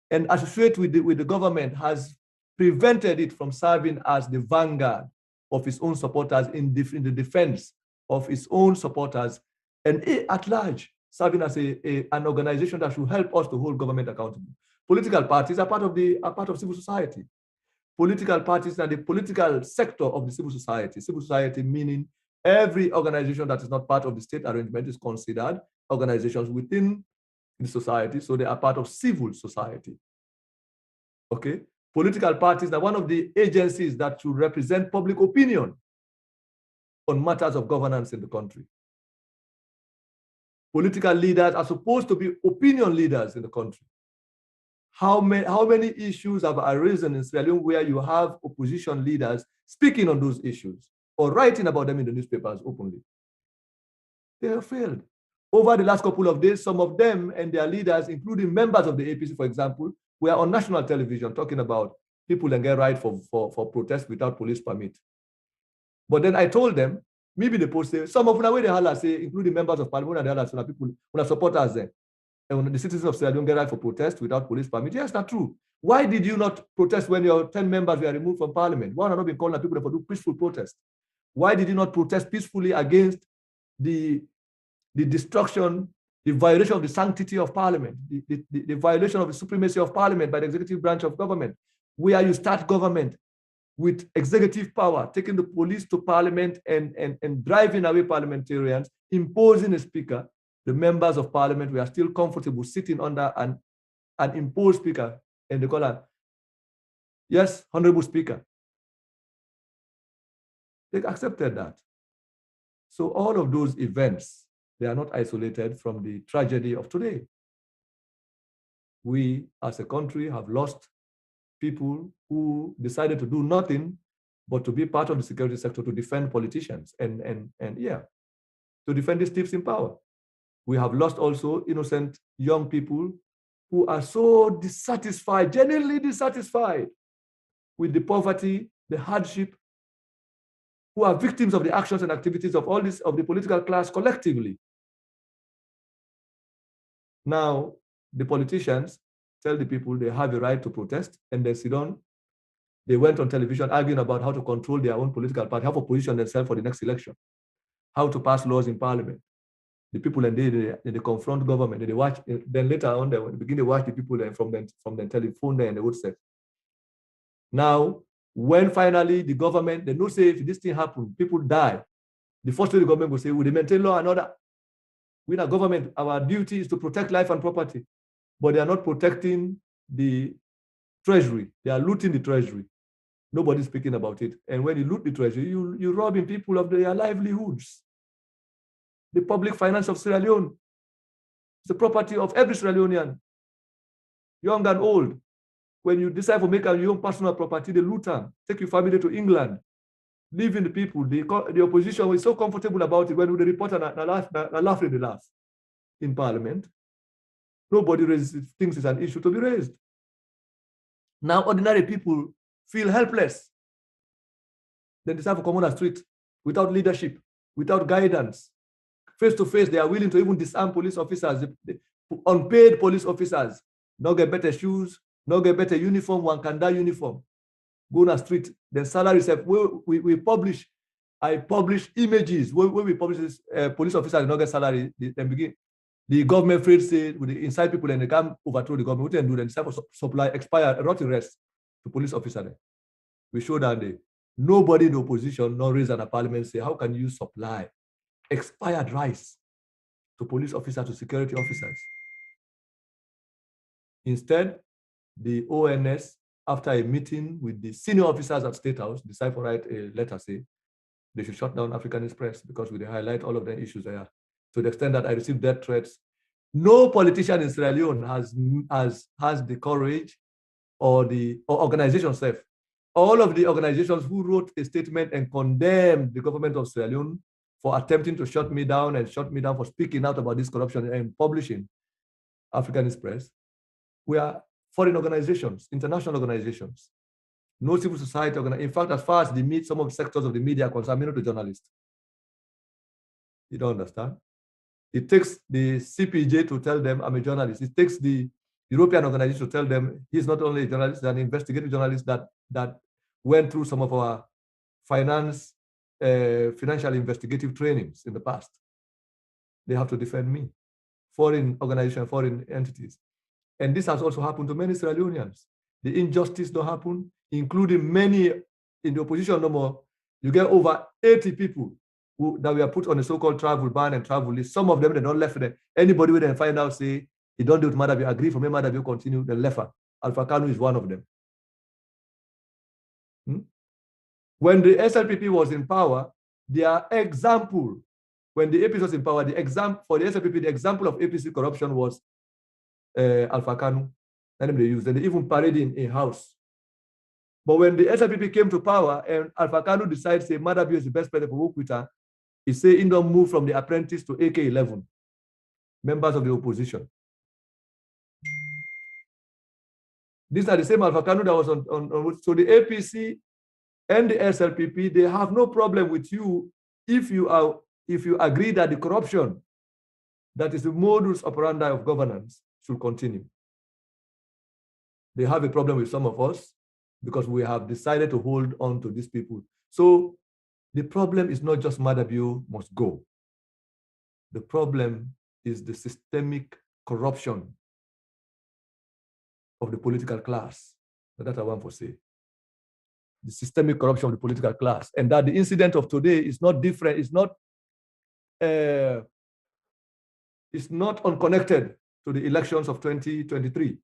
and associate with the government, has prevented it from serving as the vanguard of its own supporters in the defense of its own supporters, and at large, serving as an organization that should help us to hold government accountable. Political parties are part of civil society. Political parties are the political sector of the civil society. Civil society meaning every organization that is not part of the state arrangement is considered organizations within the society, so they are part of civil society. Okay? Political parties are one of the agencies that should represent public opinion on matters of governance in the country. Political leaders are supposed to be opinion leaders in the country. How many issues have arisen in Sierra Leone where you have opposition leaders speaking on those issues or writing about them in the newspapers openly? They have failed. Over the last couple of days, some of them and their leaders, including members of the APC, for example, were on national television talking about people and get right for protest without police permit. But then I told them, maybe the post say, some of them, where they holla say, including members of parliament and the others, people, when supporters there, and when the citizens of Sierra Leone get right for protest without police permit. Yes, that's true. Why did you not protest when your 10 members were removed from parliament? Why not been calling on people for do peaceful protest? Why did you not protest peacefully against the destruction, the violation of the sanctity of parliament, the violation of the supremacy of parliament by the executive branch of government, where you start government with executive power, taking the police to parliament and driving away parliamentarians, imposing a speaker? The members of parliament were still comfortable sitting under an imposed speaker, and they call her, yes, honorable speaker. They accepted that. So all of those events, they are not isolated from the tragedy of today. We, as a country, have lost people who decided to do nothing but to be part of the security sector to defend politicians and to defend these thieves in power. We have lost also innocent young people who are so dissatisfied, genuinely dissatisfied with the poverty, the hardship, who are victims of the actions and activities of all this, of the political class collectively. Now, the politicians tell the people they have a right to protest, and they sit down. They went on television arguing about how to control their own political party, how to position themselves for the next election, how to pass laws in parliament. The people and they confront government, and they watch. Then later on, they begin to watch the people from the telephone there, and they would say. Now, when finally the government, they know say if this thing happen, people die. The first thing the government will say, we maintain law and order. We in our government, our duty is to protect life and property, but they are not protecting the treasury. They are looting the treasury. Nobody's speaking about it. And when you loot the treasury, you're robbing people of their livelihoods. The public finance of Sierra Leone is the property of every Sierra Leonean, young and old. When you decide to make your own personal property, they loot them, take your family to England, leaving the people. The opposition was so comfortable about it when the reporter laughed in parliament. Nobody thinks it's an issue to be raised. Now, ordinary people feel helpless. They decide to come on the street without leadership, without guidance. Face to face, they are willing to even disarm police officers, unpaid police officers, not get better shoes, not get better uniform, one can die uniform. Go on the street, then salaries. I publish images where we publish this police officers not get salary. Then begin. The government afraid say with the inside people and they come overthrow the government. We can do then decide for supply expire, not arrest to police officer. We show that nobody in the opposition, nor raise in the parliament say, how can you supply expired rice to police officers, to security officers? Instead, the ONS, after a meeting with the senior officers at State House, decided to write a letter say they should shut down Africanist press because we highlight all of the issues there. To the extent that I received death threats, No politician in Sierra Leone has the courage or organization self. All of the organizations who wrote a statement and condemned the government of Sierra Leone for attempting to shut me down for speaking out about this corruption and publishing Africanist Press, we are foreign organizations, international organizations, no civil society organization. In fact, as far as some of the sectors of the media are concerned, I'm not a journalist. You don't understand? It takes the CPJ to tell them I'm a journalist. It takes the European organization to tell them he's not only a journalist, he's an investigative journalist that went through some of our financial investigative trainings in the past. They have to defend me. Foreign organizations, foreign entities. And this has also happened to many Sierra Leoneans. The injustice don't happen, including many in the opposition no more. You get over 80 people that were put on a so-called travel ban and travel list. Some of them, they don't left there. Anybody will then find out, say, he don't do it, Madabi, agree for me, Madabi, continue, they left her. Alpha Kanu is one of them. When the SLPP was in power, their example, when the APC was in power, the example for the SLPP, the example of APC corruption was Alpha Kanu. That name they used, and they even paraded in a house. But when the SLPP came to power and Alpha Kanu decided, say, Madabi is the best person for work with her, he said, he don't move from the apprentice to AK-11, members of the opposition. These are the same Alpha Kanu that was on. So the APC and the SLPP, they have no problem with you if you agree that the corruption that is the modus operandi of governance should continue. They have a problem with some of us because we have decided to hold on to these people. So the problem is not just Madabio must go. The problem is the systemic corruption of the political class. That's what I want to say. The systemic corruption of the political class. And that the incident of today is not different, it's not unconnected to the elections of 2023.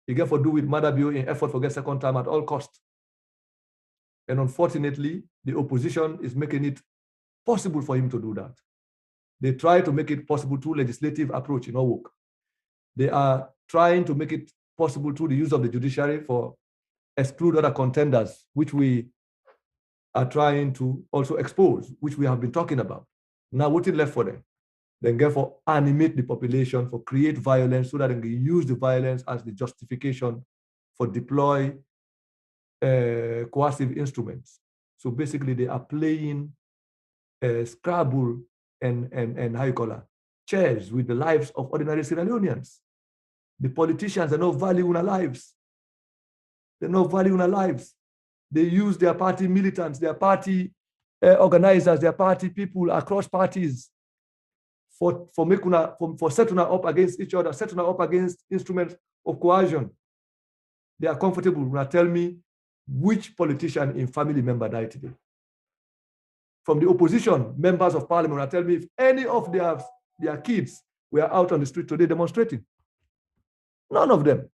You get for do with Madabio in effort for get second time at all costs. And unfortunately, the opposition is making it possible for him to do that. They try to make it possible through legislative approach in our work. They are trying to make it possible through the use of the judiciary for exclude other contenders, which we are trying to also expose, which we have been talking about. Now, what's left for them? Then therefore animate the population, for create violence so that they can use the violence as the justification for deploy coercive instruments. So basically they are playing Scrabble and how you call it, chess with the lives of ordinary Sierra Leoneans. The politicians are not valuing our lives. They're not valuing our lives. They use their party militants, their party organizers, their party people across parties for setting up against each other, setting up against instruments of coercion. They are comfortable when I tell me which politician in family member died today. From the opposition, members of parliament, when I tell me if any of their kids were out on the street today demonstrating. None of them.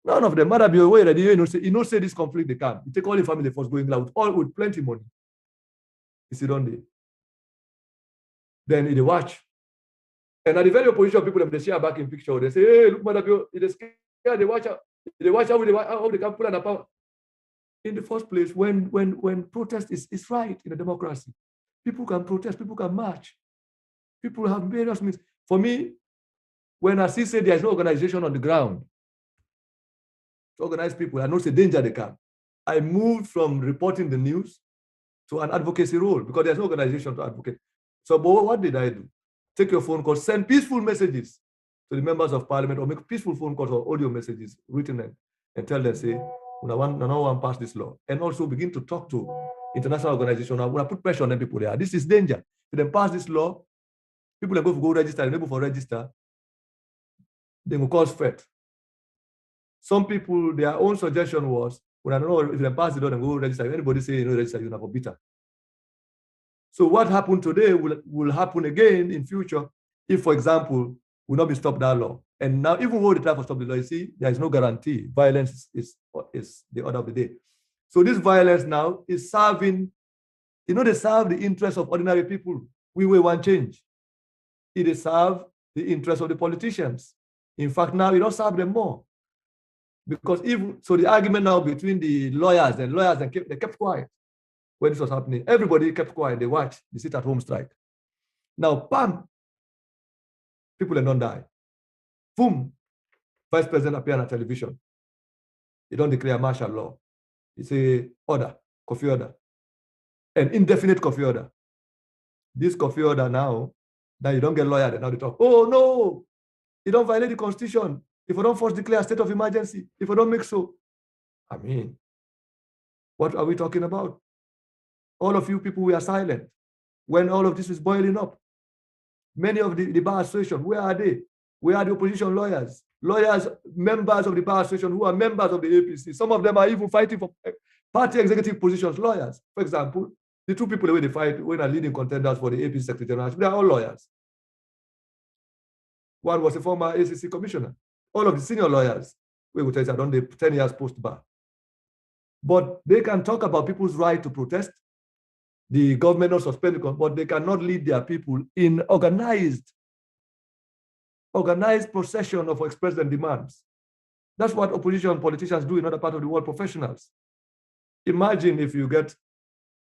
None of them. Mother be aware that you know say this conflict they can. You take all the family force going out, all with plenty money. You see, don't they? Then they watch. And at the very opposition people, they share back in picture. They say, hey, look, Mother Bio, they scare, they watch out how they can pull an power. In the first place, when protest is right in a democracy, people can protest, people can march. People have various means. For me, when I see say there is no organization on the ground to organize people, I know it's a danger they can. I moved from reporting the news to an advocacy role because there's no organization to advocate. So, but what did I do? Take your phone call, send peaceful messages to the members of parliament, or make peaceful phone calls or audio messages written and tell them, say, we want to pass this law. And also begin to talk to international organizations. When I put pressure on them people there, this is danger. If they pass this law, people are going to go register, and able for register, they will cause threat. Some people, their own suggestion was, when I don't know if they pass the law and go register, if anybody say you know register, you're not bitter. So what happened today will happen again in future if, for example, will not be stopped that law. And now, even though they try to stop the law, you see, there is no guarantee. Violence is the order of the day. So this violence now is serving, they serve the interests of ordinary people. We will want change. it serves the interest of the politicians. In fact, now it don't serve them more. Because the argument now between the lawyers, they kept quiet when this was happening. Everybody kept quiet. They watched the sit-at-home strike. Now, bam, people don't die. Boom, vice president appear on television. He don't declare martial law. He say order, coffee order, an indefinite coffee order. This coffee order now you don't get lawyer, now they talk, oh no, you don't violate the constitution. If we don't force declare a state of emergency, if we don't make so, I mean, what are we talking about? All of you people were silent when all of this is boiling up. Many of the bar association, where are they? Where are the opposition lawyers? Lawyers, members of the bar association who are members of the APC. Some of them are even fighting for party executive positions, lawyers. For example, the two people that they fight when are leading contenders for the APC Secretary General, they are all lawyers. One was a former ACC commissioner. All of the senior lawyers, we will tell you, done the 10 years post-bar. But they can talk about people's right to protest. The government not suspend, but they cannot lead their people in organized procession of express their demands. That's what opposition politicians do in other parts of the world, professionals. Imagine if you get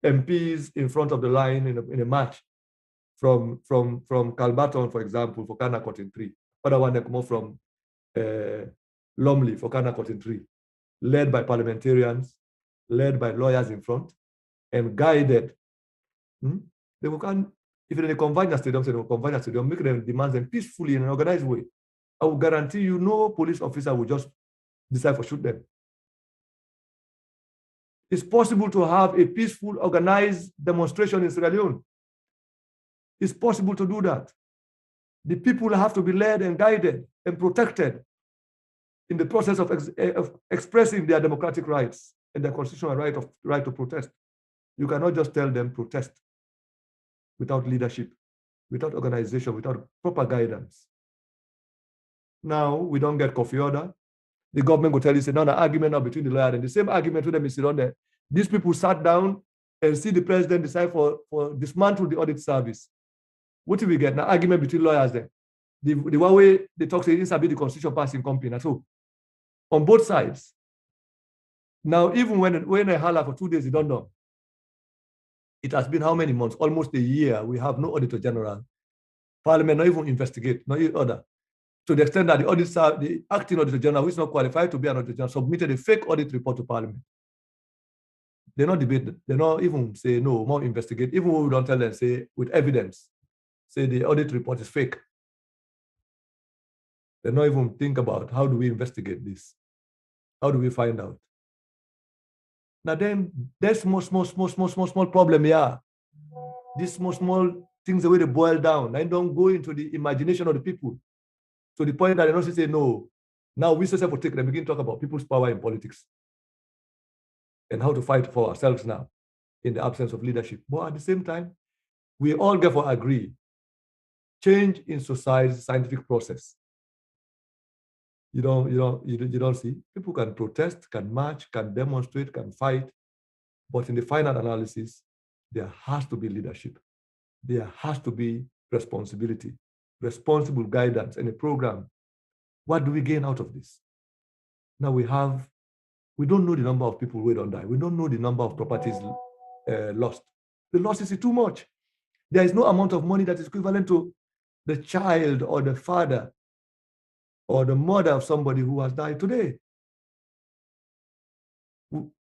MPs in front of the line in a match from Calbaton, for example, for Kana Cotton 3. Other one that come up from Lumley for Kana Cotton 3, led by parliamentarians, led by lawyers in front, and guided. They will come, if they convene the stadium, they will convene the stadium, make them demands them peacefully in an organized way. I will guarantee you no police officer will just decide to shoot them. It's possible to have a peaceful, organized demonstration in Sierra Leone. It's possible to do that. The people have to be led and guided and protected in the process of expressing their democratic rights and their constitutional right to protest. You cannot just tell them protest without leadership, without organization, without proper guidance. Now, we don't get coffee order. The government will tell you, say, no, argument now between the lawyer and the same argument with them is on there. These people sat down and see the president decide for dismantle the audit service. What do we get? Now, argument between lawyers then. The one way they talk, say, this will be the constitution passing company. So, on both sides. Now, even when I holler for 2 days, you don't know. It has been how many months? Almost a year. We have no auditor general. Parliament not even investigate, not even order. To the extent that the acting auditor general, who is not qualified to be an auditor general, submitted a fake audit report to Parliament. They not debate. They not even say no, more investigate. Even when we don't tell them, say with evidence, say the audit report is fake. They not even think about how do we investigate this? How do we find out? Now then, there's small problem here. These small things, the way they boil down, and don't go into the imagination of the people to the point that they don't say no. Now we say for take them begin to talk about people's power in politics and how to fight for ourselves now in the absence of leadership. But at the same time, we all therefore agree. Change in society's scientific process. You don't see. People can protest, can march, can demonstrate, can fight. But in the final analysis, there has to be leadership. There has to be responsibility, responsible guidance, and a program. What do we gain out of this? Now we don't know the number of people who don't die. We don't know the number of properties lost. The loss is too much. There is no amount of money that is equivalent to the child or the father or the mother of somebody who has died today.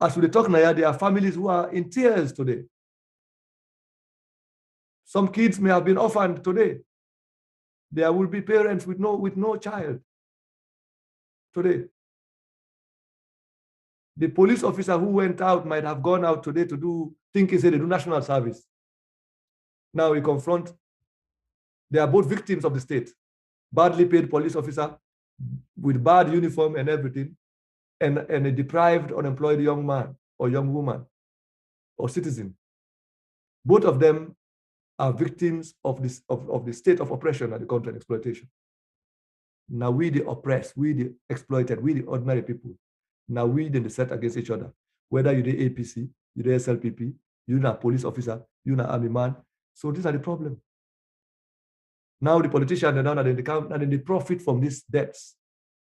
As we talk now, there are families who are in tears today. Some kids may have been orphaned today. There will be parents with no child today. The police officer who went out might have gone out today to thinking they do national service. Now we confront, they are both victims of the state. Badly paid police officer with bad uniform and everything, and a deprived, unemployed young man or young woman or citizen. Both of them are victims of the state of oppression and the country and exploitation. Now we the oppressed, we the exploited, we the ordinary people. Now we then set against each other. Whether you're the APC, you're the SLPP, you're a police officer, you're an army man. So these are the problem. Now the politicians are down and they come and they profit from these debts.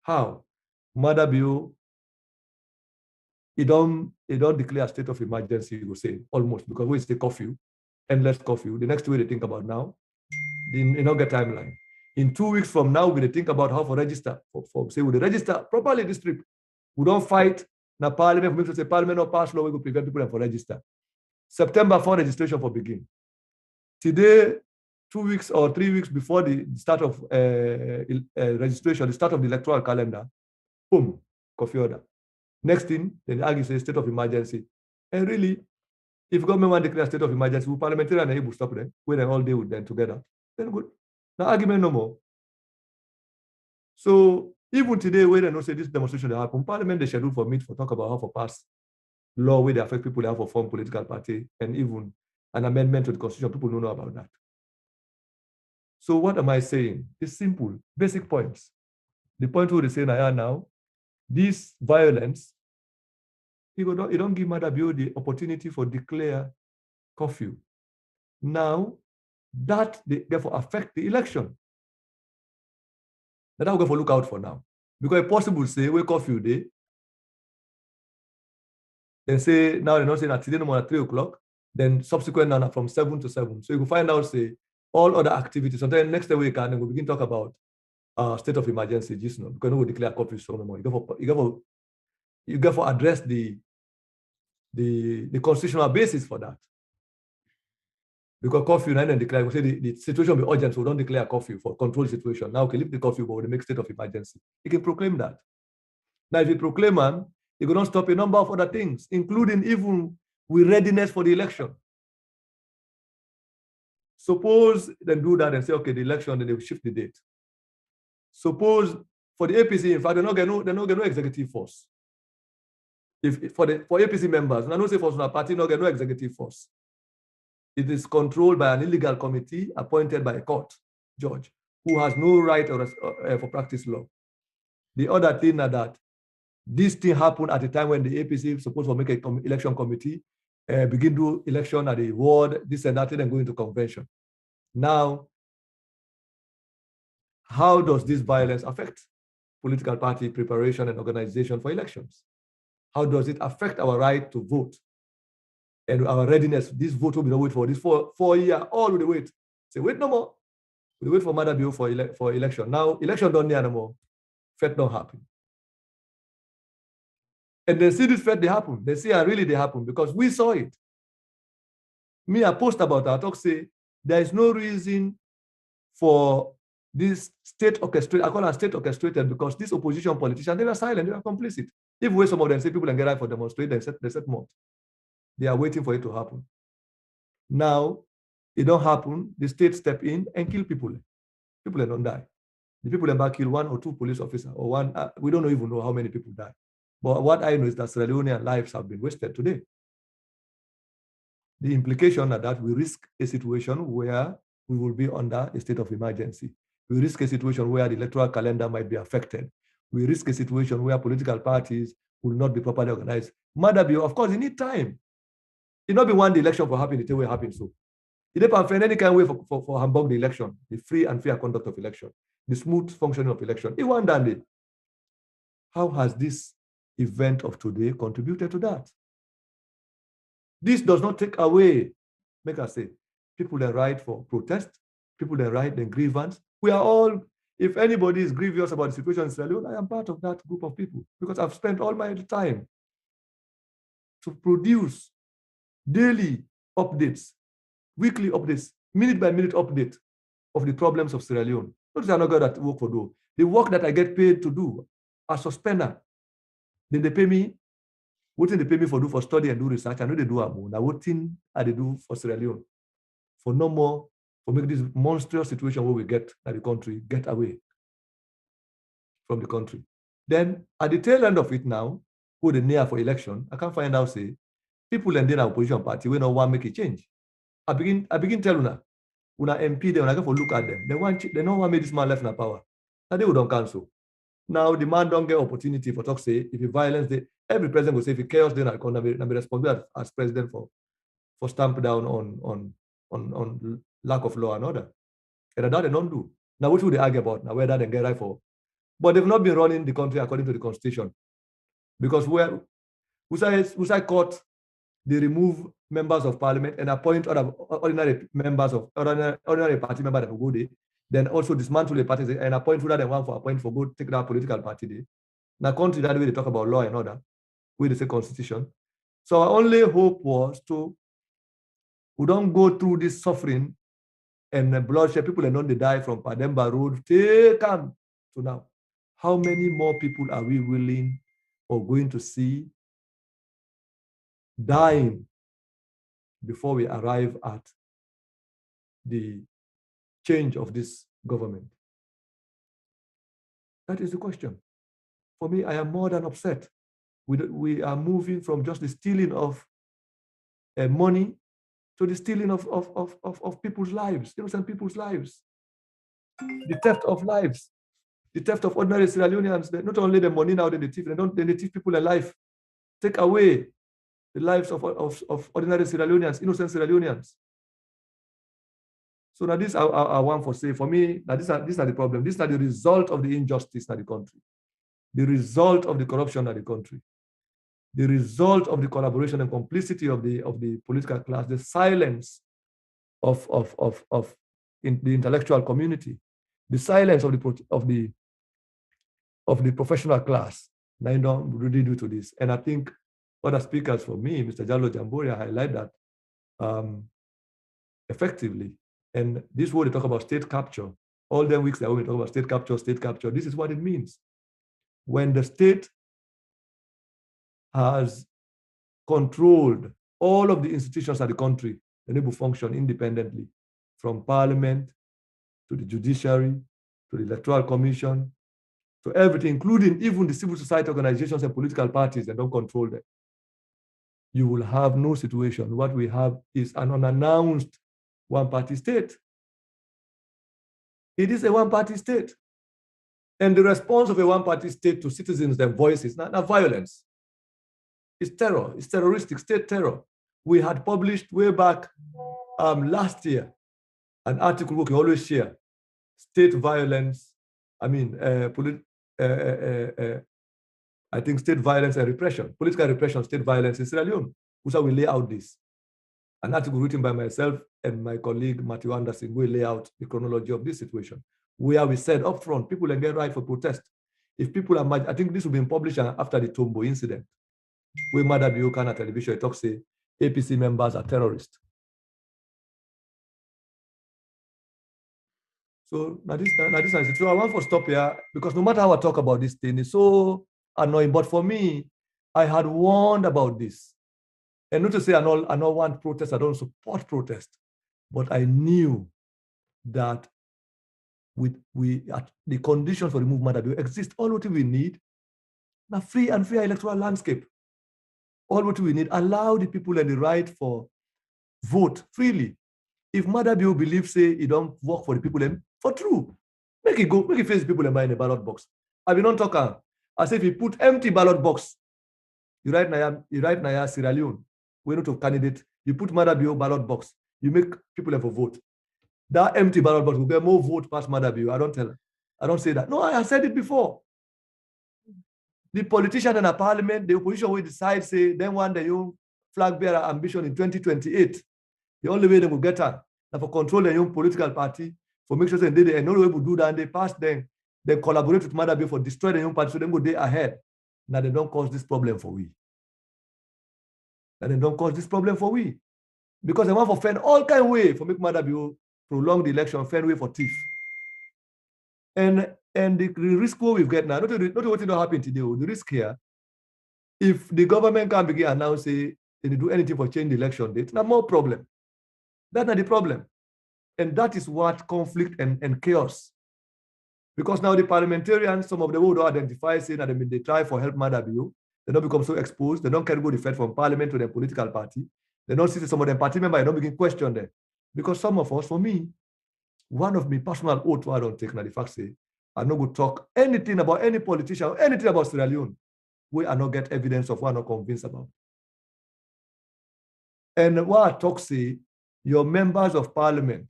How? Madabio, he don't declare a state of emergency, you will say, almost, because we say curfew, endless curfew. The next way they think about now, they don't get timeline. In 2 weeks from now, we think about how to register. Say, we register properly this trip. We don't fight. Now, Parliament, we say Parliament or pass law, we will prevent people from register. September 4 registration for begin. Today, 2 weeks or 3 weeks before the start of registration, the start of the electoral calendar, boom, coffee order. Next thing, then argue say state of emergency. And really, if government want to declare state of emergency, we parliamentarian and able to stop them, we then all deal with them together. Then good. Now argument no more. So even today, when they know say this demonstration that happen, Parliament they schedule for meet for talk about how to pass law where they affect people, they have to form political party, and even an amendment to the constitution. People don't know about that. So what am I saying? It's simple, basic points. The point where they say now, this violence, it don't give Madabio the opportunity for declare curfew. Now, that they therefore affect the election. That I'm going to look out for now. Because it's possible say, we curfew day, then say, now they're not saying that today no more at 3 o'clock, then subsequent now from 7 to 7. So you can find out, say, all other activities. Sometimes next day we can, and we'll begin to talk about state of emergency, just now, because we declare curfew so no more. You got to address the constitutional basis for that. Because curfew and then declare, we say the situation will be urgent, so we don't declare curfew for control situation. Now, we can leave the curfew, but we make state of emergency. You can proclaim that. Now, if you proclaim, man, you cannot stop a number of other things, including even with readiness for the election. Suppose they do that and say, okay, the election, then they will shift the date. Suppose for the APC, in fact, they're not get no executive force. For APC members, I don't say for a party, not get no executive force. It is controlled by an illegal committee appointed by a court judge who has no right for practice law. The other thing is that this thing happened at a time when the APC is supposed to make an election committee, begin to election at the ward, this and that, and then go into convention. Now, how does this violence affect political party preparation and organization for elections? How does it affect our right to vote and our readiness? This vote will be wait for this 4 year, all the wait. Say, wait no more. We wait for Madabio for election. Now, election don't near no more. Fed don't happen. And they see this Fed they happen. They see and really they happen because we saw it. Me, I post about that. I talk say there is no reason for this state orchestrated. I call it state orchestrated because these opposition politicians, they were silent, they were complicit. If way some of them say people can get out for demonstrate, they set more. They are waiting for it to happen. Now, it don't happen. The state step in and kill people. People don't die. The people in back kill 1 or 2 police officers or one. We don't even know how many people die. But what I know is that Sierra Leonean lives have been wasted today. The implication is that we risk a situation where we will be under a state of emergency. We risk a situation where the electoral calendar might be affected. We risk a situation where political parties will not be properly organized. Madabio, of course, you need time. It not be one the election for happen, it will happen so. It depends on any kind of way for Hamburg the election, the free and fair conduct of election, the smooth functioning of election. It won't done it. How has this event of today contributed to that? This does not take away, make us say, people that right for protest, people that right in grievance. We are all, if anybody is grievous about the situation in Sierra Leone, I am part of that group of people because I've spent all my time to produce daily updates, weekly updates, minute by minute update of the problems of Sierra Leone. Not that I'm not going to work for do. The work that I get paid to do as suspender, then they pay me. What they pay me for do for study and do research? I know they do more. Now what thing I they do for Sierra Leone? For no more, for make this monstrous situation where we get at the country, get away from the country. Then at the tail end of it now, who they near for election, I can find out say, people in the opposition party, we don't want to make a change. I begin tell una MP, when I go for look at them, they don't want to make this man left in power. Now they don't cancel. Now the man don't get opportunity for talk say, if he violence, every president will say, if he chaos, then I can be responsible as president for stamp down on lack of law and order. And that they don't do. Now, what would they argue about? Now, whether they get right for? But they've not been running the country according to the constitution. Because Usai court, they remove members of parliament and appoint other ordinary members of ordinary party members that will go there. Then also dismantle the parties and appoint rather than one for appoint for go take that political party there. Now, country that way they talk about law and order, where they say constitution. So our only hope was we don't go through this suffering and bloodshed. People and they die from Pademba Road. Take them to now. How many more people are we willing or going to see dying before we arrive at the change of this government? That is the question. For me, I am more than upset. We are moving from just the stealing of money to the stealing of people's lives, innocent people's lives. The theft of lives, the theft of ordinary Sierra Leoneans. Not only the money now, they thief people alive. Take away the lives of ordinary Sierra Leoneans, innocent Sierra Leoneans. So now this I want to say, for me, now these are the problem. These are the result of the injustice in the country, the result of the corruption in the country, the result of the collaboration and complicity of the political class, the silence of the intellectual community, the silence of the professional class. Now, don't really do to this. And I think other speakers for me, Mr. Jallo Jamboria, highlight that effectively. And this is what they talk about state capture. All the weeks that we talk about state capture, this is what it means. When the state has controlled all of the institutions of the country, they're able to function independently, from parliament to the judiciary, to the electoral commission, to everything, including even the civil society organizations and political parties that don't control them. You will have no situation. What we have is an unannounced one-party state. It is a one-party state. And the response of a one-party state to citizens, their voices, not violence. It's terror. It's terroristic state terror. We had published way back last year an article we can always share. State violence, I think state violence and repression, political repression, state violence in Sierra Leone. So we lay out this. An article written by myself and my colleague Matthew Anderson will lay out the chronology of this situation, where we said up front, people can get right for protest. If people are, I think this will be published after the Tombo incident, where Mother Biokan at television talks say APC members are terrorists. So now this is true. I want to stop here because no matter how I talk about this thing, it's so annoying. But for me, I had warned about this. And not to say I don't want protest, I don't support protest, but I knew that the conditions for the movement that exist, all what we need, a free and fair electoral landscape. All what we need, allow the people and the right for vote freely. If Mother Bill believes, say, it don't work for the people, then for true, make it face people and buy in a ballot box. I will not talk as if you put empty ballot box. You write Naya Sierra Leone, we're not a candidate. You put Mother Bill ballot box. You make people have a vote. That empty ballot box will get more vote past Mother Bill. I don't tell her. I don't say that. No, I have said it before. The politician in a parliament, the opposition will decide, say, then one day you flag bearer ambition in 2028. The only way they will get her now for control their own political party, for make sure they did it, and no way will do that, and they pass them, they collaborate with Mother Bill for destroy their own party, so they go day ahead. Now they don't cause this problem for we. And they don't cause this problem for we. Because they want to find all kind of way for make Mother Bill prolong the election, find way for thief. And the risk we've got now, not what will happen today, the risk here, if the government can begin announce say they do anything for change the election date, now more problem. That's not the problem. And that is what conflict and chaos. Because now the parliamentarians, some of them will identify, saying that they try for help Mother Bill, they don't become so exposed, they don't carry go the Fed from parliament to their political party. They don't see some of them party members, they don't begin question them. Because some of us, for me, one of my personal oath I don't take now the fact say, I not go talk anything about any politician or anything about Sierra Leone, we are not get evidence of what I'm not convinced about. And what I talk say, your members of parliament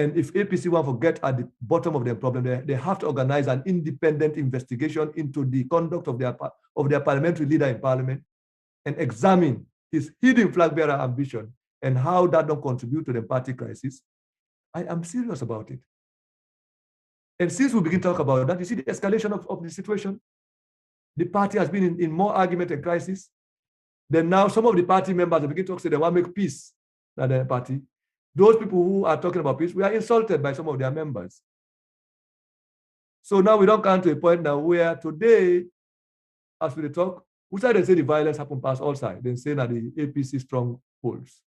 And if APC want to get at the bottom of their problem, they have to organize an independent investigation into the conduct of their parliamentary leader in parliament and examine his hidden flag bearer ambition and how that don't contribute to the party crisis. I am serious about it. And since we begin to talk about that, you see the escalation of the situation. The party has been in more argument and crisis. Then now some of the party members begin to say they want to make peace than the party. Those people who are talking about peace, we are insulted by some of their members. So now we don't come to a point now where today, as we talk, we say they say the violence happened past all sides. They say that the APC strongholds.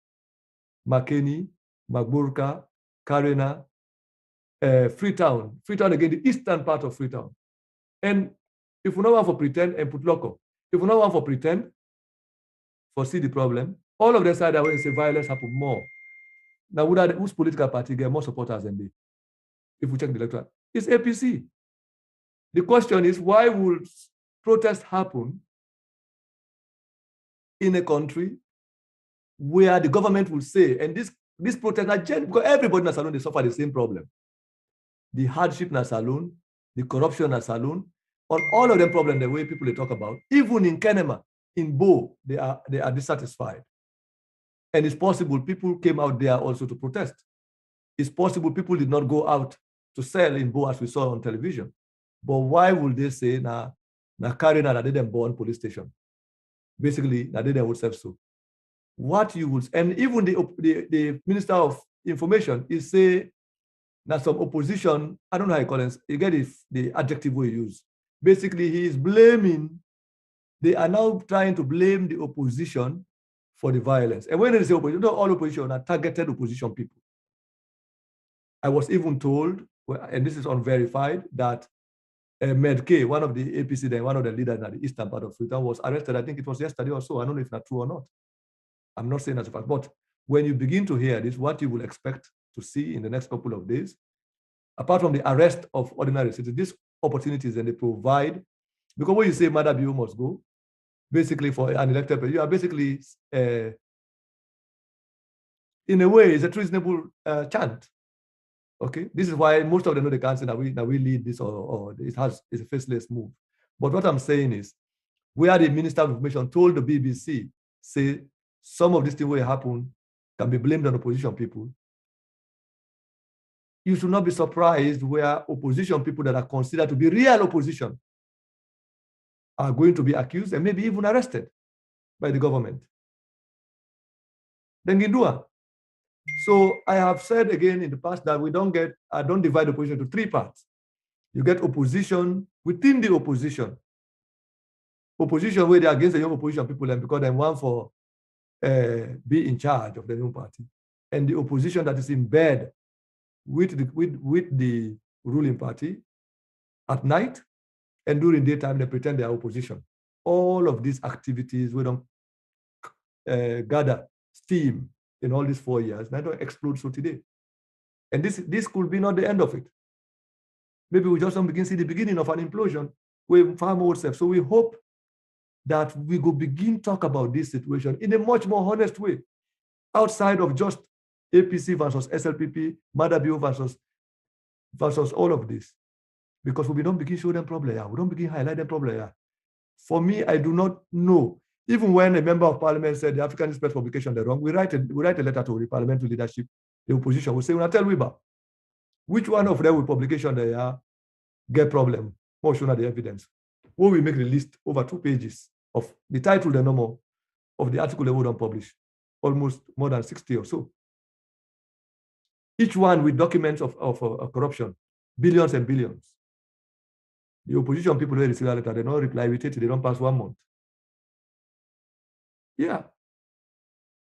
Makeni, Magburka, Karena, Freetown again, the eastern part of Freetown. And if we don't want to pretend and put local, if we don't want to pretend, foresee the problem, all of them side that when say violence happen more. Now, whose political party get more supporters than they? If we check the electorate, it's APC. The question is, why would protests happen in a country where the government will say, and this protest are genuine, because everybody in Salone, they suffer the same problem. The hardship in Salone, the corruption in Salone, on all of them problems, the way people they talk about, even in Kenema, in Bo, they are dissatisfied. And it's possible people came out there also to protest. It's possible people did not go out to sell in Bo as we saw on television. But why would they say, na Karena that they didn't burn police station? Basically, that they would serve so. What you would, and even the Minister of Information is say, that some opposition, I don't know how you call it, you get the adjective we use. Basically, he is blaming, they are now trying to blame the opposition for the violence. And when they say opposition, not all opposition are targeted opposition people. I was even told, and this is unverified, that Medke, one of the APC, then one of the leaders in the eastern part of Freetown, was arrested. I think it was yesterday or so. I don't know if that's true or not. I'm not saying that's a fact. But when you begin to hear this, what you will expect to see in the next couple of days, apart from the arrest of ordinary citizens, these opportunities and they provide, because when you say Mother Biu must go, basically for an elected person, you are basically, in a way, it's a treasonable chant. Okay, this is why most of them know they can't say that we lead this or it's a faceless move. But what I'm saying is, where the Minister of Information told the BBC, say some of these things will happen can be blamed on opposition people. You should not be surprised where opposition people that are considered to be real opposition are going to be accused and maybe even arrested by the government. Then Gindua. So I have said again in the past that I don't divide opposition into three parts. You get opposition within the opposition. Opposition where they're against the young opposition people and because they want for be in charge of the new party. And the opposition that is in bed with the ruling party at night, and during daytime they pretend they are opposition. All of these activities, we don't gather steam in all these 4 years, and I don't explode so today. And this could be not the end of it. Maybe we just don't begin to see the beginning of an implosion with far more self. So we hope that we will begin talk about this situation in a much more honest way, outside of just APC versus SLPP, Madabio versus all of this. Because we don't begin show them problem, we don't begin highlight them problem. For me, I do not know. Even when a member of parliament said the Africanist press publication they're wrong, we write a letter to the parliamentary leadership, the opposition. We say, we tell Wiba, which one of them with publication they get problem? More show the evidence. When we make the list over 2 pages of the title, the number of the article they wouldn't publish, almost more than 60 or so. Each one with documents of corruption, billions and billions. The opposition people they receive a letter, they don't reply with it, they don't pass 1 month. Yeah.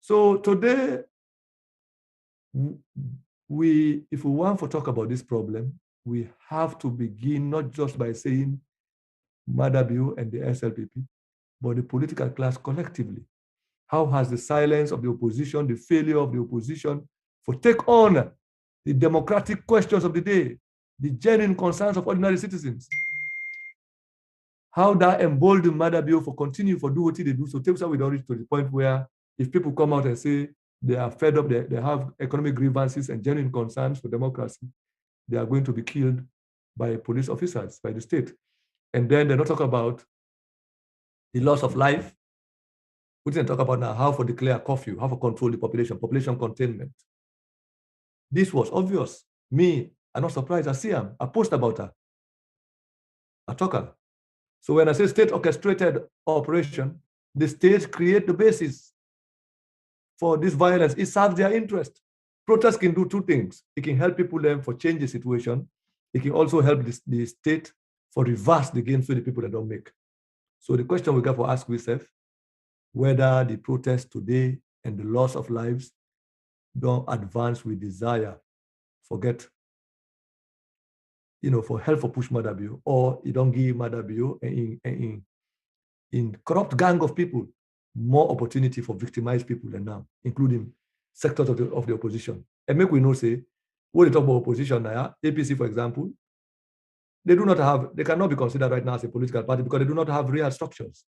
So today, if we want to talk about this problem, we have to begin not just by saying Madabio and the SLPP, but the political class collectively. How has the silence of the opposition, the failure of the opposition for take on the democratic questions of the day, the genuine concerns of ordinary citizens, how that emboldened Madabio for continue for do what they do. So Tepsa we don't reach to the point where if people come out and say They are fed up. They have economic grievances and genuine concerns for democracy. They are going to be killed by police officers, by the state. And then they're not talking about the loss of life. We didn't talk about now how to declare curfew, how to control the population containment. This was obvious. Me, I'm not surprised. I see him. I post about her. I talk her. So when I say state orchestrated operation, the states create the basis for this violence. It serves their interest. Protest can do two things. It can help people learn for change the situation. It can also help the state for reverse the gains for the people that don't make. So the question we got to ask ourselves, whether the protest today and the loss of lives don't advance with desire, forget, for help for push Madabio, or it don't give Madabio in corrupt gang of people more opportunity for victimized people than now, including sectors of the opposition. And make we know, say, when they talk about opposition now, APC, for example, they cannot be considered right now as a political party because they do not have real structures.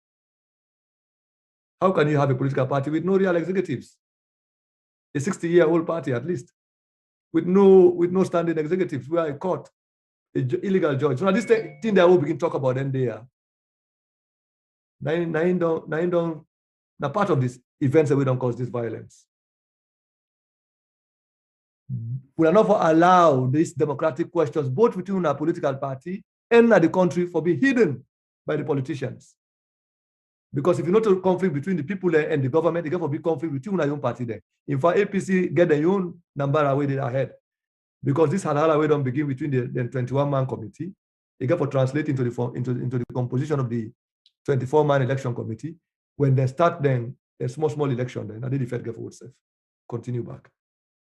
How can you have a political party with no real executives? A 60-year-old party, at least, with no standing executives. We are a court, an illegal judge. So now this thing that we begin to talk about, then they are now part of these events that we don't cause this violence. We are not for allow these democratic questions, both within our political party and the country, for be hidden by the politicians. Because if you not a conflict between the people and the government, you get for big conflict between your own party there. In fact, APC get their own number away they ahead. Because this halala way don't begin between the 21-man committee. They get for translate into the composition of the 24-man election committee. When they start then a small election, then and they defend get for itself. Continue back.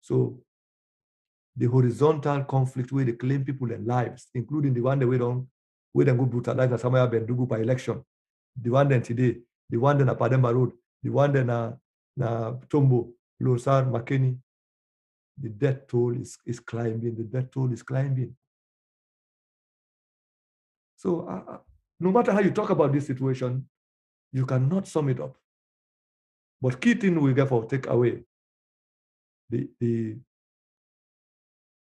So the horizontal conflict where they claim people and lives, including the one that we don't go brutalize na Samoya Bendugu by election. The one then today, the one then na Pademba Road, the one then na Tombo, Losar, Makeni. The death toll is climbing. The death toll is climbing. So no matter how you talk about this situation, you cannot sum it up. But key thing we get for take away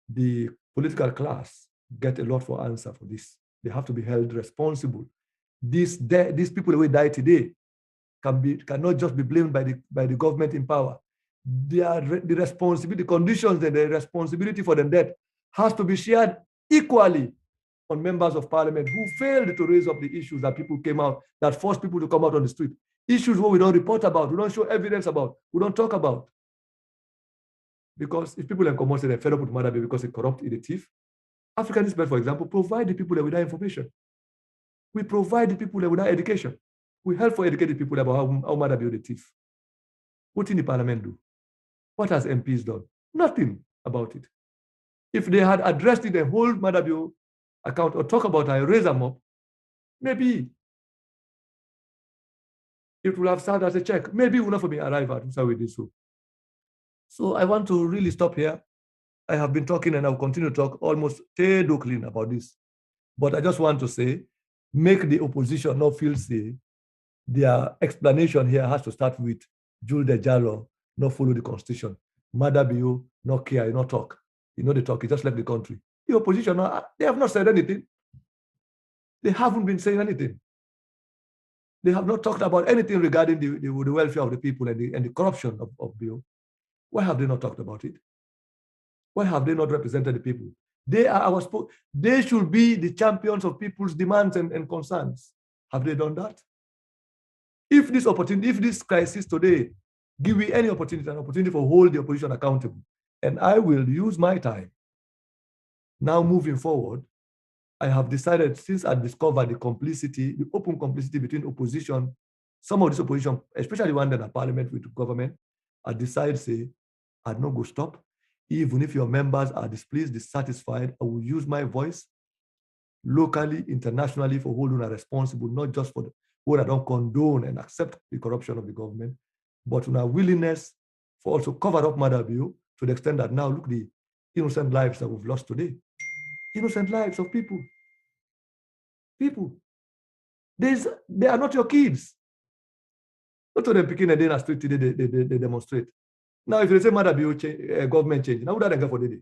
the political class get a lot for answer for this. They have to be held responsible. These people who die today cannot just be blamed by the government in power. The responsibility, the conditions and the responsibility for the death has to be shared equally on members of parliament who failed to raise up the issues that people came out, that forced people to come out on the street. Issues where we don't report about, we don't show evidence about, we don't talk about. Because if people are commoted and fed up with Madabe because they corrupt, the thief, Africanist, for example, provide the people with that information. We provide the people with that education. We help for educate the people about how Madabe the thief. What did the parliament do? What has MPs done? Nothing about it. If they had addressed it and hold Madabio account or talk about it, raise them up, maybe it will have started as a check. Maybe we'll not be arrived at how we did so. So I want to really stop here. I have been talking and I'll continue to talk almost clean about this. But I just want to say, make the opposition not feel say their explanation here has to start with Jules de Jallo, not follow the constitution. Madabio, not care, not talk. You know they talk, he just left the country. The opposition, they have not said anything. They haven't been saying anything. They have not talked about anything regarding the welfare of the people and the corruption of Bio. Why have they not talked about it? Why have they not represented the people? They should be the champions of people's demands and concerns. Have they done that? If this crisis today give me any opportunity, an opportunity for hold the opposition accountable, and I will use my time. Now moving forward, I have decided, since I discovered the open complicity between opposition, some of this opposition, especially one that are parliament with government, I decided, say, I'd not go stop. Even if your members are displeased, dissatisfied, I will use my voice locally, internationally for holding a responsible, not just for the who I don't condone and accept the corruption of the government, but in our willingness for also cover up Madabio to the extent that now look the innocent lives that we've lost today. Innocent lives of people. People. They are not your kids. Not to them picking a day in the street today, they demonstrate. Now, if you say Madabio government change, now would that go for the day?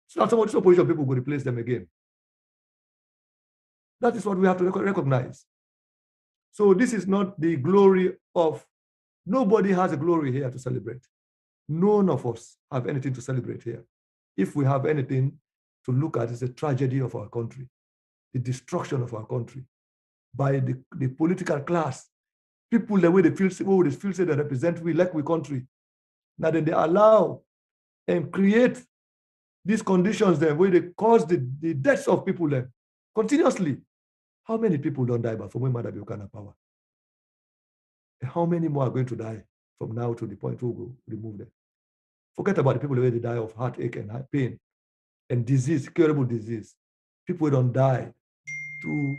So now some of these opposition people will replace them again. That is what we have to recognize. So this is not the glory of, nobody has a glory here to celebrate. None of us have anything to celebrate here. If we have anything to look at, it's the tragedy of our country, the destruction of our country by the political class. People, the way they feel say they represent we like we country. Now then they allow and create these conditions then where they cause the deaths of people then continuously. How many people don't die from when Mother Buchanan power? And how many more are going to die from now to the point we'll go remove them? Forget about the people who die of heartache and pain and disease, curable disease. People don't die to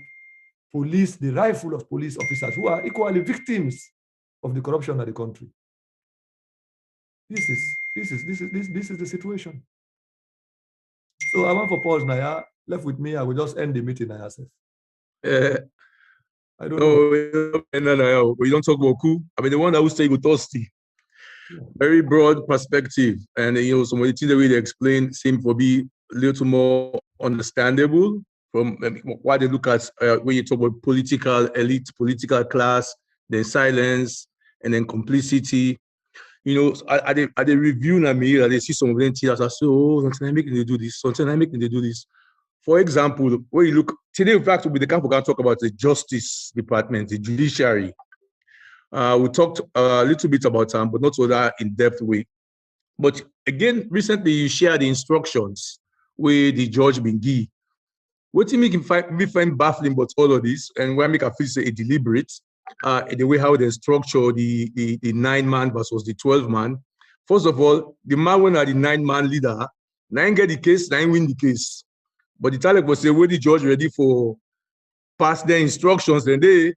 police, the rifle of police officers who are equally victims of the corruption of the country. This is the situation. So I want for pause now. Left with me, I will just end the meeting now. I don't know. We don't talk about coup. I mean, the one that would say go thirsty. Very broad perspective, and some of the things that we explain seem to be a little more understandable from why they look at when you talk about political elite, political class, then silence, and then complicity. At the review now, they see some of them tears. I say, oh, something I make them do this. Something I make them do this. For example, when you look today, in fact, we're going to talk about the Justice Department, the Judiciary. We talked a little bit about them, but not so that in-depth way. But again, recently you shared the instructions with the Judge Bingi. What you make me find baffling about all of this, and why make I feel say deliberate, the way how they structure the 9-man versus the 12-man. First of all, the man when are the 9-man leader, 9 get the case, 9 win the case. But the Talek was say, when the judge ready for pass their instructions, then they,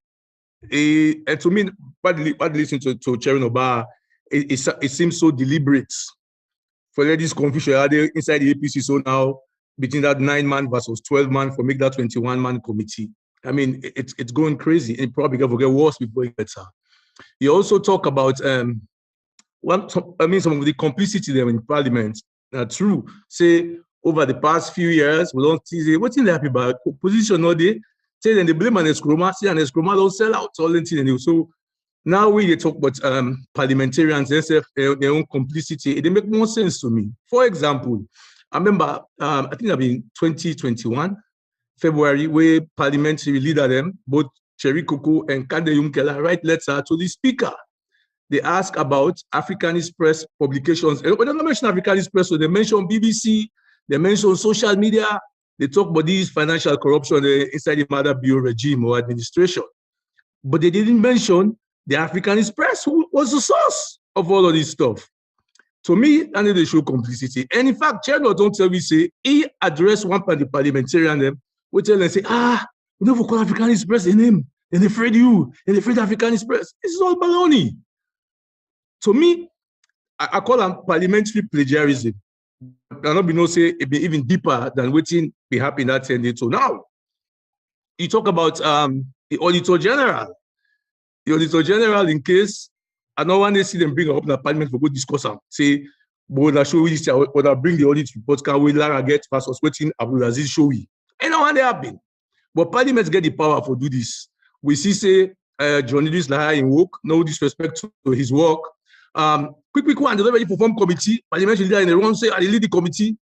and to me, badly listen to Chairman Oba, it seems so deliberate for let this confusion inside the APC. So now, between that 9-man versus 12-man for make that 21-man committee. I mean, it's going crazy, and probably going to get worse before it gets better. You also talk about some of the complicity there in Parliament. True, say over the past few years, we don't see what's in the happy about opposition all day. Say then they blame an Eskroma, say an Eskroma don't sell out all the. So now when you talk about parliamentarians, their own complicity, it make more sense to me. For example, I remember I think I've been 2021. February, where parliamentary leader them, both Cherry Coco and Kande Yumkela, write letter to the speaker. They ask about Africanist press publications. And when they mention Africanist press, so they mention BBC, they mention social media, they talk about these financial corruption inside the Mother Bureau regime or administration. But they didn't mention the Africanist press, who was the source of all of this stuff. To me, I need to show complicity. And in fact, Chairman don't tell me, say, he addressed one part of the parliamentarian them, we tell them, say, you never call Africanist press in him, and they afraid you, and they afraid Africanist press. This is all baloney. To me, I call them parliamentary plagiarism. There not be no say it be even deeper than waiting be happy in that 10 days. So now, you talk about the Auditor General. The Auditor General, in case, I know when they see them bring up in the parliament for good discuss them, say, but I show you this, or I bring the audit report, can we Lara get versus waiting Abdulaziz show you. And now they have been. But parliaments get the power for do this. We see, say, John Idris Lahai in work, no disrespect to his work. Quick one, the ready perform committee, parliamentary leader in the room say, I lead the committee.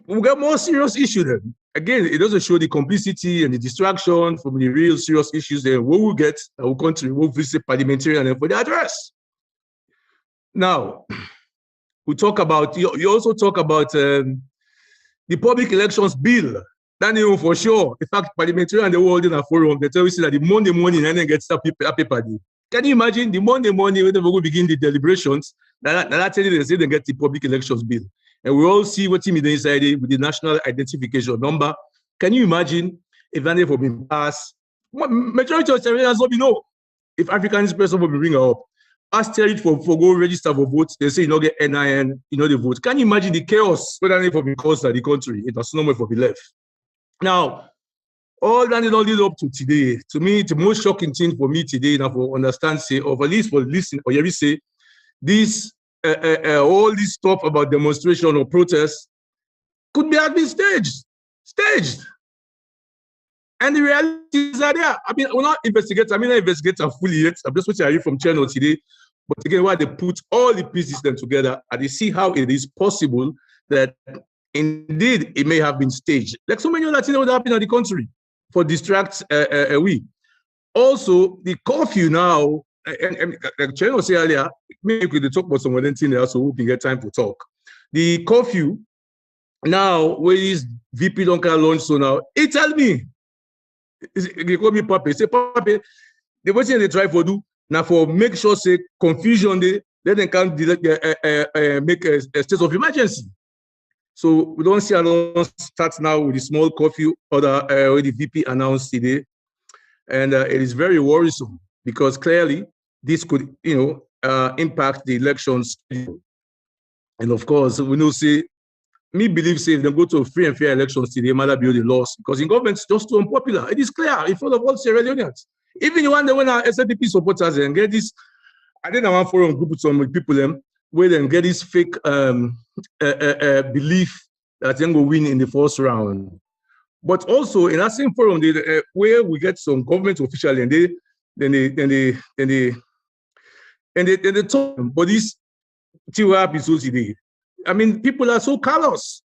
We'll get more serious issue then. Again, it doesn't show the complicity and the distraction from the real serious issues there. What we'll get, our country will visit parliamentarian for the address. Now, we talk about, you also talk about the public elections bill. That is for sure. In fact, parliamentarian and the world in a forum, they tell you that the Monday morning and then get a paper deal. Can you imagine the Monday morning when they will begin the deliberations? That's they say they get the public elections bill. And we all see what team is inside it with the national identification number. Can you imagine if that never been passed? Majority of Syrians don't know if Africanist person will be bring up. Ask Terry for go register for votes. They say you don't get NIN, you know the vote. Can you imagine the chaos when that never been caused at the country? It was no more for be left. Now, all that did all lead up to today. To me, the most shocking thing for me today, now for understand, say, or at least for listen, or you say, this all this stuff about demonstration or protest could be have been staged. And the realities are there. I mean, we're not investigators. I mean, not investigators fully yet. I'm just watching from channel today. But again, why they put all the pieces then together and they see how it is possible that indeed it may have been staged. Like so many other things that would happen in the country for distract we. Also, the curfew now, and like Channel said earlier, maybe we could talk about some other things there so we can get time to talk. The curfew now, where is VP don't can launch so now, he tell me, they call me Pape. Say Pape, the way they try for do now for make sure say confusion they can make a state of emergency. So we don't see a start now with the small curfew order the VP announced today, and it is very worrisome because clearly this could impact the elections. And of course we know say. Me believe say if they go to free and fair elections today, might be the loss because in government it's just too unpopular. It is clear in front of all Sierra Leoneans. Even the one that when our SNDP supporters and get this, I didn't have one forum group with some people where they get this fake belief that they will win in the first round. But also in that same forum, where we get some government officials and they talk, but this TWAP is today. I mean, people are so callous.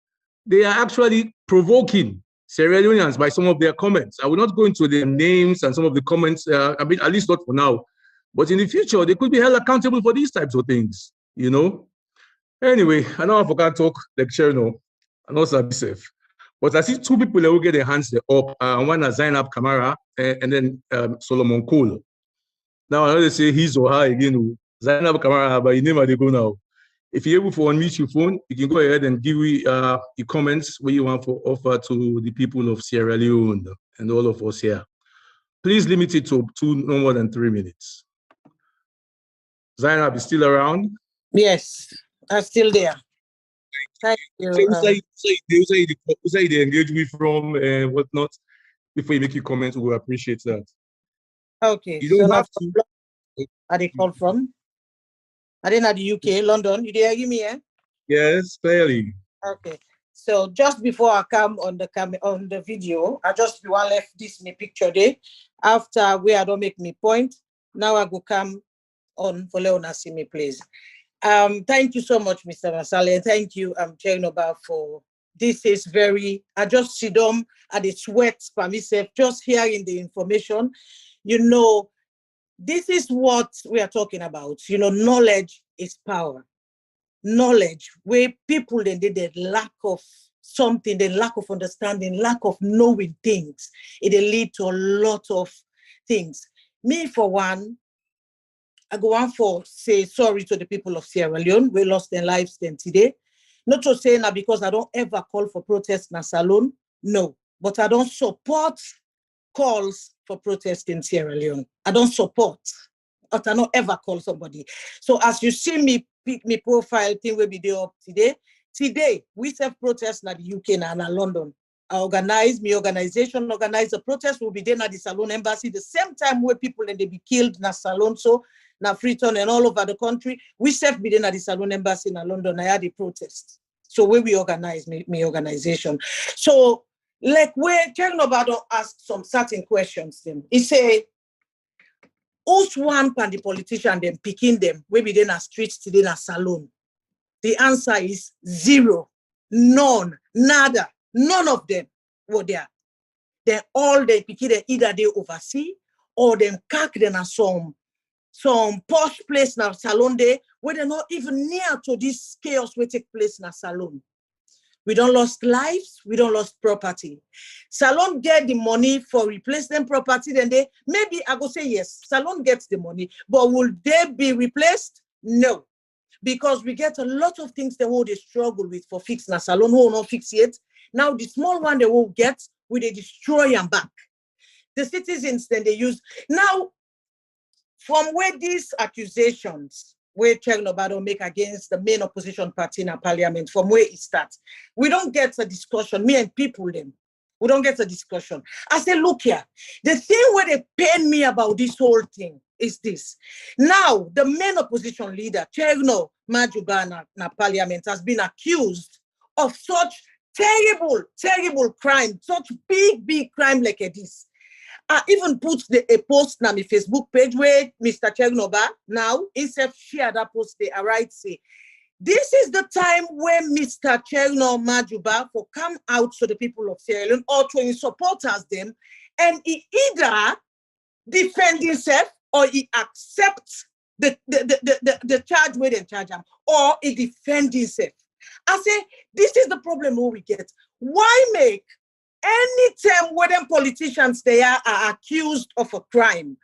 They are actually provoking Sierra Leoneans by some of their comments. I will not go into their names and some of the comments, I mean, at least not for now. But in the future, they could be held accountable for these types of things, you know? Anyway, I know I forgot to talk lecture now. I'm not so safe. But I see two people that will get their hands up. One is Zainab Kamara and then Solomon Cole. Now, I know they say his or her again. Zainab Kamara, but his name they go now. If you're able to unmute your phone, you can go ahead and give me the comments where you want to offer to the people of Sierra Leone and all of us here. Please limit it to no more than 3 minutes. Zainab is still around? Yes, I'm still there. Thank you. Say they engage me from and whatnot. Before you make your comments, we will appreciate that. Okay, you don't so have now to. Are they called from? Are they at the UK, London? You did hear me, eh? Yes, clearly. Okay. So just before I come on the video, I just want left this me picture there. After where I don't make me point, now I go come on for Leona see me, please. Thank you so much, Mr. Masale. Thank you, Chenoba, for this is very. I just sit down at the sweat by myself, just hearing the information. You know, this is what we are talking about. You know, knowledge is power. Knowledge, where people they lack of something, the lack of understanding, lack of knowing things, it lead to a lot of things. Me, for one, I go on for say sorry to the people of Sierra Leone. We lost their lives then today. Not to say now because I don't ever call for protest in Salon, no, but I don't support calls for protest in Sierra Leone. I don't support, but I don't ever call somebody. So as you see me pick me profile thing will be there up today. Today, we self protest in the UK and London. I organize a protest will be there at the Salon Embassy the same time where people and they be killed in Salon, so na Freetown and all over the country. We self be there at the Salon Embassy in London. I had a protest. So where we organize me organization. So like we're talking about ask some certain questions them. He say, who's one pan the politician them picking them where we then a streets today in a salon? The answer is zero, none, nada, none of them were there. They all they pick it either they oversee or them cack them at some posh place in a salon there where they're not even near to this chaos will take place in a salon. We don't lost lives, we don't lost property. Salon get the money for replacement property, then they maybe I go say yes, Salon gets the money, but will they be replaced? No. Because we get a lot of things that will they struggle with for fixing a Salon who will not fix yet. Now the small one they will get, will they destroy and back. The citizens then they use. Now, from where these accusations where Chernobado make against the main opposition party in our parliament, from where it starts, we don't get a discussion, me and people them. We don't get a discussion. I say, look here, the thing where they pain me about this whole thing is this. Now, the main opposition leader, Cherno Majuba na parliament, has been accused of such terrible crime, such big crime like this. I even put a post on my Facebook page where Mr. Chernoba now, instead share that post, they write, say, this is the time when Mr. Cherno Majuba will come out to the people of Sierra Leone or to his supporters them, and he either defend himself or he accepts the charge where they charge him, or he defend himself. I say, this is the problem we get. Why make anytime when them politicians they are accused of a crime,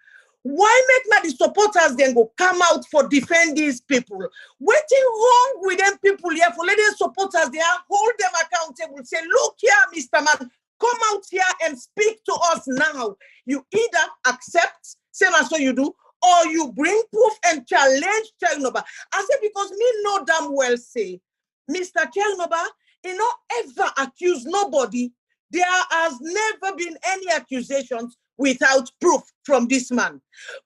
why make now the supporters then go come out for defend these people? Waiting wrong with them people here for letting supporters they are hold them accountable. Say, look here, Mr. Man, come out here and speak to us now. You either accept, same as what you do, or you bring proof and challenge Chernoba. I say, because me know damn well say, Mr. Chernoba, he not ever accuse nobody. There has never been any accusations without proof from this man.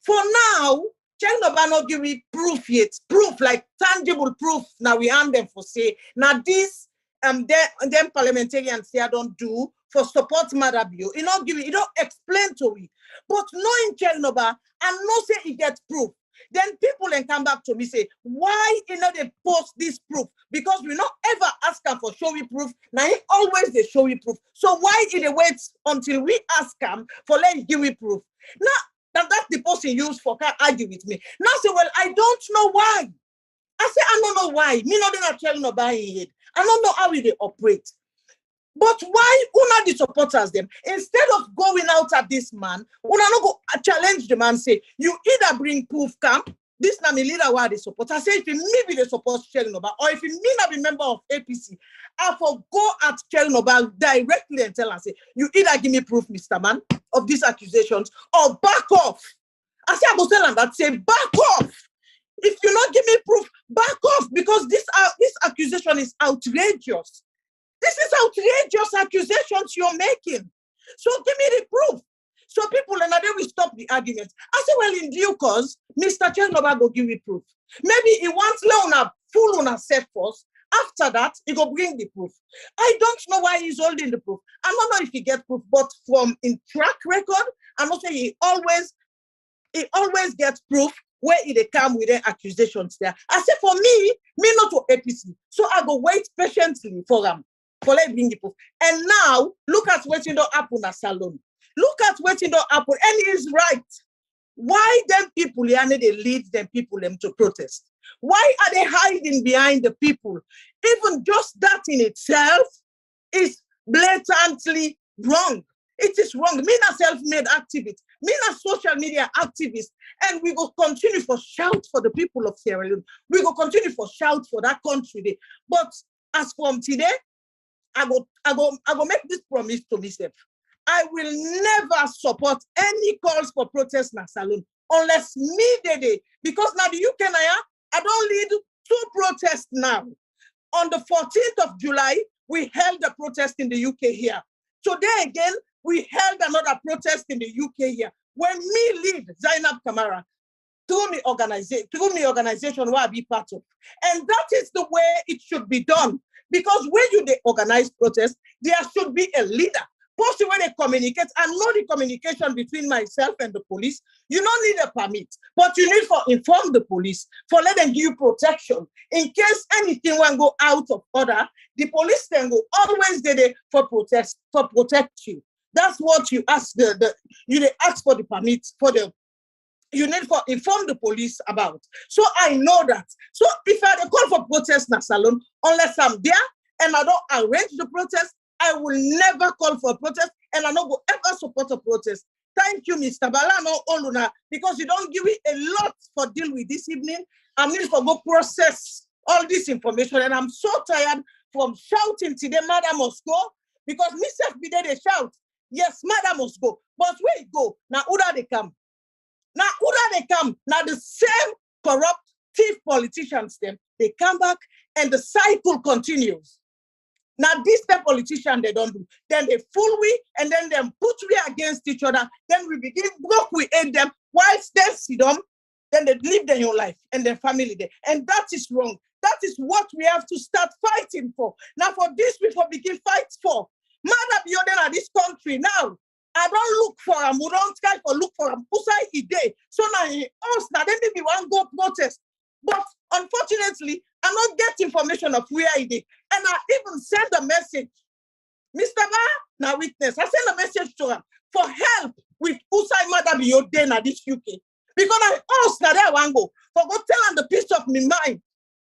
For now, Chernoba not give me proof yet. Proof, like tangible proof. Now we hand them for say. Now this them parliamentarians here don't do for support Madabio. He not give it, he don't explain to it. But knowing Chernoba and no say he gets proof. Then people then come back to me say, why you know they post this proof? Because we not ever ask him for showy proof. Now he always they showy proof. So why did they wait until we ask him for let's give me proof? Now that's the post he used for can't argue with me. Now say, well, I don't know why. I say, I don't know why. Me not gonna tell nobody it. I don't know how they operate. But why una the supporters them? Instead of going out at this man, una no go challenge the man, say, you either bring proof camp, this na me leader why they support. I say, if you maybe they support Chernoba, or if you may not be member of APC, I for go at Chernoba directly and tell her, say, you either give me proof, Mr. Man, of these accusations, or back off. I say, I go tell him that, say, back off. If you not give me proof, back off, because this accusation is outrageous. This is outrageous accusations you're making. So give me the proof. So people, and then we stop the argument. I say, well, in due course, Mr. Chernoba go give me proof. Maybe he wants Leona full on a set first. After that, he go bring the proof. I don't know why he's holding the proof. I don't know if he gets proof, but from in track record, I'm not saying he always gets proof where they come with their accusations there. I say, for me not to APC. So I go wait patiently for them. For let bring the proof. And now, look at what you don't happen at Salon. Look at what you don't happen. And he's right. Why them people, they lead them people them to protest? Why are they hiding behind the people? Even just that in itself is blatantly wrong. It is wrong. Me a self-made activist. Me a social media activist. And we will continue for shout for the people of Sierra Leone. We will continue for shout for that country. But as from today, I go make this promise to myself. I will never support any calls for protest in Salon unless me they because now the UK I don't lead 2 protests now. On the 14th of July, we held a protest in the UK here. Today again, we held another protest in the UK here. When me lead Zainab Kamara, through me organization where I be part of. And that is the way it should be done. Because when you organize protests, there should be a leader. Possibly when they communicate, and know the communication between myself and the police, you don't need a permit, but you need to inform the police, for let them give you protection. In case anything will go out of order, the police then go always there for protect you. That's what you ask you ask for the permit for the. You need to inform the police about. So I know that. So if I call for protest in a salon, unless I'm there and I don't arrange the protest, I will never call for a protest and I don't go ever support a protest. Thank you, Mr. Balano Oluna, because you don't give me a lot for deal with this evening. I need to go process all this information and I'm so tired from shouting today, Madam must go, because myself be there they shout. Yes, Madam must go. But where you go? Now, who do they come? Now, who do they come? Now, the same corrupt thief politicians, they come back and the cycle continues. Now, these the politicians, they don't do. Then they fool we, and then they put we against each other. Then we begin broke, we hate them. Whilst they see them, then they live their own life and their family there. And that is wrong. That is what we have to start fighting for. Now, for this, we begin fight for. Mother Bioden at this country now. I don't look for them. We don't try to look for them. Usai ide. So now us now then we want go protest. But unfortunately, I don't get information of where it is. And I even send a message. Mr. Ma, now witness. I send a message to him for help with Usai Mother Bioden at this UK. Because I us now there want go. For go tell them the peace of my mind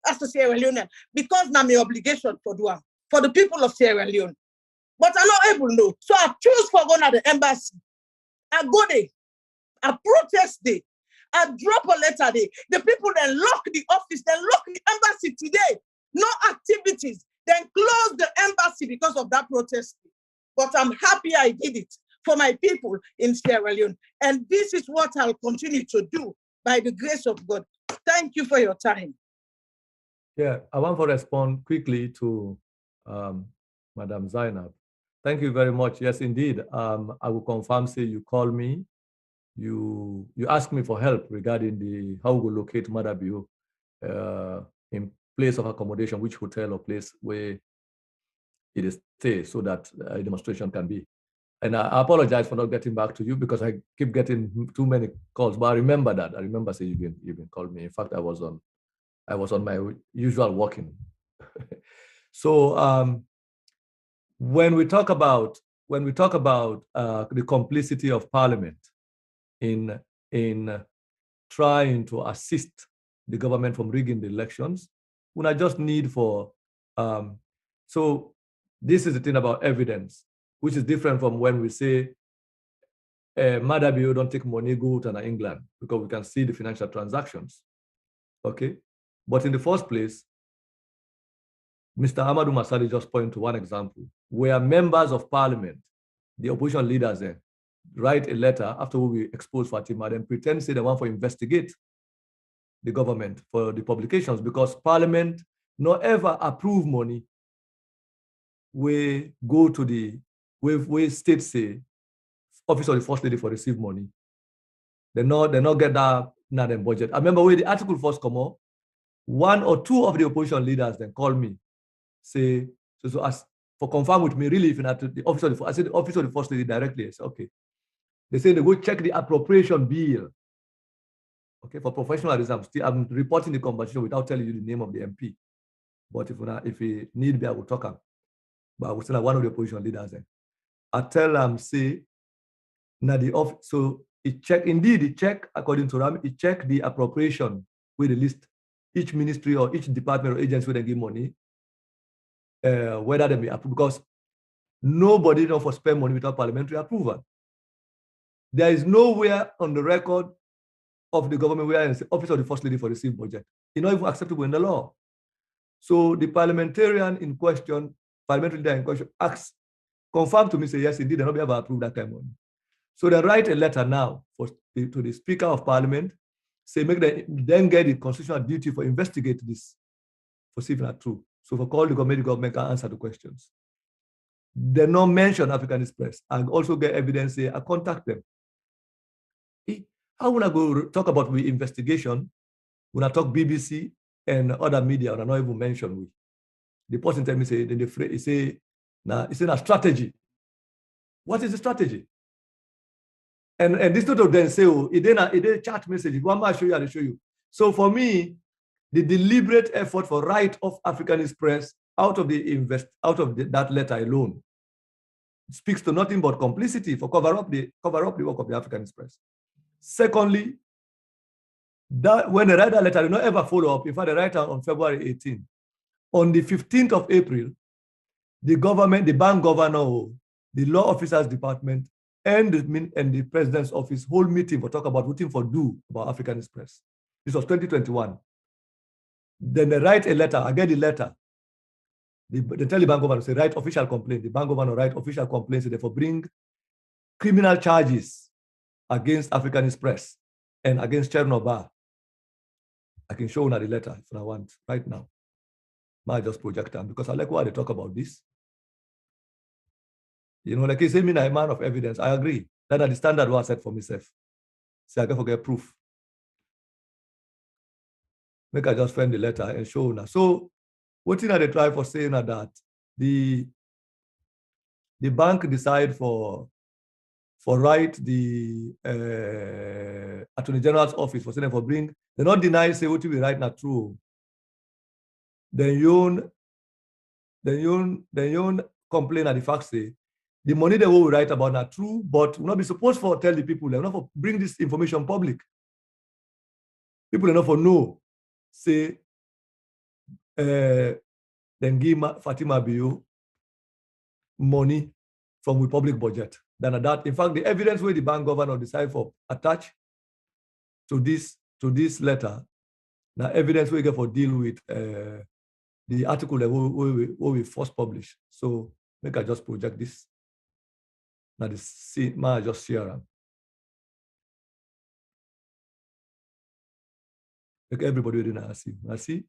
as a Sierra Leone. Because now my obligation for do them. For the people of Sierra Leone. But I'm not able to know. So I choose for going to the embassy. I go there. I protest there. I drop a letter there. The people then lock the office, then lock the embassy today. No activities. Then close the embassy because of that protest. But I'm happy I did it for my people in Sierra Leone. And this is what I'll continue to do by the grace of God. Thank you for your time. Yeah, I want to respond quickly to Madam Zainab. Thank you very much. Yes, indeed. I will confirm, say you call me, you ask me for help regarding how we locate Mother Bio in place of accommodation, which hotel or place where it is stay, so that a demonstration can be. And I apologize for not getting back to you because I keep getting too many calls. But I remember that. I remember saying you've been calling me. In fact, I was on my usual walking. So when we talk about the complicity of Parliament in trying to assist the government from rigging the elections, when I just need for so this is the thing about evidence, which is different from when we say Mother Bio don't take money go to England because we can see the financial transactions. Okay, but in the first place, Mr. Amadou Masali just pointed to one example where members of Parliament, the opposition leaders, write a letter after we expose Fatima and pretend to say they want to investigate the government for the publications because Parliament not ever approve money. We go to the where states say office of the first lady for receive money. They not get that in their budget. I remember when the article first come out, one or two of the opposition leaders then call me, say, so as for confirm with me, really, if not the office of the I said the office of the first lady directly. I said, okay. They say they go check the appropriation bill. Okay, for professionalism, still I'm reporting the conversation without telling you the name of the MP. But if you need me, I will talk him. But I will still have one of the opposition leaders there. I tell them, say, now the office, so it check according to them, it check the appropriation with the list, each ministry or each department or agency where they give money, whether they be approved, because nobody knows for spend money without parliamentary approval. There is nowhere on the record of the government where the office of the first lady for receive budget. It's not even acceptable in the law. So the parliamentarian in question, parliamentary leader in question, asks, confirm to me, say, yes, indeed, they not be able to approve that kind of money. So they write a letter now to the Speaker of Parliament, say, make them then get the constitutional duty for investigate this, for see if it's true. So for call the government can answer the questions. They not mention Africanist press and also get evidence, say, I contact them. How would I go talk about the investigation when I talk BBC and other media and I not even mention we? The person tell me, say, it's in a strategy. What is the strategy? And this sort of then say, oh, it didn't chat message. One more show you, I'll show you. So for me, the deliberate effort for right of Africanist press out of that letter alone speaks to nothing but complicity for cover up the work of the Africanist press. Secondly, that when they write that letter, they don't ever follow up. In fact, they write it on February 18. On the 15th of April, the government, the bank governor, the law officers department, and the president's office hold meeting for talk about what thing for do about Africanist press. This was 2021. Then they write a letter. I get the letter. They tell the bank governor, say, write official complaint. The bank governor write official complaint, so therefore bring criminal charges against Africanist press and against Chernobyl. I can show you the letter if I want right now. I just project them because I like why they talk about this. You know, like you say, me, I'm a man of evidence. I agree. That is the standard what I set for myself. So I can forget proof. Make I just find the letter and show now. So what thing are they try for saying that the bank decide for write the Attorney General's office for saying for bring, they not deny say what we write not true. Then you complain at the fact say the money they will write about not true, but will not be supposed for tell the people, they're not for bring this information public. People are not for know, say then give Fatima Bio money from the public budget. Than at that. In fact, the evidence where the bank governor decide for attach to this letter, now evidence we get for deal with the article that we first published. So make I just project this. Now the see, I just share them. Like everybody within I see.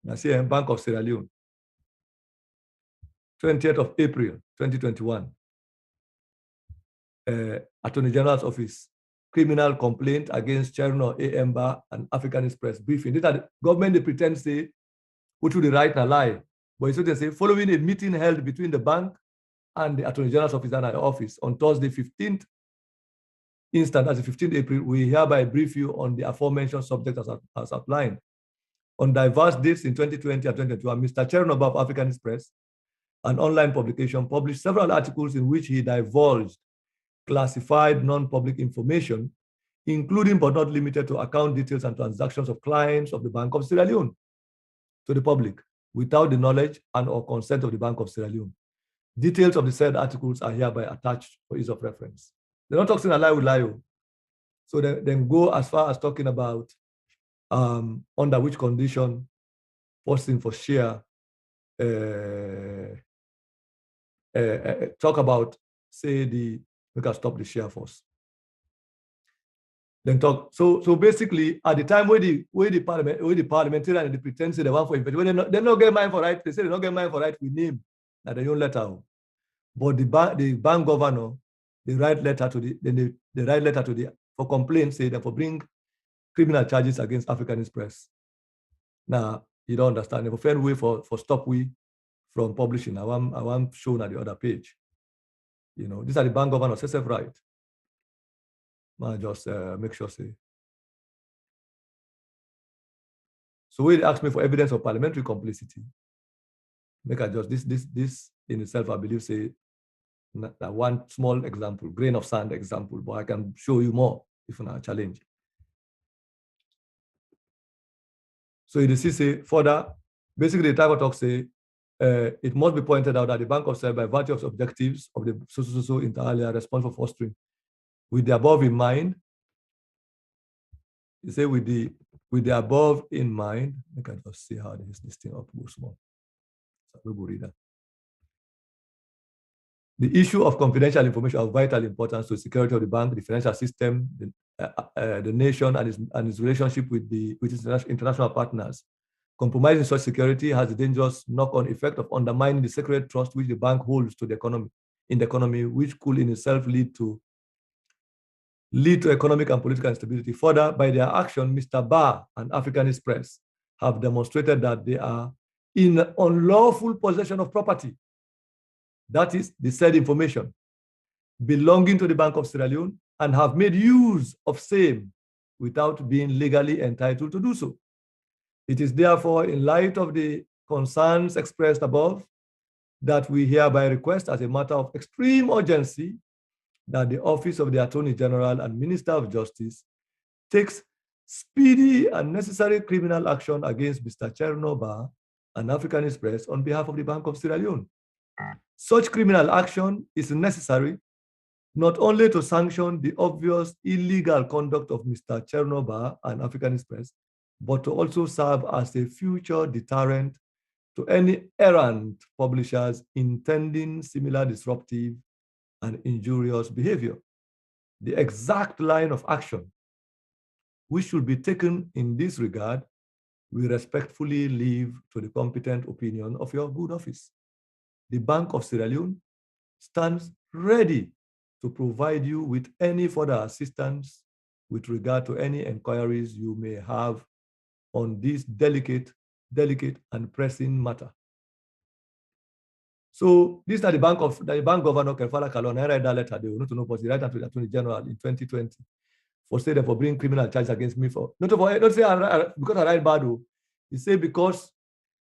I see in Bank of Sierra Leone. 20th of April, 2021. Attorney General's Office, criminal complaint against Cherno, AMBA, and Africanist Press briefing. This the government, they pretend say, which would write a lie. But it's what they say, following a meeting held between the bank and the Attorney General's Office and our office on Thursday, 15th instant, as the 15th April, we hereby brief you on the aforementioned subject as outlined. On diverse dates in 2020 and 2021, Mr. Cherno of Africanist Press, an online publication, published several articles in which he divulged classified non-public information, including but not limited to account details and transactions of clients of the Bank of Sierra Leone to the public without the knowledge and or consent of the Bank of Sierra Leone. Details of the said articles are hereby attached for ease of reference. They're not talking a lie with lie. So they then go as far as talking about under which condition posting for share, talk about, say, we can stop the share force. Then talk. So basically, at the time where the parliamentarian and the pretend say they want for investigation, they not get mine for right. They say they not get mine for right with name. That they don't let out. But the bank governor, they write letter to the for complaint, say that for bring criminal charges against Africanist Press. Now you don't understand. They find way for stop we from publishing. I want shown at the other page. You know, these are the bank governors, SF right. I just make sure say. So when they ask me for evidence of parliamentary complicity, make I just this in itself, I believe, say that one small example, grain of sand example, but I can show you more if not a challenge. So you see, say further, basically the type of talk say it must be pointed out that the Bank of Sierra, by virtue of objectives of the so inter alia responsible for fostering, with the above in mind, you say with the above in mind, I can just see how this thing up goes small. So we will read that. The issue of confidential information of vital importance to the security of the bank, the financial system, the nation, and its relationship with its international partners. Compromising such security has the dangerous knock-on effect of undermining the sacred trust which the bank holds to the economy, which could in itself lead to economic and political instability. Further, by their action, Mr. Barr and Africanist Press have demonstrated that they are in unlawful possession of property. That is the said information belonging to the Bank of Sierra Leone, and have made use of same without being legally entitled to do so. It is therefore in light of the concerns expressed above that we hereby request, as a matter of extreme urgency, that the Office of the Attorney General and Minister of Justice takes speedy and necessary criminal action against Mr. Chernoba and Africanist Press on behalf of the Bank of Sierra Leone. Such criminal action is necessary not only to sanction the obvious illegal conduct of Mr. Chernoba and Africanist Press, but to also serve as a future deterrent to any errant publishers intending similar disruptive and injurious behavior. The exact line of action which should be taken in this regard, we respectfully leave to the competent opinion of your good office. the Bank of Sierra Leone stands ready to provide you with any further assistance with regard to any inquiries you may have on this delicate and pressing matter. So these are the bank governor Kefala Kalon. I read that letter. They will not know, but he wrote to the Attorney General in 2020 for saying for bringing criminal charges against me for not say because I write bad. He said because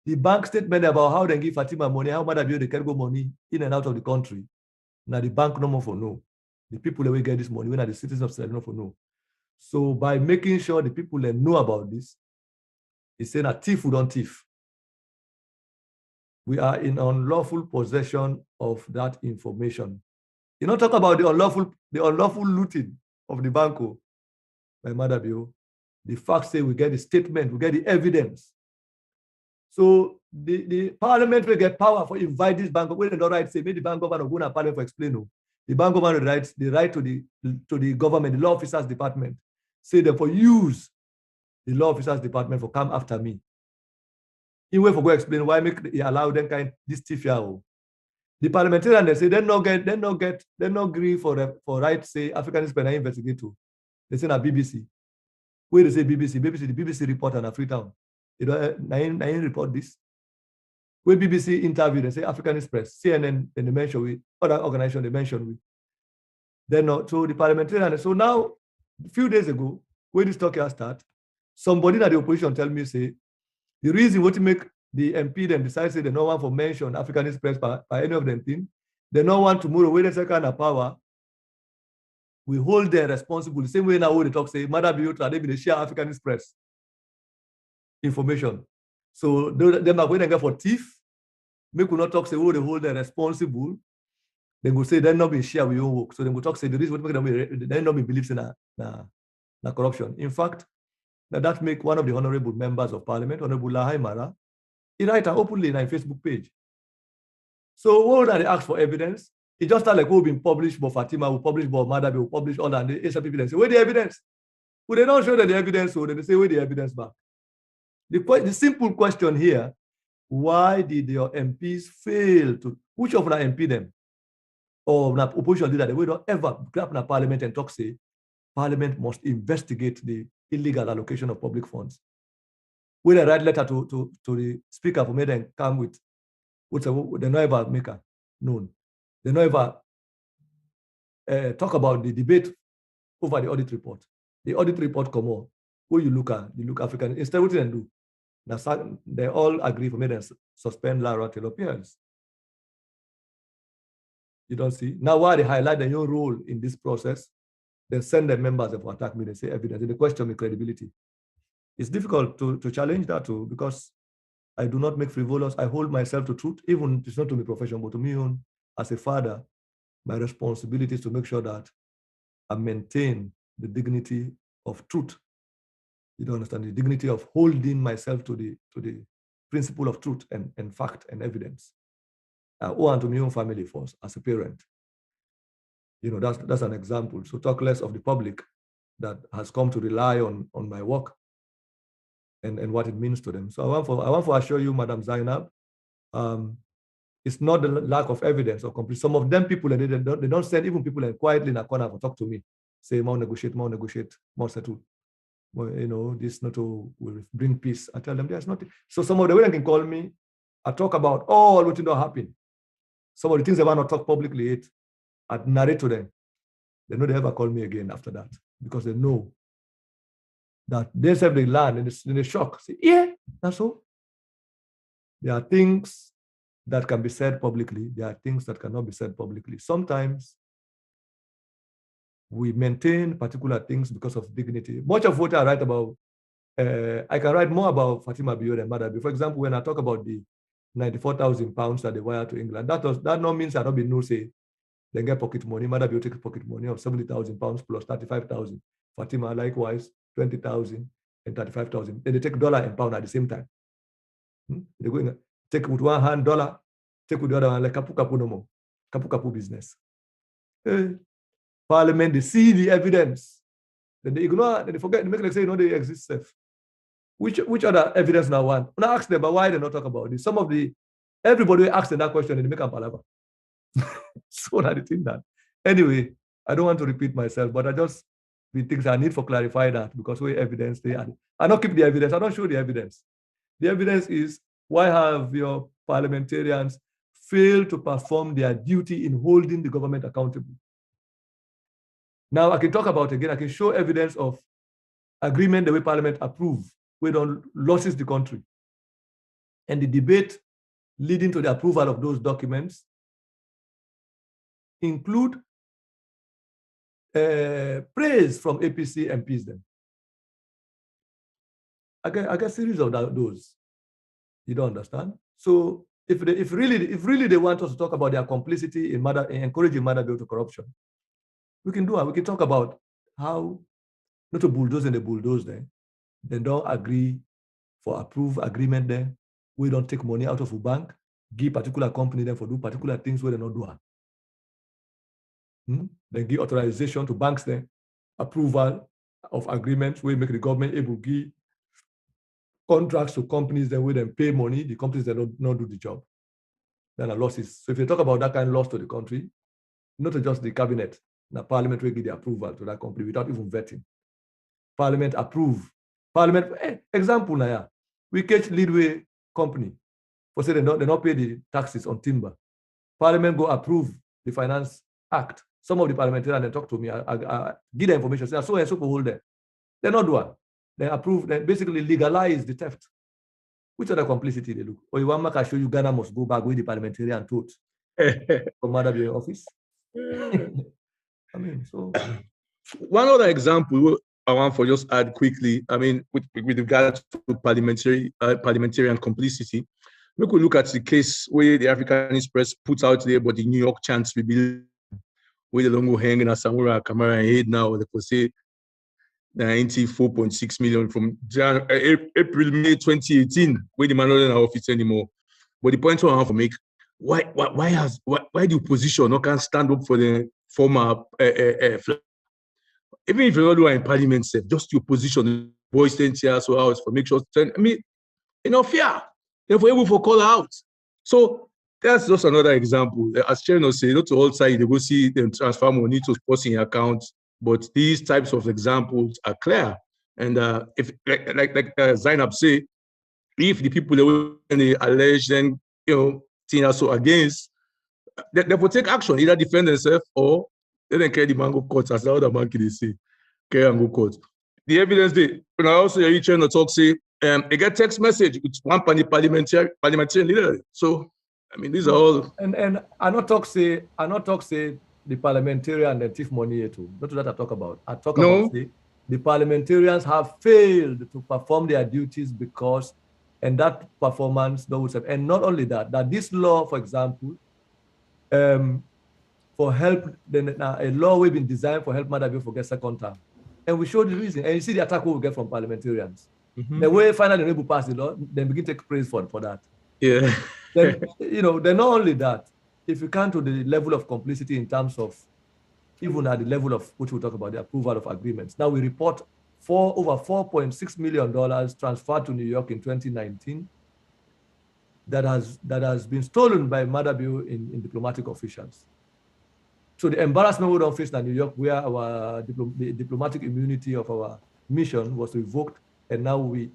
the bank statement about how they give Fatima money, how much they can go money in and out of the country. Now the bank no more for no. The people that will get this money, when are the citizens of Sierra Leone for no. So by making sure the people that know about this, he's saying a thief would don't thief. We are in unlawful possession of that information. You know, talk about the unlawful looting of the banco by Madabio. The facts say we get the statement, we get the evidence. So the parliament will get power for invite this bank. When they don't right, say, maybe the bank governor go to parliament for explain. The bank governor writes the right to the government, the law officers department, say them for use the law officers department for come after me. In way for go explain why make allow them kind this thief here. The parliamentarian they say they no agree for right say Africanist penal investigate to. They say na BBC. Where they say BBC, the BBC report on Freetown. You know, nine report this. Where BBC interview, they say Africanist Press, CNN, then they mention with other organization they mention with. Then so the parliamentarian. So now, a few days ago, when this talk here start, somebody at the opposition tell me say the reason what to make the MP them decide say they don't want to mention Africanist Press by any of them thing, they don't want tomorrow when they second of power. We hold them responsible. The same way now they talk say, Mother Biota, they be the share Africanist Press information. So them are going to go for thief. Make we not talk say, oh, they hold them responsible. They go say they not be share with your work. So they go talk say the reason what make them they not be believes in na corruption. In fact, that make one of the honorable members of parliament, Honorable Lahai Mara, he write openly in a Facebook page. So what are they ask for evidence? It just start like who been published by Fatima, who published by Madabi, who published all that. And the people say, where the evidence? Well, they don't show that the evidence, so they say, where the evidence back? The simple question here, why did your MPs fail to, which of them MP them? Or the opposition leader, they don't ever grab in parliament and talk, say, parliament must investigate the illegal allocation of public funds. When they write letter to the speaker for me, then come with, they never make a known. They never talk about the debate over the audit report. The audit report come on. Who you look African. Instead, what they do? Now, they all agree for me to suspend Lara Taylor Pierce. You don't see? Now, why they highlight their own role in this process, they send their members of attack me, they say evidence. They question my credibility. It's difficult to challenge that too, because I do not make frivolous. I hold myself to truth, even it's not to my profession, but to me own as a father, my responsibility is to make sure that I maintain the dignity of truth. You don't understand the dignity of holding myself to the principle of truth and fact and evidence. I owe unto my own family first as a parent. You know, that's an example. So talk less of the public that has come to rely on my work and what it means to them. So I want to assure you, Madam Zainab, it's not the lack of evidence or complete. Some of them people, they don't send even people quietly in a corner to talk to me, say, more negotiate, more settle. Well, you know, this not to will bring peace. I tell them there's nothing. So some of the women can call me, I talk about all what did not happen. Some of the things they want to talk publicly, I narrate to them. They know they ever call me again after that because they know that they have the land and they shock. Say, yeah, that's all. There are things that can be said publicly. There are things that cannot be said publicly. Sometimes we maintain particular things because of dignity. Much of what I write about, I can write more about Fatima Bio than Madabi. For example, when I talk about the 94,000 pounds that they wire to England, that not means I don't be no say they get pocket money. Madabi take pocket money of 70,000 pounds plus 35,000. Fatima likewise 20,000 and 35,000. And they take dollar and pound at the same time. They're going to take with one hand dollar, take with the other hand like kapu no more. Kapu business. Parliament, they see the evidence, then they ignore, then they forget, they make like say, they exist safe. Which other evidence now want? When I ask them, but why they not talk about this? Some of the Everybody asks that question and they make a palaver. So that the thing that. Anyway, I don't want to repeat myself, but I just the things I need for clarify that because we evidence they are. I don't keep the evidence. I don't show the evidence. The evidence is why have your parliamentarians failed to perform their duty in holding the government accountable? Now I can talk about again, I can show evidence of agreement the way Parliament approve, we don't losses the country. And the debate leading to the approval of those documents include praise from APC MPs then. I get a series of those. You don't understand? So if really they want us to talk about their complicity in encouraging Mother to corruption, we can do it. We can talk about how not to bulldoze and the bulldoze there. They don't agree for approve agreement there. We don't take money out of a bank, give particular company them for do particular things where they not do it. Then give authorization to banks there, approval of agreements where make the government able to give contracts to companies then where them pay money, the companies that not do the job. Then a losses. So if you talk about that kind of loss to the country, not just the cabinet, the parliament will give the approval to that company without even vetting. Parliament approve. Parliament, example now, we catch Leadway company for say they not pay the taxes on timber. Parliament go approve the Finance Act. Some of the parliamentarians they talk to me, I give them information, say so and so hold there. They not do it. They approve, they basically legalize the theft. Which other complicity they look? Or you want me to show you Ghana must go back with the parliamentarian taught from Mother office? I mean, so one other example I want to just add quickly. I mean, with regard to parliamentarian complicity, we could look at the case where the Africanist press put out there, but the New York chants we believe where the longo hanging a Samura Camara and head now they could say 94.6 million from April, May 2018, where the man not in our office anymore. But the point I want to make, why the opposition not can stand up for the former even if you're not in parliament, just your position, boys 10 years or hours for make sure. I mean, fear. They're able to call out. So that's just another example. As Chairman said, not to all sides, they go see them transfer money to sporting accounts, but these types of examples are clear. And if like Zainab say, if the people they allege, then things are so against, they will take action, either defend themselves or they don't carry the mango court, as the other monkey they say, carry and go court. The evidence they, when I also hear you trying to talk, say, they get text message with one parliamentarian leader. So, I mean, these are all. And I not talk say the parliamentarian and thief money too. Not that I talk about. I talk about say the parliamentarians have failed to perform their duties because, and that performance, and not only that, that this law, for example, for help, a law we've been designed for help Mother for get second term. And we show the reason. And you see the attack we get from parliamentarians. The way finally they're able to pass the law, then begin to take praise for that. Yeah. Then, they're not only that, if you come to the level of complicity in terms of, even at the level of which we'll talk about, the approval of agreements. Now we report over $4.6 million transferred to New York in 2019 that has been stolen by Mother in diplomatic officials. So the embarrassment we don't face in New York, where our the diplomatic immunity of our mission was revoked, and now we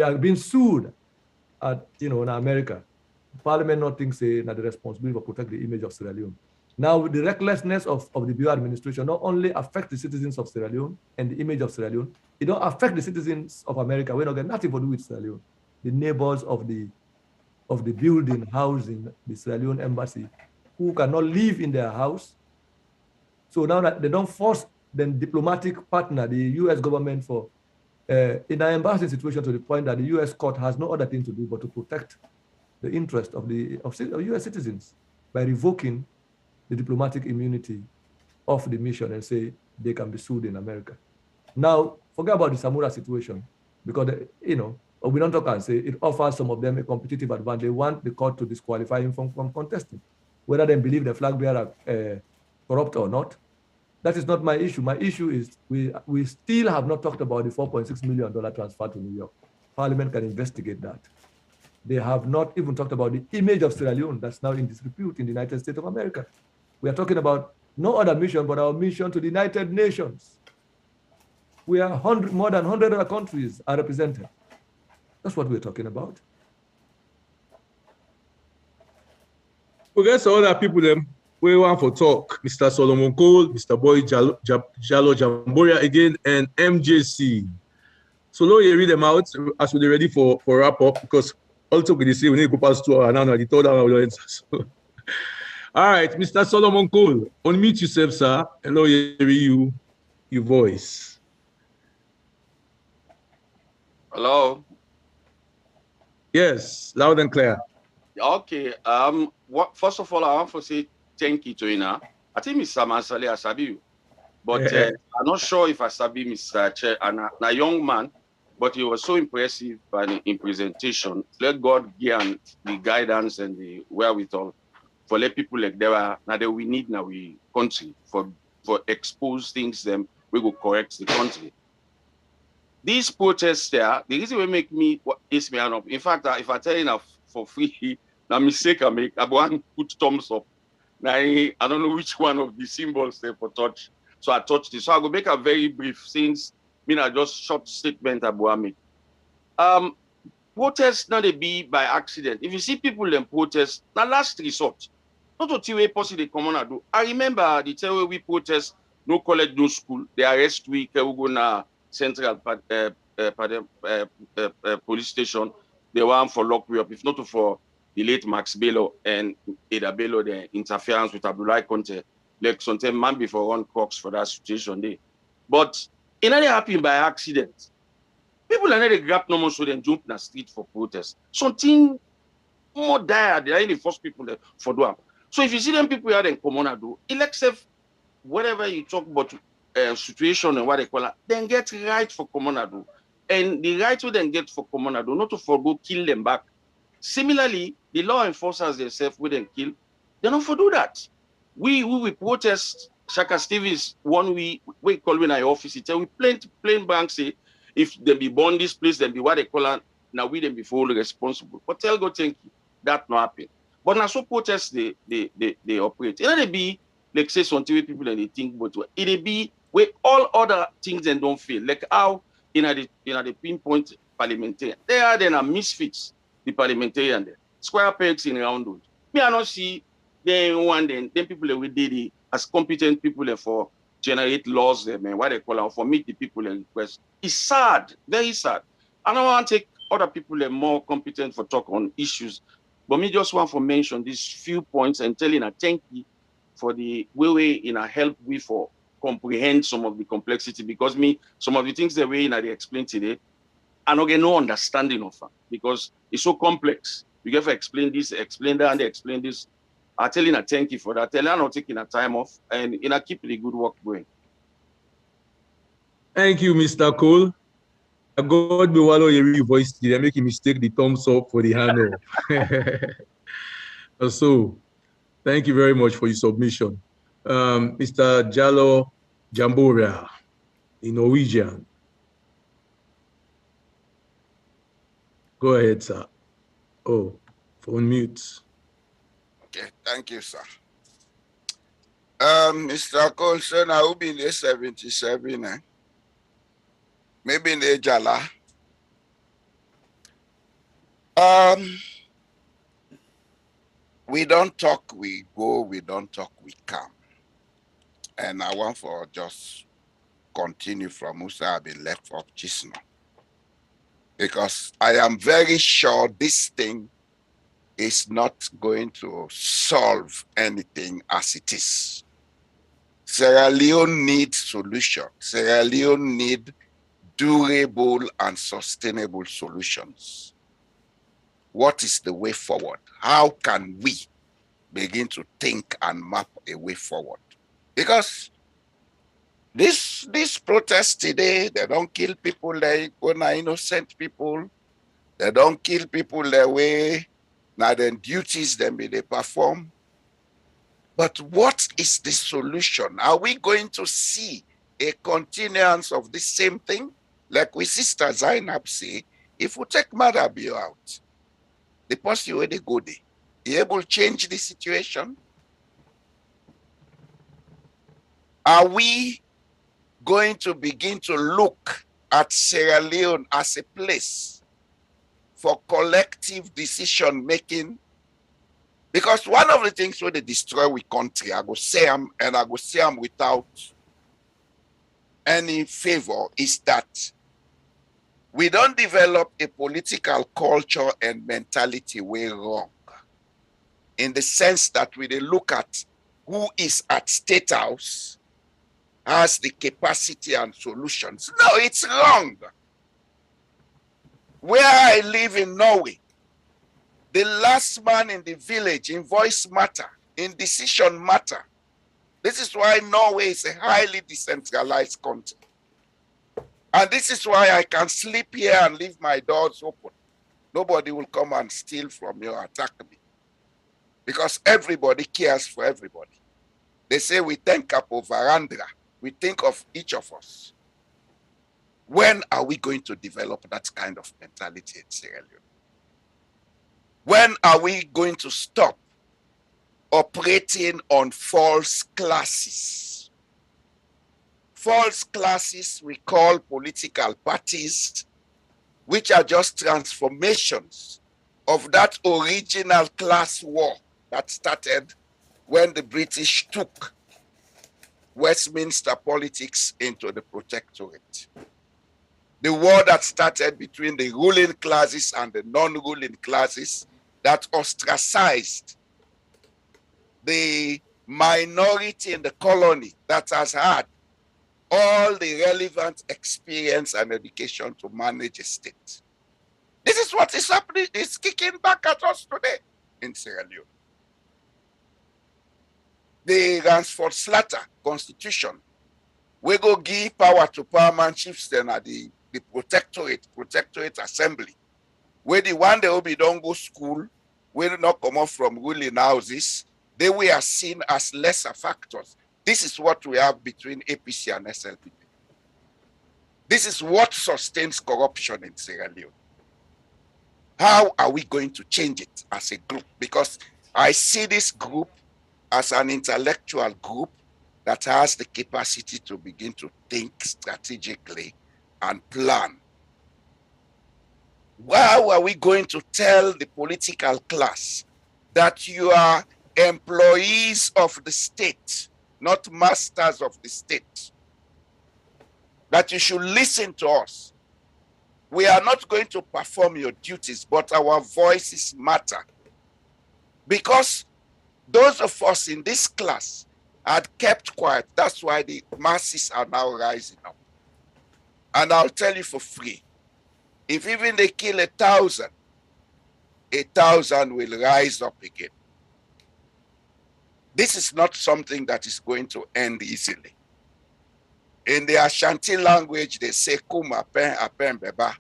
are being sued in America. Parliament not thinks say that the responsibility to protect the image of Sierra Leone. Now the recklessness of the Bureau administration not only affect the citizens of Sierra Leone and the image of Sierra Leone, it don't affect the citizens of America. We don't get nothing to do with Sierra Leone. The neighbors of the building housing the Sierra Leone embassy, who cannot live in their house. So now that they don't force the diplomatic partner, the U.S. government, for in an embarrassing situation to the point that the U.S. court has no other thing to do but to protect the interest of U.S. citizens by revoking the diplomatic immunity of the mission and say they can be sued in America. Now, forget about the Samura situation because, we don't talk and say it offers some of them a competitive advantage. They want the court to disqualify him from contesting. Whether they believe the flag bearer corrupt or not, that is not my issue. My issue is we still have not talked about the $4.6 million transfer to New York. Parliament can investigate that. They have not even talked about the image of Sierra Leone that's now in disrepute in the United States of America. We are talking about no other mission but our mission to the United Nations. We are more than 100 other countries are represented. That's what we're talking about. We get some other people them we want for talk. Mr. Solomon Cole, Mr. Boy Jalo Jamboria again, and MJC. So now you read them out as we're ready for wrap up, because also we see we need to go past 2 hours now, the third hour will answer. So. All right, Mr. Solomon Cole, unmute yourself, sir. Hello, you your voice. Hello. Yes, loud and clear. Okay. First of all, I want to say thank you to Ina. I think Mr. Mansali I sabi you, but I'm not sure if I sabi Mr. Che and a young man, but he was so impressive in presentation. Let God give the guidance and the wherewithal for let people like now that we need now we country for expose things them we go correct the country. These protests there, the reason we make me is me up. In fact, if I tell you now for free, now mistake I make, I want to put thumbs up. Now I don't know which one of the symbols they for touch. So I touched it. So I go make a very brief since I just short statement about me. Protests not they be by accident. If you see people in protest, now last resort. Not to TV possibly come on do. I remember the time we protest, no college, no school. They arrest we go na central police station. They want for lock we up. If not for the late Max Bello and Ada Bello, the interference with Abdullah Conte, like sometimes man before one crux for that situation there. But it not happen by accident. People are not they grab no more so then jump in the street for protest. Something more dire. They are the first people there for do. So if you see them people here then come on and do, elect whatever you talk about situation and what they call it, then get right for Comonado. And the right to then get for Comonado, not to forgo kill them back. Similarly, the law enforcers themselves will then kill. They don't for do that. We protest. Shaka Stevens 1 week we call in our office. He tell we plain bank say if they be born this place, then be what they call it. Now we then be fully responsible. But tell God thank you. That not happen. But now so protests they operate. It may be like say some TV people and they think, but it be where all other things then don't fail. Like how in the pinpoint parliamentarian, they are then a misfits, the parliamentarian there. Square pegs in round wood. Me I not see then people we did it as competent people for generate laws them and what they call it for meet the people and request. It's sad, very sad. I don't want to take other people more competent for talk on issues. But me just want to mention these few points and telling a thank you for the way in a help we for comprehend some of the complexity, because some of the things the way they explain today, I don't get no understanding of them because it's so complex. You get to explain this, explain that, and explain this. I tell you a thank you for that. Tell you I'm not taking a time off and keep the good work going. Thank you, Mr. Cole. God be wallow your voice today. Make a mistake the thumbs up for the hand off. So, thank you very much for your submission. Mr. Jalo Jamboria, in Norwegian. Go ahead, sir. Oh, phone mute. Okay, thank you, sir. Mr. Colson, I will be in the 77, maybe in the Jala. We don't talk, we go, we don't talk, we come. And I want for just continue from Musa I've been left off just now. Because I am very sure this thing is not going to solve anything as it is. Sierra Leone needs solutions. Sierra Leone needs durable and sustainable solutions. What is the way forward? How can we begin to think and map a way forward? Because this protest today, they don't kill people like when are innocent people. They don't kill people their way. Now then duties them they perform. But what is the solution? Are we going to see a continuance of the same thing? Like we Sister Zainab say, if we take Madabio out, the person where they go there, he able to change the situation? Are we going to begin to look at Sierra Leone as a place for collective decision making? Because one of the things where they destroy we country, I go say them, and I go say them without any favor, is that we don't develop a political culture and mentality way wrong, in the sense that we look at who is at State House has the capacity and solutions. No, it's wrong. Where I live in Norway, the last man in the village in voice matter, in decision matter. This is why Norway is a highly decentralized country. And this is why I can sleep here and leave my doors open. Nobody will come and steal from you or attack me. Because everybody cares for everybody. They say we think up of Varandra. We think of each of us. When are we going to develop that kind of mentality in Sierra Leone? When are we going to stop operating on false classes? False classes we call political parties, which are just transformations of that original class war that started when the British took Westminster politics into the protectorate. The war that started between the ruling classes and the non-ruling classes that ostracized the minority in the colony that has had all the relevant experience and education to manage a state. This is what is happening, it's kicking back at us today in Sierra Leone. The Ransford-Slatter Constitution, we go give power to paramount chiefs then at the protectorate assembly, where the one they will be don't go school, will not come off from ruling houses, they were seen as lesser factors. This is what we have between APC and SLPP. This is what sustains corruption in Sierra Leone. How are we going to change it as a group? Because I see this group as an intellectual group that has the capacity to begin to think strategically and plan. How are we going to tell the political class that you are employees of the state, not masters of the state? That you should listen to us. We are not going to perform your duties, but our voices matter. Because those of us in this class had kept quiet. That's why the masses are now rising up. And I'll tell you for free, if even they kill 1,000, 1,000 will rise up again. This is not something that is going to end easily. In the Ashanti language, they say, "Kum apen apen beba,"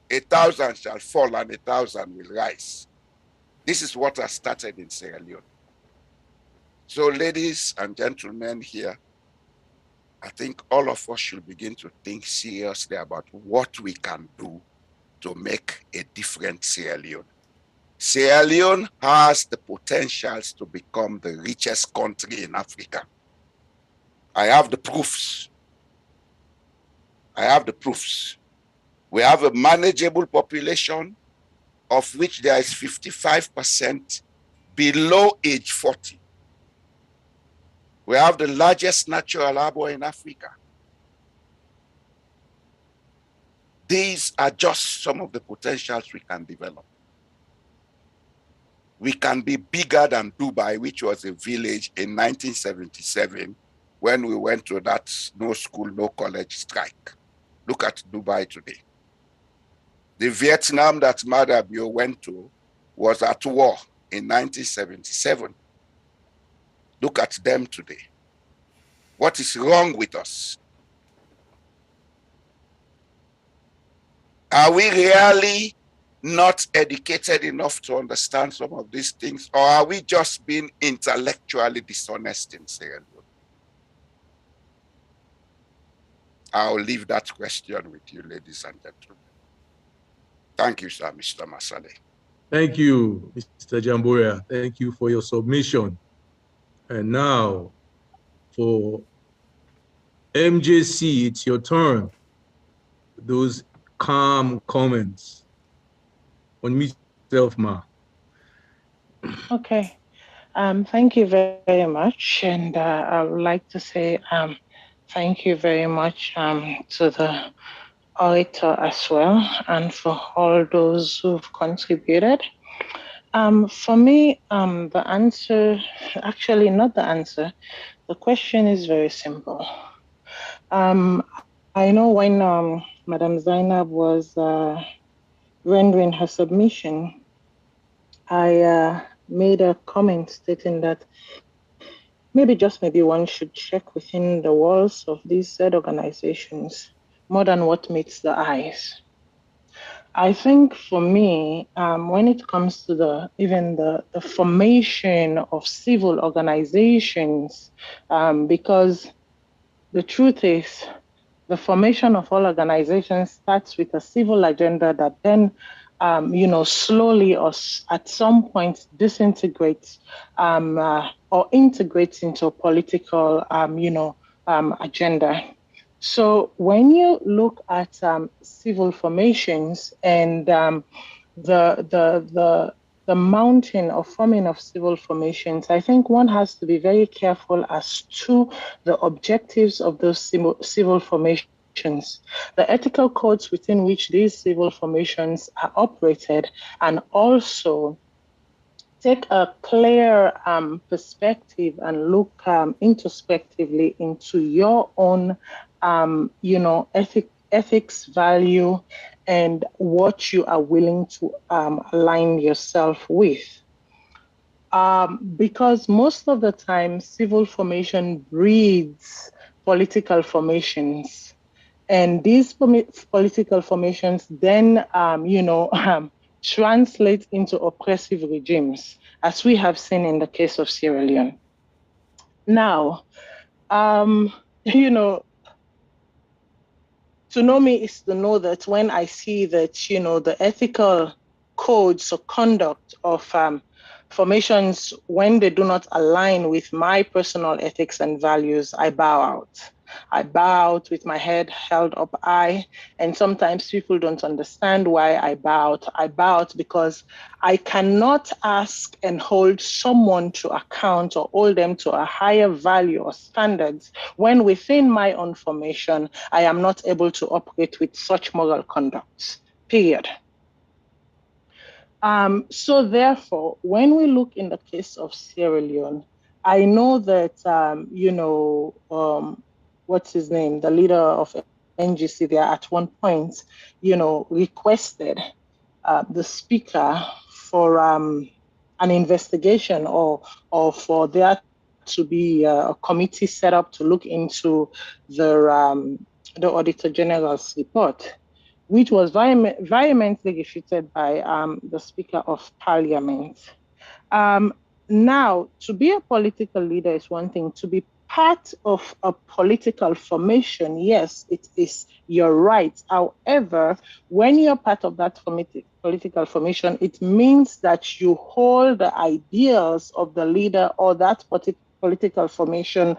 1,000 shall fall and 1,000 will rise. This is what has started in Sierra Leone. So, ladies and gentlemen here, I think all of us should begin to think seriously about what we can do to make a different Sierra Leone. Sierra Leone has the potentials to become the richest country in Africa. I have the proofs. I have the proofs. We have a manageable population, of which there is 55% below age 40. We have the largest natural harbor in Africa. These are just some of the potentials we can develop. We can be bigger than Dubai, which was a village in 1977 when we went to that no school, no college strike. Look at Dubai today. The Vietnam that Madabio went to was at war in 1977. Look at them today. What is wrong with us? Are we really not educated enough to understand some of these things, or are we just being intellectually dishonest in Sierra Leone? I'll leave that question with you, ladies and gentlemen. Thank you, sir, Mr. Masale. Thank you, Mr. Jamboya. Thank you for your submission. And now for MJC, it's your turn. Those calm comments. Unmute yourself, ma. Okay. Thank you very much. And I would like to say thank you very much to the orator as well, and for all those who've contributed. For me, the answer, actually not the answer, the question is very simple. I know when Madam Zainab was rendering her submission, I made a comment stating that maybe one should check within the walls of these said organizations more than what meets the eyes. I think for me, when it comes to the formation of civil organizations, because the truth is, the formation of all organizations starts with a civil agenda that then, slowly or at some point disintegrates or integrates into a political, agenda. So when you look at civil formations and the mountain of forming of civil formations, I think one has to be very careful as to the objectives of those civil formations, the ethical codes within which these civil formations are operated, and also take a clear perspective and look introspectively into your own, ethics, value, and what you are willing to align yourself with. Because most of the time, civil formation breeds political formations. And these political formations then, translate into oppressive regimes, as we have seen in the case of Sierra Leone. Now, to know me is to know that when I see that, the ethical codes or conduct of formations, when they do not align with my personal ethics and values, I bow out. I bow out with my head held up high. And sometimes people don't understand why I bow out. I bow out because I cannot ask and hold someone to account or hold them to a higher value or standards when within my own formation, I am not able to operate with such moral conducts, period. So therefore, when we look in the case of Sierra Leone, I know that, what's his name, the leader of NGC there at one point, requested the speaker for an investigation or for there to be a committee set up to look into the Auditor General's report, which was vehemently refuted by the Speaker of Parliament. Now, to be a political leader is one thing. To be part of a political formation, yes, it is your right. However, when you're part of that political formation, it means that you hold the ideals of the leader or that political formation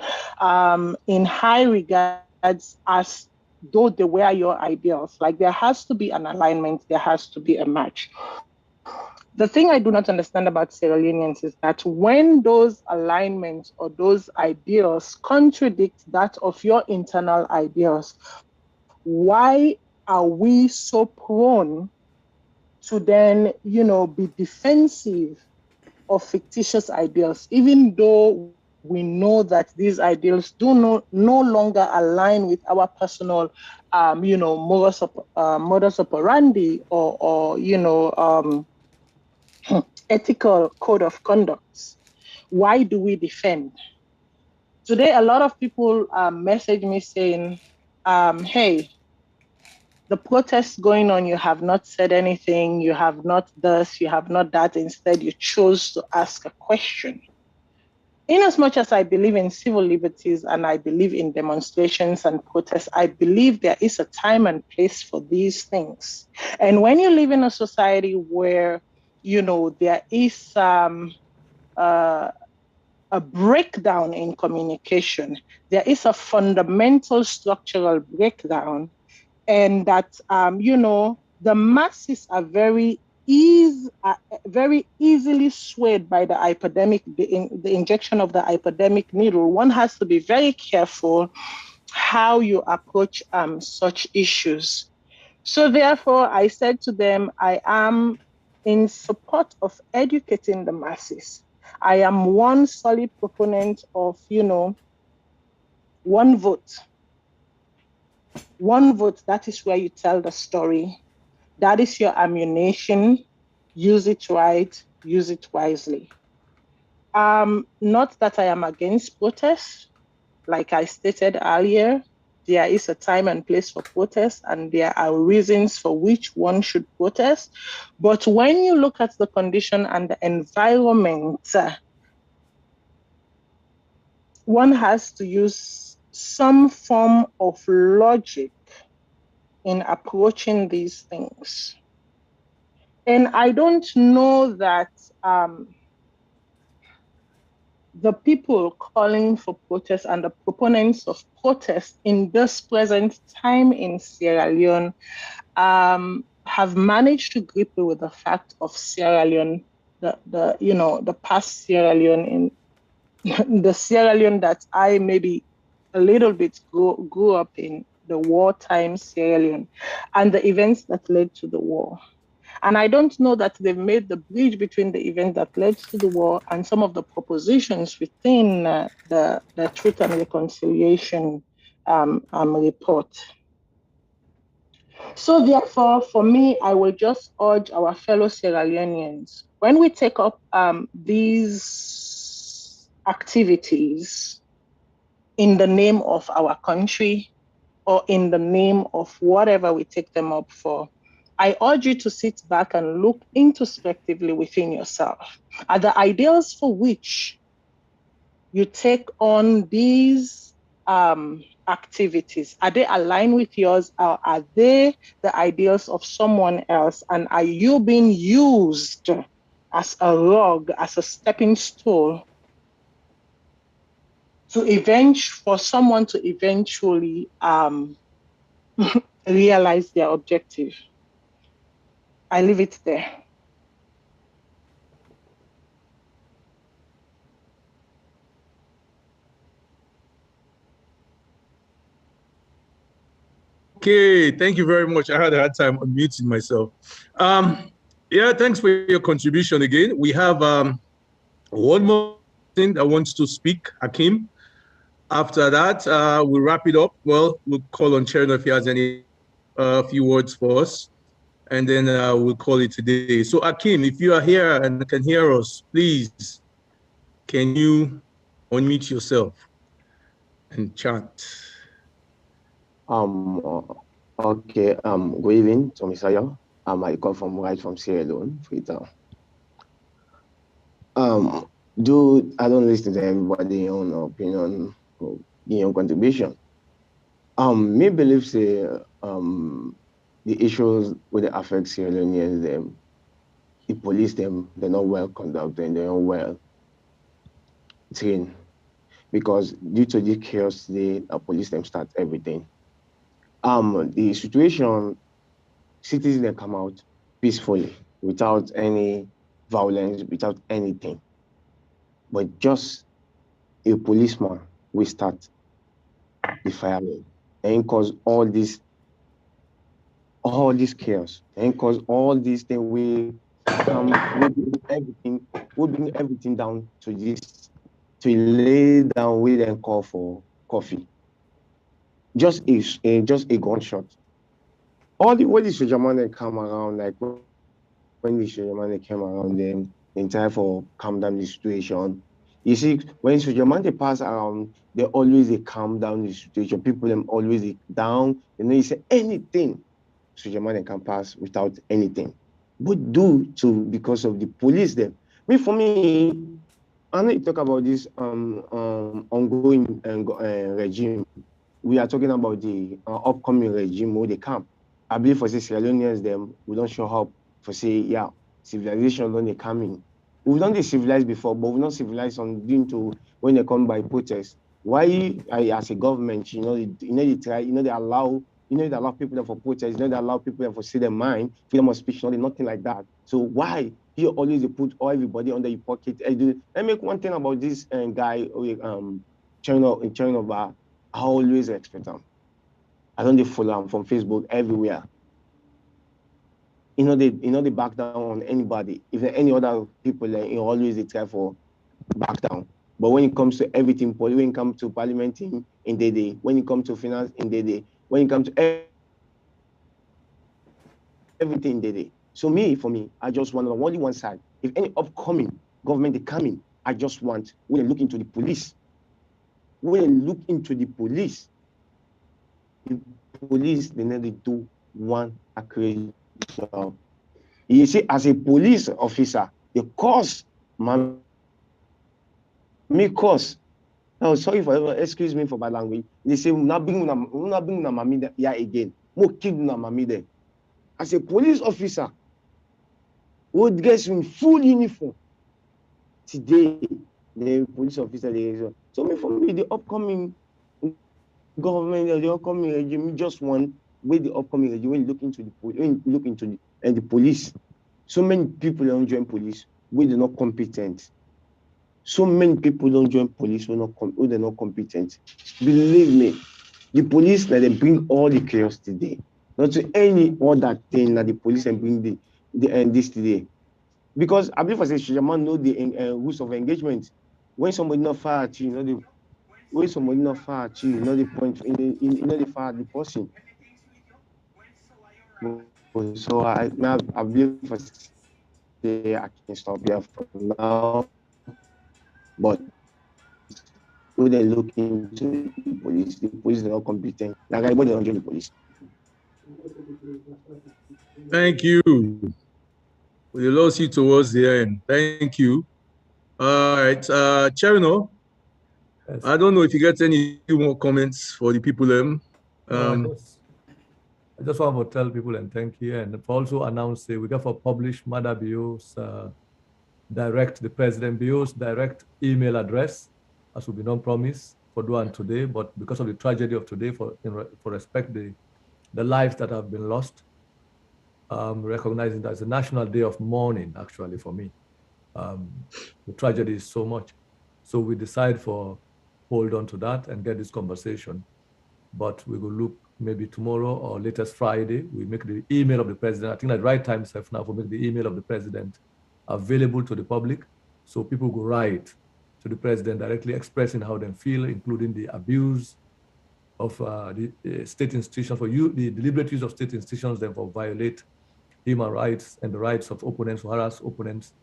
in high regards as though they were your ideals. Like there has to be an alignment, there has to be a match. The thing I do not understand about Sierra Leoneans is that when those alignments or those ideals contradict that of your internal ideals, why are we so prone to then, be defensive of fictitious ideals, even though we know that these ideals do no longer align with our personal, modus operandi or ethical code of conduct? Why do we defend? Today, a lot of people message me saying, hey, the protests going on, you have not said anything, you have not this, you have not that. Instead, you chose to ask a question. In as much as I believe in civil liberties and I believe in demonstrations and protests, I believe there is a time and place for these things. And when you live in a society where there is a breakdown in communication. There is a fundamental structural breakdown, and that the masses are very easily swayed by the injection of the epidemic needle. One has to be very careful how you approach such issues. So therefore, I said to them, I am in support of educating the masses. I am one solid proponent of, one vote. One vote, that is where you tell the story. That is your ammunition. Use it right, use it wisely. Not that I am against protest. Like I stated earlier, there is a time and place for protest, and there are reasons for which one should protest. But when you look at the condition and the environment, one has to use some form of logic in approaching these things. And I don't know that the people calling for protest and the proponents of protest in this present time in Sierra Leone have managed to grapple with the fact of Sierra Leone, the past Sierra Leone, in the Sierra Leone that I maybe a little bit grew up in, the wartime Sierra Leone, and the events that led to the war. And I don't know that they've made the bridge between the events that led to the war and some of the propositions within the Truth and Reconciliation report. So therefore, for me, I will just urge our fellow Sierra Leoneans, when we take up these activities in the name of our country or in the name of whatever we take them up for, I urge you to sit back and look introspectively within yourself. Are the ideals for which you take on these activities, are they aligned with yours, or are they the ideals of someone else? And are you being used as a rug, as a stepping stool for someone to eventually realize their objective? I leave it there. Okay, thank you very much. I had a hard time unmuting myself. Yeah, thanks for your contribution again. We have one more thing that wants to speak, Hakeem. After that, we'll wrap it up. Well, we'll call on Cherno if he has any few words for us, and then we'll call it today. So, Hakeem, if you are here and can hear us, please, can you unmute yourself and chant? Okay. Good evening, Tommy Sayo. I come from Sierra Leone, Freetown. Do I don't listen to everybody's own opinion or contribution. Me believe say the issues with the affect Sierra Leoneans, the police them, they're not well conducted, they're not well trained. Because due to the chaos, the police them start everything. The situation, citizens they come out peacefully, without any violence, without anything. But just a policeman will start the firing and cause all this chaos and cause all these things. We bring everything down to this, to lay down with and call for coffee. Just a gunshot. When the soldier man come around, like when the soldier man came around, then in time for calm down the situation. You see, when soldier man they pass around, they always calm down the situation. People them always down. You say anything, soldier man can pass without anything. But because of the police them. For me, I know you talk about this ongoing regime. We are talking about the upcoming regime where they come. I believe for say Sierra Leoneans them we don't show up for say civilization when they come in. We've done the civilized before, but we've not civilized on doing to when they come by protest. Why as a government, they try, they allow, they allow people for protest, they allow people for say their mind, freedom of speech, nothing like that. So why you always put everybody under your pocket? Let me make one thing about this guy, China, I always expect him. I don't follow him from Facebook everywhere. They back down on anybody. If there are any other people, always they try for back down. But when it comes to everything, when it comes to parliament in the day, when it comes to finance in the day, when it comes to everything in the day. So for me, I just want on only one side. If any upcoming government they come in, I just want when they look into the police. When they look into the police, they need to do one accurate job. You see, as a police officer, the cost, oh, sorry for excuse me for my language. They say we're not being mamida here again. More kid na mamida. As a police officer, would get in full uniform. Today, the police officer, so for me, the upcoming government, the upcoming regime, just one with the upcoming regime. When you look into the police, so many people don't join police when they're not competent. So many people don't join police when they're not competent. Believe me, the police that they bring all the chaos today, not to any other thing that the police and bring this today. Because I believe as a shaman know the rules of engagement. When somebody not far at you, when somebody not far at you, the point, the far at the person. So I believe I can stop here for now. But when they look into the police are not competent. Like everybody don't join the police. Thank you. We lost you towards the end. Thank you. All right, Cherno, yes. I don't know if you get any more comments for the people. I just want to tell people and thank you, and also announce we got for publish Mada Bio's the President Bio's direct email address, as will be non-promise for doing today, but because of the tragedy of today, for respect the lives that have been lost, recognizing that it's a national day of mourning, actually, for me. The tragedy is so much. So we decide for hold on to that and get this conversation. But we will look maybe tomorrow or latest Friday. We make the email of the president. I think at right time, Seth, now, we make the email of the president available to the public. So people go write to the president directly expressing how they feel, including the abuse of the state institutions, the deliberate use of state institutions, then for violate human rights and the rights of opponents, for harass opponents,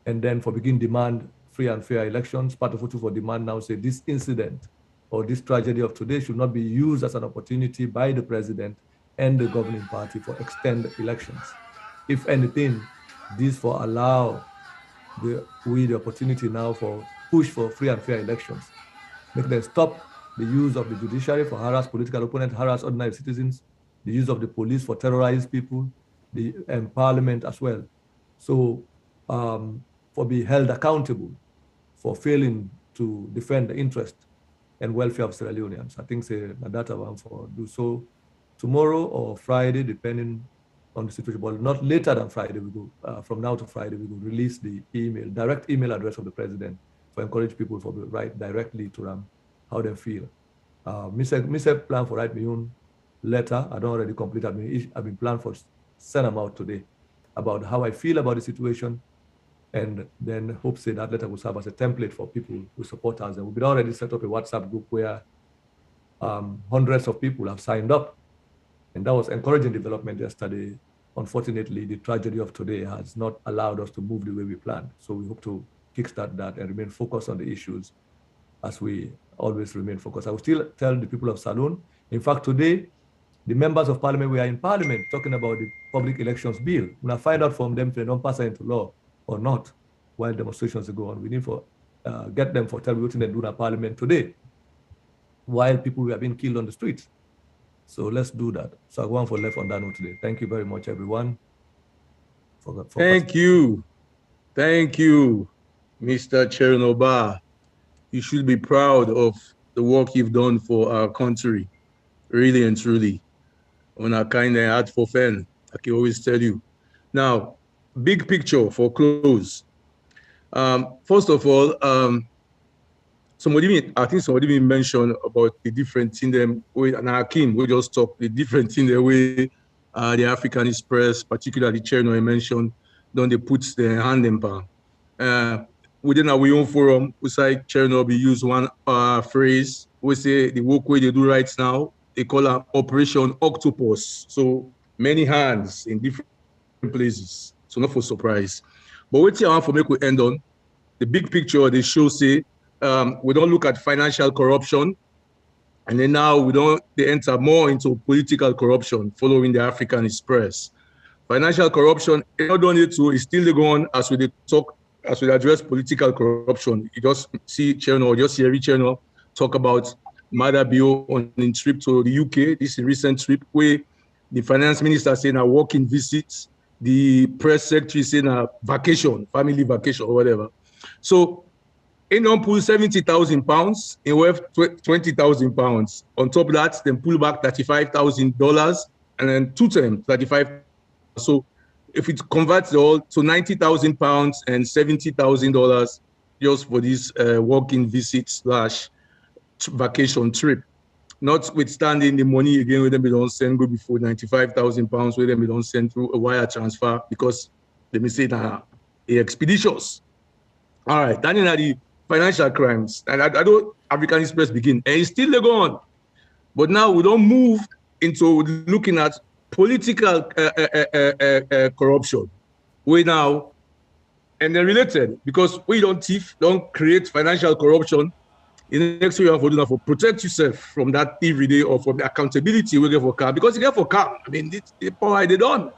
and then for begin demand free and fair elections. Part of what for demand now say this incident or this tragedy of today should not be used as an opportunity by the president and the governing party for extend elections. If anything, this for allow the opportunity now for push for free and fair elections. Make them stop the use of the judiciary for harass political opponents, harass ordinary citizens, the use of the police for terrorize people, and parliament as well. So for be held accountable for failing to defend the interest and welfare of Sierra Leoneans. I think that one for do so tomorrow or Friday, depending on the situation, but not later than Friday. We go from now to Friday. We will release the direct email address of the president for encourage people to write directly to them how they feel. Me plan for write my own letter. I don't already complete. I've been planned for send them out today about how I feel about the situation, and then hope say that letter will serve as a template for people who support us. And we've already set up a WhatsApp group where hundreds of people have signed up, and that was encouraging development yesterday. Unfortunately, the tragedy of today has not allowed us to move the way we planned. So we hope to kickstart that and remain focused on the issues as we always remain focused. I will still tell the people of Salone, in fact, today, the members of parliament, we are in parliament talking about the public elections bill. When I find out from them if they don't pass it into law or not while demonstrations go on, we need to get them for telling what they do in parliament today while people were being killed on the streets. So let's do that. So I go on for left on that note today. Thank you very much, everyone. Thank you. Thank you, Mr. Chernobyl. You should be proud of the work you've done for our country, really and truly. On a kind of heart for fan, I can always tell you. Now, big picture for close. First of all, I think somebody mentioned about the different thing them way, and Hakim, we just talk the different thing the way the Africanist press, particularly Cherno mentioned, don't they put their hand in palm. Within our own forum, we say Chernobyl use one phrase. We say the work way they do right now, they call it Operation Octopus. So many hands in different places. So not for surprise. But what I want for make we end on, the big picture they show say, we don't look at financial corruption, and then now they enter more into political corruption following the Africanist press. Financial corruption, not only to, is still going on as we talk, as we address political corruption. You just see Harry Cherno talk about Madabio on a trip to the UK. This is a recent trip where the finance minister saying a walking visit, the press secretary saying a vacation, family vacation or whatever. So in on pull £70,000 in worth £20,000. On top of that, then pull back $35,000 and then two times 35. So if it converts all to £90,000 and $70,000 just for this walking visit / vacation trip, notwithstanding the money again where them don't send go before £95,000 where them don't send through a wire transfer because let me say that expeditious. All right, then in the financial crimes, and I don't Africanist press begin, and it's still go on. But now we don't move into looking at political corruption. We now, and they're related, because we don't create financial corruption. In the next way you have to do that for protect yourself from that thievery or from the accountability we get for car. Because you get for car, I mean, the power they done.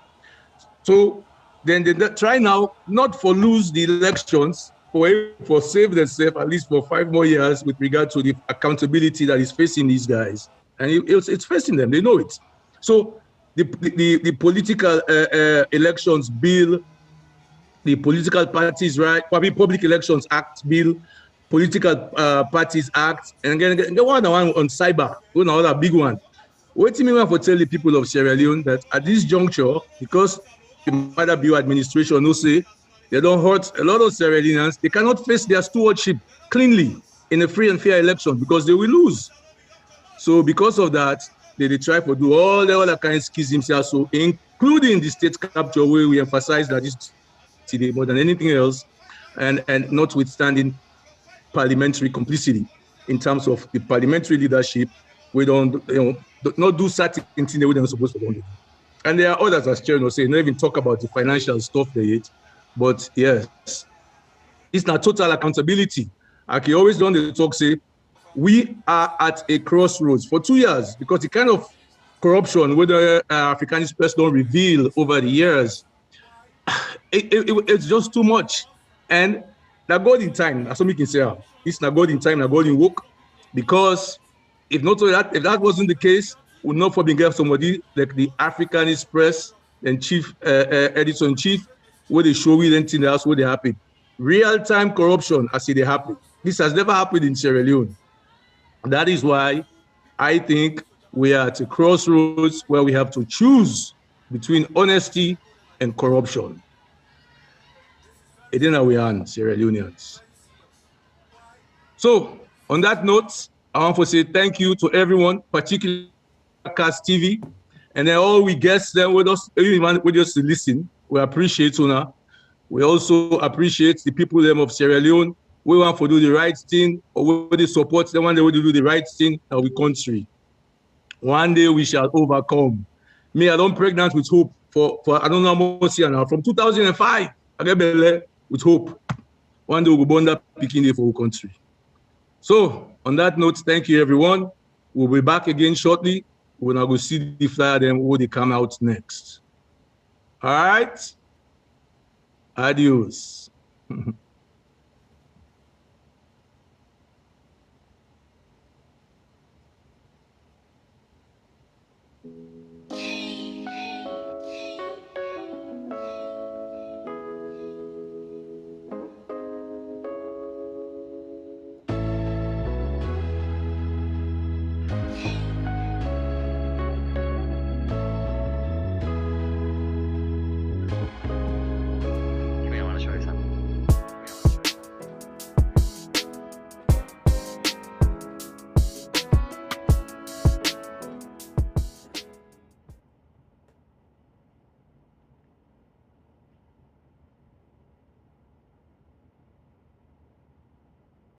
So then they try now not for lose the elections, for save themselves at least for 5 more years with regard to the accountability that is facing these guys. And it's facing them, they know it. So the political elections bill, the political parties right, Public Elections Act bill, political parties act, and again one on cyber, one another big one. What do you mean for tell the people of Sierra Leone that at this juncture, because the Madabio administration will say they don't hurt a lot of Sierra Leoneans, they cannot face their stewardship cleanly in a free and fair election because they will lose. So because of that, they try to do all the other kinds of schisms also, including the state capture where we emphasize that this today more than anything else, and notwithstanding parliamentary complicity in terms of the parliamentary leadership, we don't not do certain things the way they're supposed to do. And there are others, as Chair was saying, not even talk about the financial stuff they hate. But yes, it's not total accountability. I can always don't the talk say we are at a crossroads for 2 years because the kind of corruption whether Africanist press don't reveal over the years, it's just too much. And now God in time, that's what we can say. It's not God in time, not God in work. Because if that wasn't the case, we would not probably get somebody like the Africanist press and chief editor-in-chief, where they show you anything else where they happen. Real-time corruption, I see they happen. This has never happened in Sierra Leone. And that is why I think we are at a crossroads where we have to choose between honesty and corruption. It is how we are in Sierra Leoneans. So, on that note, I want to say thank you to everyone, particularly Cast TV, and then all we guests there with us, everyone with us to listen. We appreciate you. We also appreciate the people them of Sierra Leone. We want to do the right thing, or we support them one day we do the right thing in our country. One day we shall overcome. Me, I don't pregnant with hope for I don't know how much now. From 2005, I get belly with hope. One day we'll born that picking day for our country. So, on that note, thank you, everyone. We'll be back again shortly. We're now going to see the flyer, then where they come out next. All right? Adios.